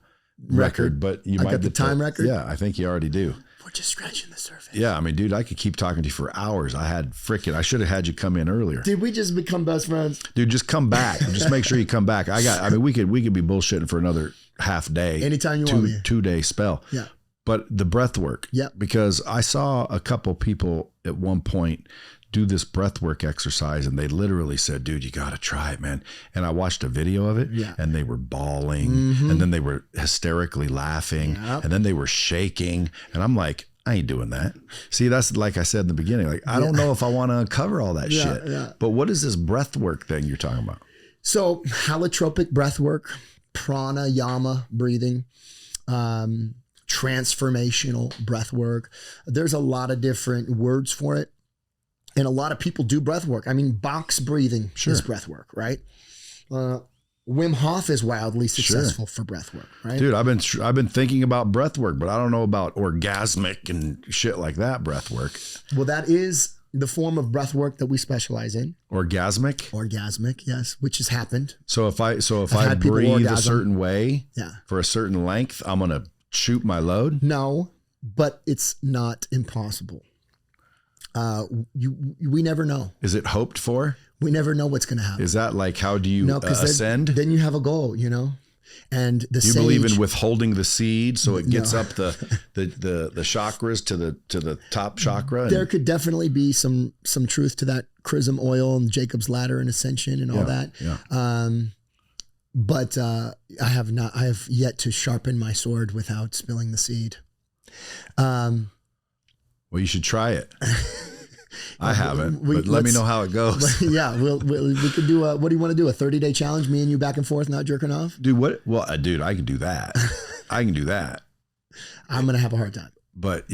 record, but you might get the time record. Yeah, I think you already do. We're just scratching the surface. Yeah, I mean, dude, I could keep talking to you for hours. I should have had you come in earlier. Did we just become best friends? Dude, just come back. Just make sure you come back. We could be bullshitting for another half day. Anytime you want me. 2-day spell. Yeah. But the breath work. Yep. Because I saw a couple people at one point do this breath work exercise and they literally said, dude, you got to try it, man. And I watched a video of it and they were bawling and then they were hysterically laughing and then they were shaking. And I'm like, I ain't doing that. See, that's like I said in the beginning, like, I don't know if I want to uncover all that shit. Yeah. But what is this breath work thing you're talking about? So holotropic breath work, pranayama breathing, transformational breath work. There's a lot of different words for it. And a lot of people do breath work. I mean, box breathing is breath work, right? Wim Hof is wildly successful for breath work, right? Dude, I've been thinking about breath work, but I don't know about orgasmic and shit like that breath work. Well, that is the form of breath work that we specialize in. Orgasmic, yes, which has happened. So if I breathe a certain way for a certain length, I'm gonna shoot my load? No, but it's not impossible. We never know. Is it hoped for? We never know what's going to happen. Is that like, how do you ascend? Then you have a goal, and the you believe in withholding the seed so it gets up the chakras to the top chakra. There could definitely be some truth to that chrism oil and Jacob's ladder and ascension and all that. Yeah. But I have yet to sharpen my sword without spilling the seed. Well, you should try it. I haven't, but let me know how it goes. Yeah, we could do what do you want to do? A 30-day challenge, me and you back and forth, not jerking off? Dude, what? Well, dude, I can do that. I can do that. I'm going to have a hard time. But,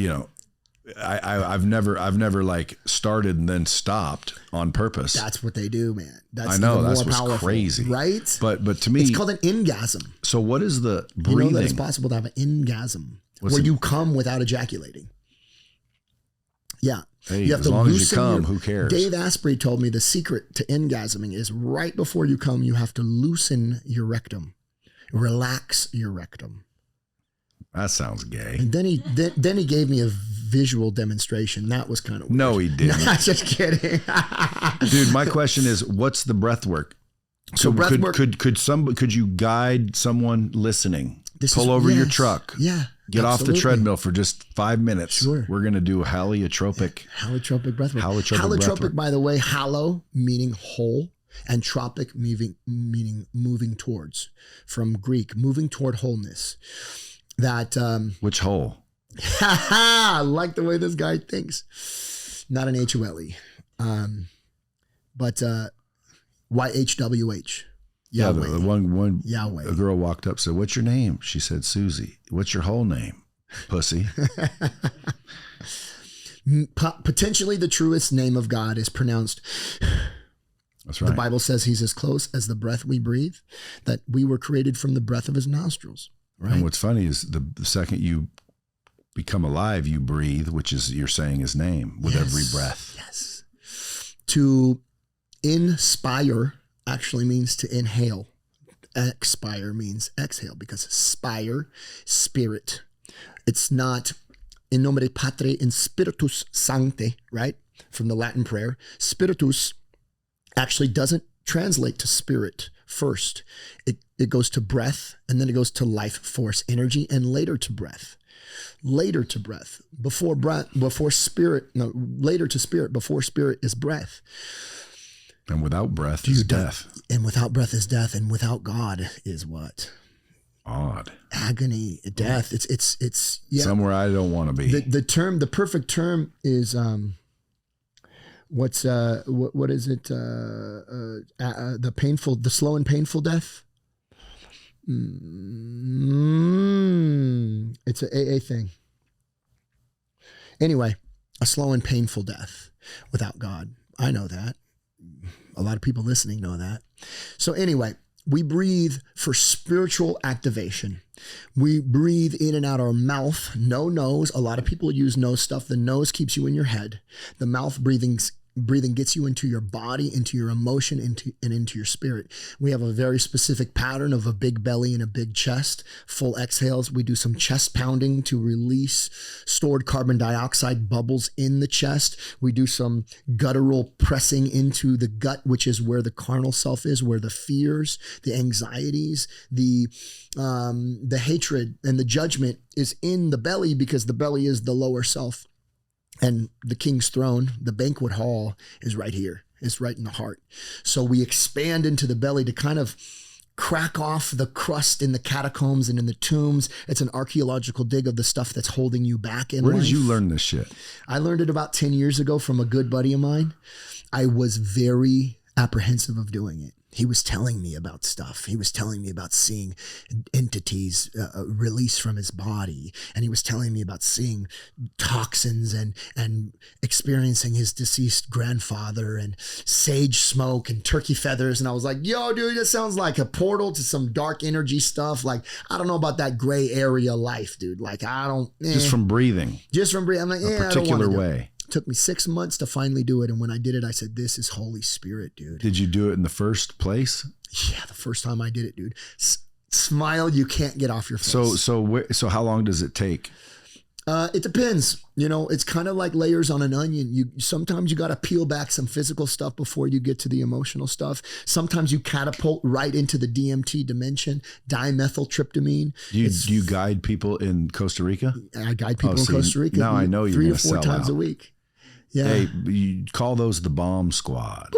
I've never like started and then stopped on purpose. That's what they do, man. I know, that's what's powerful, crazy. Right? But to me, it's called an ingasm. So what is the breathing? You know that it's possible to have an ingasm where you come without ejaculating. Yeah. Hey, you have as long as you come, who cares? Dave Asprey told me the secret to ingasming is right before you come, you have to loosen your rectum, relax your rectum. That sounds gay. And then he gave me a visual demonstration. That was kind of weird. No, he didn't. No, just kidding. Dude, my question is, what's the breath work? So could you guide someone listening? Pull over your truck. Yeah. Get off the treadmill for just 5 minutes. Sure. We're going to do halotropic. Halotropic breath work. Halotropic, by the way, halo meaning whole and tropic meaning moving towards. From Greek, moving toward wholeness. That which hole? I like the way this guy thinks. Not an H-O-L-E. But YHWH. Yahweh. Yeah, the one Yahweh. A girl walked up and said, "What's your name?" She said, "Susie." "What's your whole name?" "Pussy." Potentially the truest name of God is pronounced. That's right. The Bible says he's as close as the breath we breathe, that we were created from the breath of his nostrils. Right. And what's funny is the second you become alive, you breathe, which is, you're saying his name with every breath. Yes. To inspire actually means to inhale. Expire means exhale, because spire, spirit. It's not in nomine Patri in Spiritus Sancte, right? from the Latin prayer. Spiritus actually doesn't translate to spirit first. It goes to breath, and then it goes to life force, energy, and later to breath. Later to breath. Before spirit, no, later to spirit, before spirit is breath. And without breath is death. And without breath is death, and without God is what? Odd. Agony, death. It's yeah. Somewhere I don't want to be. The perfect term is what is it? The slow and painful death. It's an AA thing. Anyway, a slow and painful death without God. I know that. A lot of people listening know that. So anyway, we breathe for spiritual activation. We breathe in and out our mouth, no nose. A lot of people use nose stuff. The nose keeps you in your head. The mouth breathing gets you into your body, into your emotion, into your spirit. We have a very specific pattern of a big belly and a big chest, full exhales. We do some chest pounding to release stored carbon dioxide bubbles in the chest. We do some guttural pressing into the gut, which is where the carnal self is, where the fears, the anxieties, the hatred and the judgment is in the belly, because the belly is the lower self. And the king's throne, the banquet hall, is right here. It's right in the heart. So we expand into the belly to kind of crack off the crust in the catacombs and in the tombs. It's an archaeological dig of the stuff that's holding you back in life. Where did you learn this shit? I learned it about 10 years ago from a good buddy of mine. I was very apprehensive of doing it. He was telling me about stuff. He was telling me about seeing entities release from his body. And he was telling me about seeing toxins and experiencing his deceased grandfather and sage smoke and turkey feathers. And I was like, yo, dude, that sounds like a portal to some dark energy stuff. Like, I don't know about that gray area life, dude. Like, I don't. Just from breathing. Just from breathing. I'm like, a particular way. Took me 6 months to finally do it. And when I did it, I said, this is Holy Spirit, dude. Did you do it in the first place? Yeah, the first time I did it, dude. Smile you can't get off your face. So how long does it take? It depends. You know, it's kind of like layers on an onion. Sometimes you got to peel back some physical stuff before you get to the emotional stuff. Sometimes you catapult right into the DMT dimension, dimethyltryptamine. Do you guide people in Costa Rica? I guide people in Costa Rica. Now I know you're 3 to 4 times a week. Yeah. Hey, you call those the bomb squad.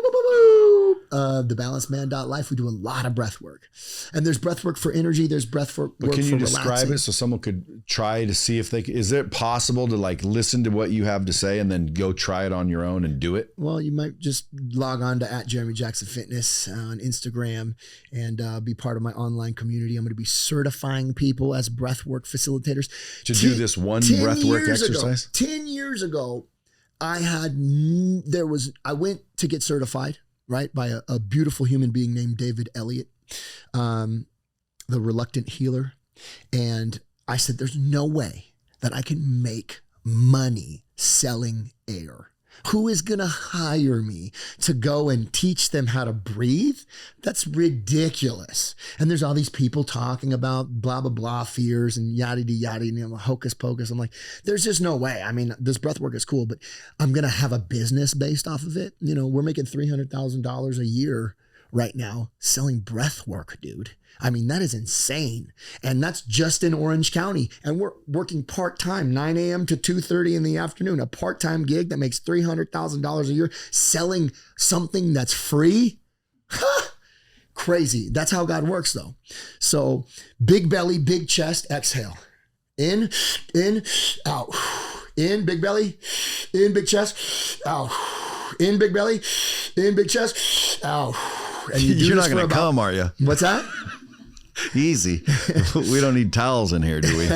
The balancedman.life. We do a lot of breath work, and there's breath work for energy. There's breath work for relaxing. Can you describe it so someone could try to see if they is it possible to like listen to what you have to say and then go try it on your own and do it? Well, you might just log on to @JeremyJacksonFitness on Instagram and be part of my online community. I'm going to be certifying people as breath work facilitators to do this one breath work exercise. 10 years ago, I went to get certified, right, by a beautiful human being named David Elliott, the reluctant healer. And I said, there's no way that I can make money selling air. Who is going to hire me to go and teach them how to breathe? That's ridiculous. And there's all these people talking about blah, blah, blah, fears and yada, yada, you know, hocus pocus. I'm like, there's just no way. I mean, this breath work is cool, but I'm going to have a business based off of it. You know, we're making $300,000 a year right now selling breath work, dude. I mean, that is insane. And that's just in Orange County. And we're working part-time, 9 a.m. to 2:30 in the afternoon, a part-time gig that makes $300,000 a year, selling something that's free. Crazy. That's how God works, though. So big belly, big chest, exhale. In, out. In, big belly, in, big chest, out. In, big belly, in, big chest, out. And you're not going to come, are you? What's that? Easy. We don't need towels in here, do we?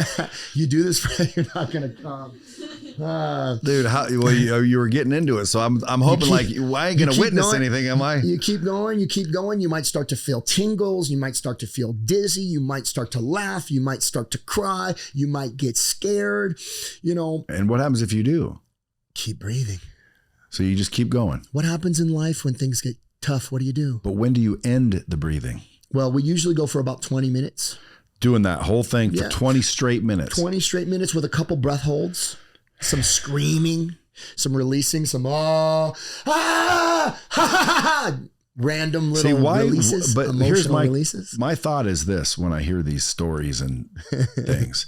You do this, you're not going to come. Dude, you were getting into it, so I'm hoping I ain't going to witness anything, am I? You keep going. You might start to feel tingles. You might start to feel dizzy. You might start to laugh. You might start to cry. You might get scared, you know. And what happens if you do? Keep breathing. So you just keep going. What happens in life when things get tough? What do you do? But when do you end the breathing? Well, we usually go for about 20 minutes. Doing that whole thing for 20 straight minutes. 20 straight minutes with a couple breath holds, some screaming, some releasing, some ha ha ha, random little releases, but emotional here's releases. My thought is this: when I hear these stories and things,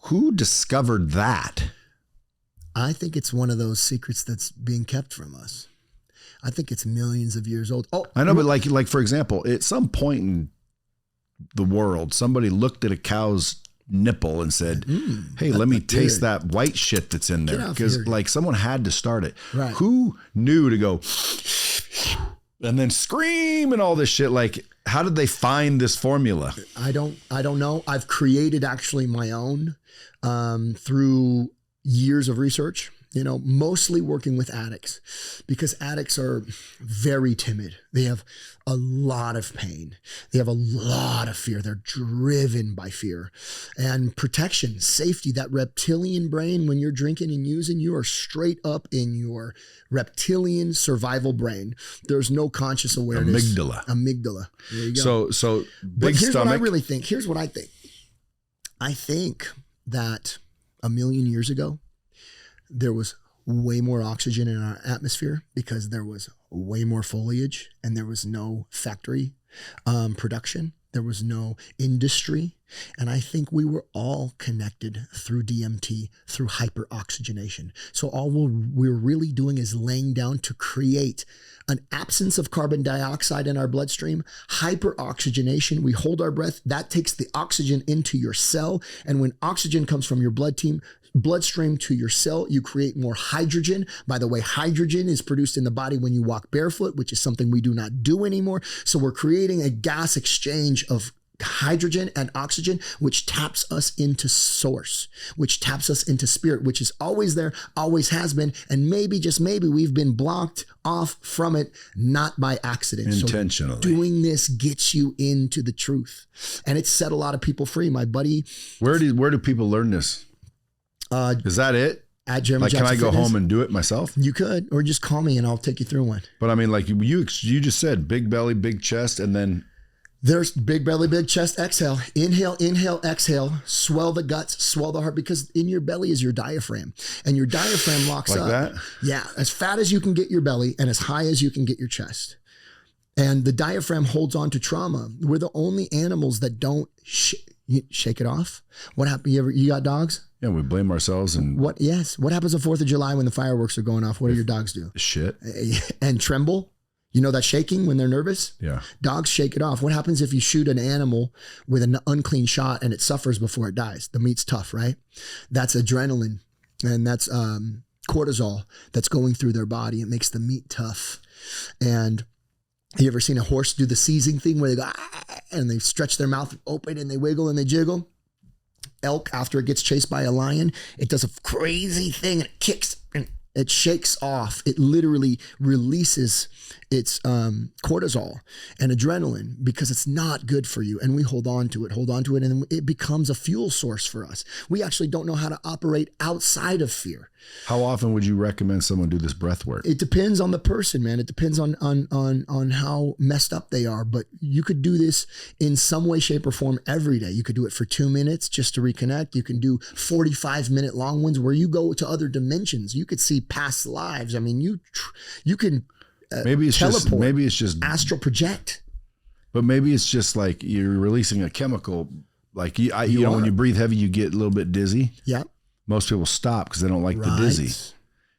who discovered that? I think it's one of those secrets that's being kept from us. I think it's millions of years old. Oh, I know, but like for example, at some point in the world, somebody looked at a cow's nipple and said, "Hey, let me taste that white shit that's in there," because like someone had to start it. Right. Who knew to go and then scream and all this shit? Like, how did they find this formula? I don't know. I've created actually my own through years of research, mostly working with addicts, because addicts are very timid. They have a lot of pain. They have a lot of fear. They're driven by fear and protection, safety. That reptilian brain, when you're drinking and using, you are straight up in your reptilian survival brain. There's no conscious awareness. Amygdala. There you go. So but big here's stomach. what I really think. Here's what I think. I think that 1 million years ago, there was way more oxygen in our atmosphere because there was way more foliage and there was no factory production. There was no industry. And I think we were all connected through DMT, through hyperoxygenation. So all we're really doing is laying down to create an absence of carbon dioxide in our bloodstream, hyperoxygenation. We hold our breath. That takes the oxygen into your cell. And when oxygen comes from your bloodstream to your cell, you create more hydrogen. By the way, hydrogen is produced in the body when you walk barefoot, which is something we do not do anymore. So we're creating a gas exchange of hydrogen and oxygen, which taps us into source, which taps us into spirit, which is always there, always has been. And maybe, just maybe, we've been blocked off from it, not by accident. Intentionally. So doing this gets you into the truth. And it's set a lot of people free. My buddy. Where do people learn this? Is that it? At Jeremy like, Jackson can I go Fitness? home and do it myself? You could, or just call me and I'll take you through one. But I mean, like you just said, big belly, big chest, and then there's big belly, big chest, exhale, inhale, exhale, swell the guts, swell the heart, because in your belly is your diaphragm, and your diaphragm locks like up. that? Yeah, as fat as you can get your belly and as high as you can get your chest. And the diaphragm holds on to trauma. We're the only animals that don't shake it off. What happened? You got dogs? Yeah, we blame ourselves and what? Yes. What happens on 4th of July when the fireworks are going off? What do your dogs do? Shit. And tremble. You know that shaking when they're nervous? Yeah. Dogs shake it off. What happens if you shoot an animal with an unclean shot and it suffers before it dies? The meat's tough, right? That's adrenaline, and that's cortisol that's going through their body. It makes the meat tough. And you ever seen a horse do the seizing thing where they go, and they stretch their mouth open and they wiggle and they jiggle? Elk, after it gets chased by a lion, it does a crazy thing and it kicks and it shakes off. It literally releases its cortisol and adrenaline because it's not good for you. And we hold on to it, and it becomes a fuel source for us. We actually don't know how to operate outside of fear. How often would you recommend someone do this breath work? It depends on the person, man. It depends on how messed up they are. But you could do this in some way, shape, or form every day. You could do it for 2 minutes just to reconnect. You can do 45-minute long ones where you go to other dimensions. You could see past lives. I mean, you can maybe it's teleport, just astral project. But maybe it's just like you're releasing a chemical. Like you know, when you breathe heavy, you get a little bit dizzy. Yeah. Most people stop because they don't like the dizzy.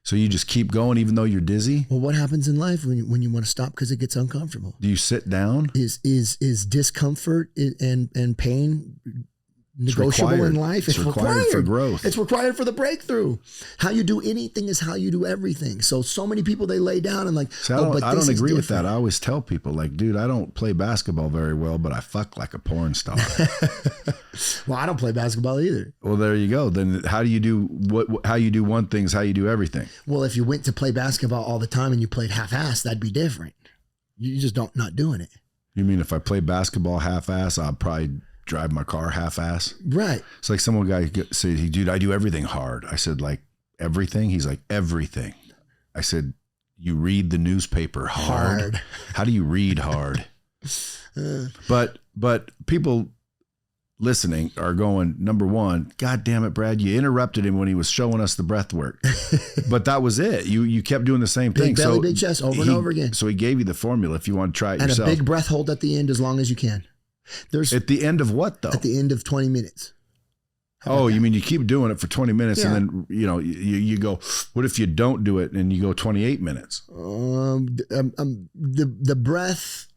So you just keep going even though you're dizzy? Well, what happens in life when you want to stop because it gets uncomfortable? Do you sit down? Is discomfort and pain negotiable in life? It's required for growth. It's required for the breakthrough. How you do anything is how you do everything. So many people, they lay down and like, see, I don't agree with that. I always tell people like, dude, I don't play basketball very well, but I fuck like a porn star. Well, I don't play basketball either. Well, there you go. Then how you do one thing is how you do everything. Well, if you went to play basketball all the time and you played half-assed, that'd be different. You just not doing it. You mean if I play basketball half-ass, I'll probably drive my car half-ass? Right. It's like some guy said, dude, I do everything hard. I said, like everything? He's like, everything. I said, you read the newspaper hard. How do you read hard? But people, listening are going, number one, God damn it, Brad, you interrupted him when he was showing us the breath work. But that was it. You kept doing the same thing. Big belly, big chest, over and over again. So he gave you the formula if you want to try it and yourself. And a big breath hold at the end as long as you can. At the end of what, though? At the end of 20 minutes. Oh, you mean you keep doing it for 20 minutes and then, you go, what if you don't do it and you go 28 minutes? The breath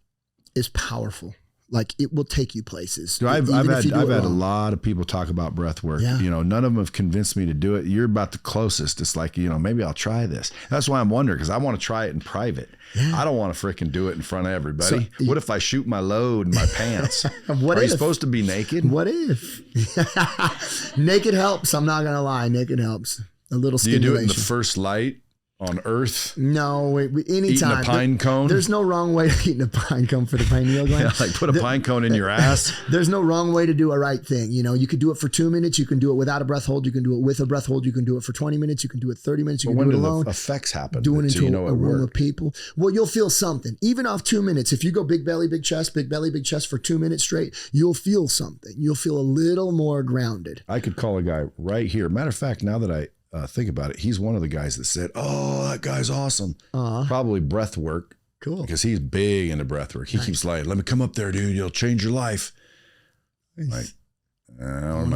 is powerful. Like, it will take you places. So I've had a lot of people talk about breath work. Yeah. None of them have convinced me to do it. You're about the closest. It's like, maybe I'll try this. That's why I'm wondering, because I want to try it in private. Yeah. I don't want to freaking do it in front of everybody. So, what if I shoot my load in my pants? Are you supposed to be naked? What if? Naked helps. I'm not going to lie. Naked helps. A little stimulation. Do you do it in the first light? On Earth? No, anytime. Eating a pine cone? There's no wrong way to eat a pine cone for the pineal gland. Yeah, like put a pine cone in your ass. There's no wrong way to do a right thing. You could do it for 2 minutes. You can do it without a breath hold. You can do it with a breath hold. You can do it for 20 minutes. You can do it 30 minutes. You can do it alone. When do the effects happen? Doing it into a room of people. Well, you'll feel something. Even off 2 minutes. If you go big belly, big chest for 2 minutes straight, you'll feel something. You'll feel a little more grounded. I could call a guy right here. Matter of fact, now that I think about it, he's one of the guys that said, "Oh, that guy's awesome." Probably breath work. Cool. Because he's big into breath work. He keeps like, "Let me come up there, dude. You'll change your life." Like, I don't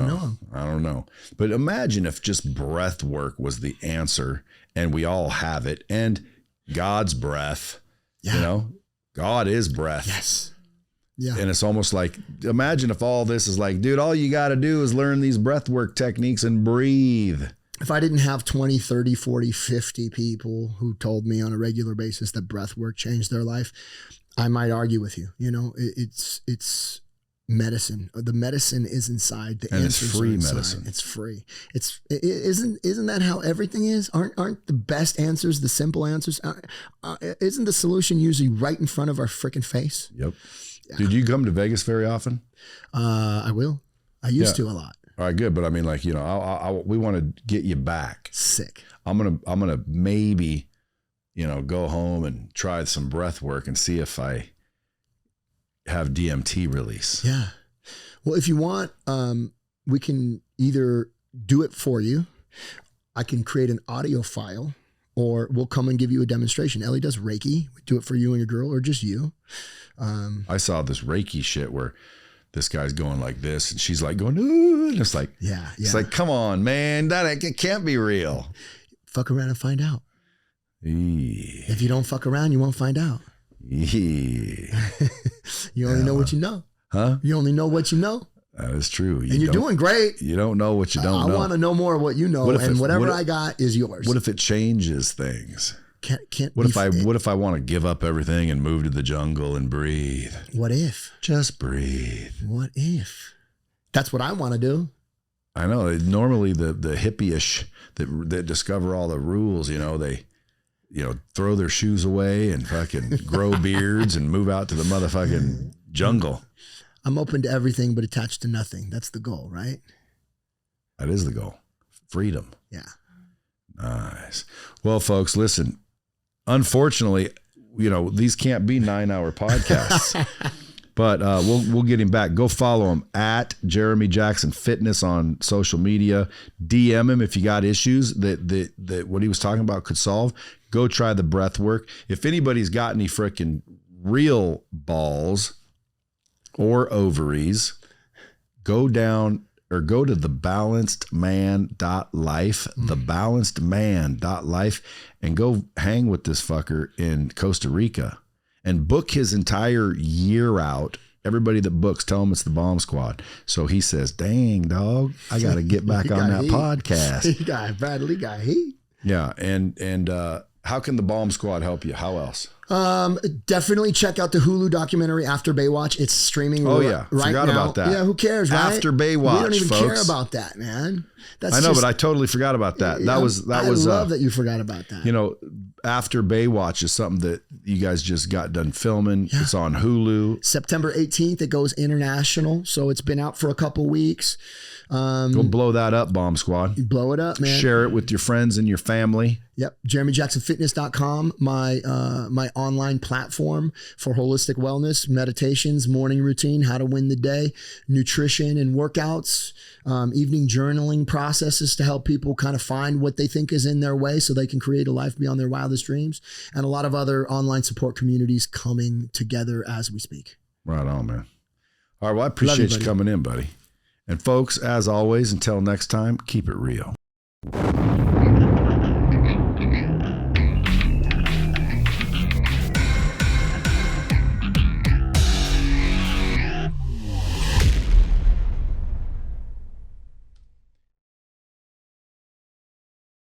know. But imagine if just breath work was the answer and we all have it, and God's breath, God is breath. Yes. Yeah. And it's almost like, imagine if all this is like, dude, all you got to do is learn these breath work techniques and breathe. If I didn't have 20, 30, 40, 50 people who told me on a regular basis that breath work changed their life, I might argue with you. It's medicine. The medicine is inside. The answers it's free are inside. Medicine. It's free. Isn't that how everything is? Aren't the best answers the simple answers? Isn't the solution usually right in front of our freaking face? Yep. Yeah. Did you come to Vegas very often? I will. I used to a lot. All right, good. But I mean, like, we want to get you back. Sick. I'm gonna maybe, go home and try some breath work and see if I have DMT release. Yeah. Well, if you want, we can either do it for you. I can create an audio file, or we'll come and give you a demonstration. Ellie does Reiki. We do it for you and your girl, or just you. I saw this Reiki shit where this guy's going like this, and she's like going, ooh, and it's like, it's like, come on, man, it can't be real. Fuck around and find out. If you don't fuck around, you won't find out. You only know what you know. Huh? You only know what you know. That is true. And you're doing great. You don't know what you don't know. I want to know more of what you know, and whatever I got is yours. What if it changes things? Can't. What if I want to give up everything and move to the jungle and breathe? What if? Just breathe. What if? That's what I want to do. I know. Normally the hippie-ish that discover all the rules, they throw their shoes away and fucking grow beards and move out to the motherfucking jungle. I'm open to everything but attached to nothing. That's the goal, right? That is the goal. Freedom. Yeah. Nice. Well, folks, listen. Unfortunately, these can't be 9-hour podcasts, but we'll get him back. Go follow him at Jeremy Jackson Fitness on social media. DM him if you got issues that what he was talking about could solve. Go try the breath work. If anybody's got any freaking real balls or ovaries, go down or go to thebalancedman.life, thebalancedman.life, and go hang with this fucker in Costa Rica and book his entire year out. Everybody that books, tell him it's the Bomb Squad. So he says, dang, dog, I got to get back on that podcast. Brad Lea got heat. Yeah. And how can the Bomb Squad help you? How else? Definitely check out the Hulu documentary After Baywatch. It's streaming right now. Forgot about that. Yeah, who cares, right? After Baywatch, we don't even folks. care about that, man. I know, but I totally forgot about that. I love that you forgot about that. After Baywatch is something that you guys just got done filming. Yeah. It's on Hulu. September 18th, it goes international. So it's been out for a couple weeks. Go blow that up, Bomb Squad. Blow it up, man. Share it with your friends and your family. Yep. JeremyJacksonFitness.com, my online platform for holistic wellness, meditations, morning routine, how to win the day, nutrition and workouts, evening journaling processes to help people kind of find what they think is in their way so they can create a life beyond their wildest dreams, and a lot of other online support communities coming together as we speak. Right on, man. All right. Well, I appreciate you coming in, buddy. And folks, as always, until next time, keep it real.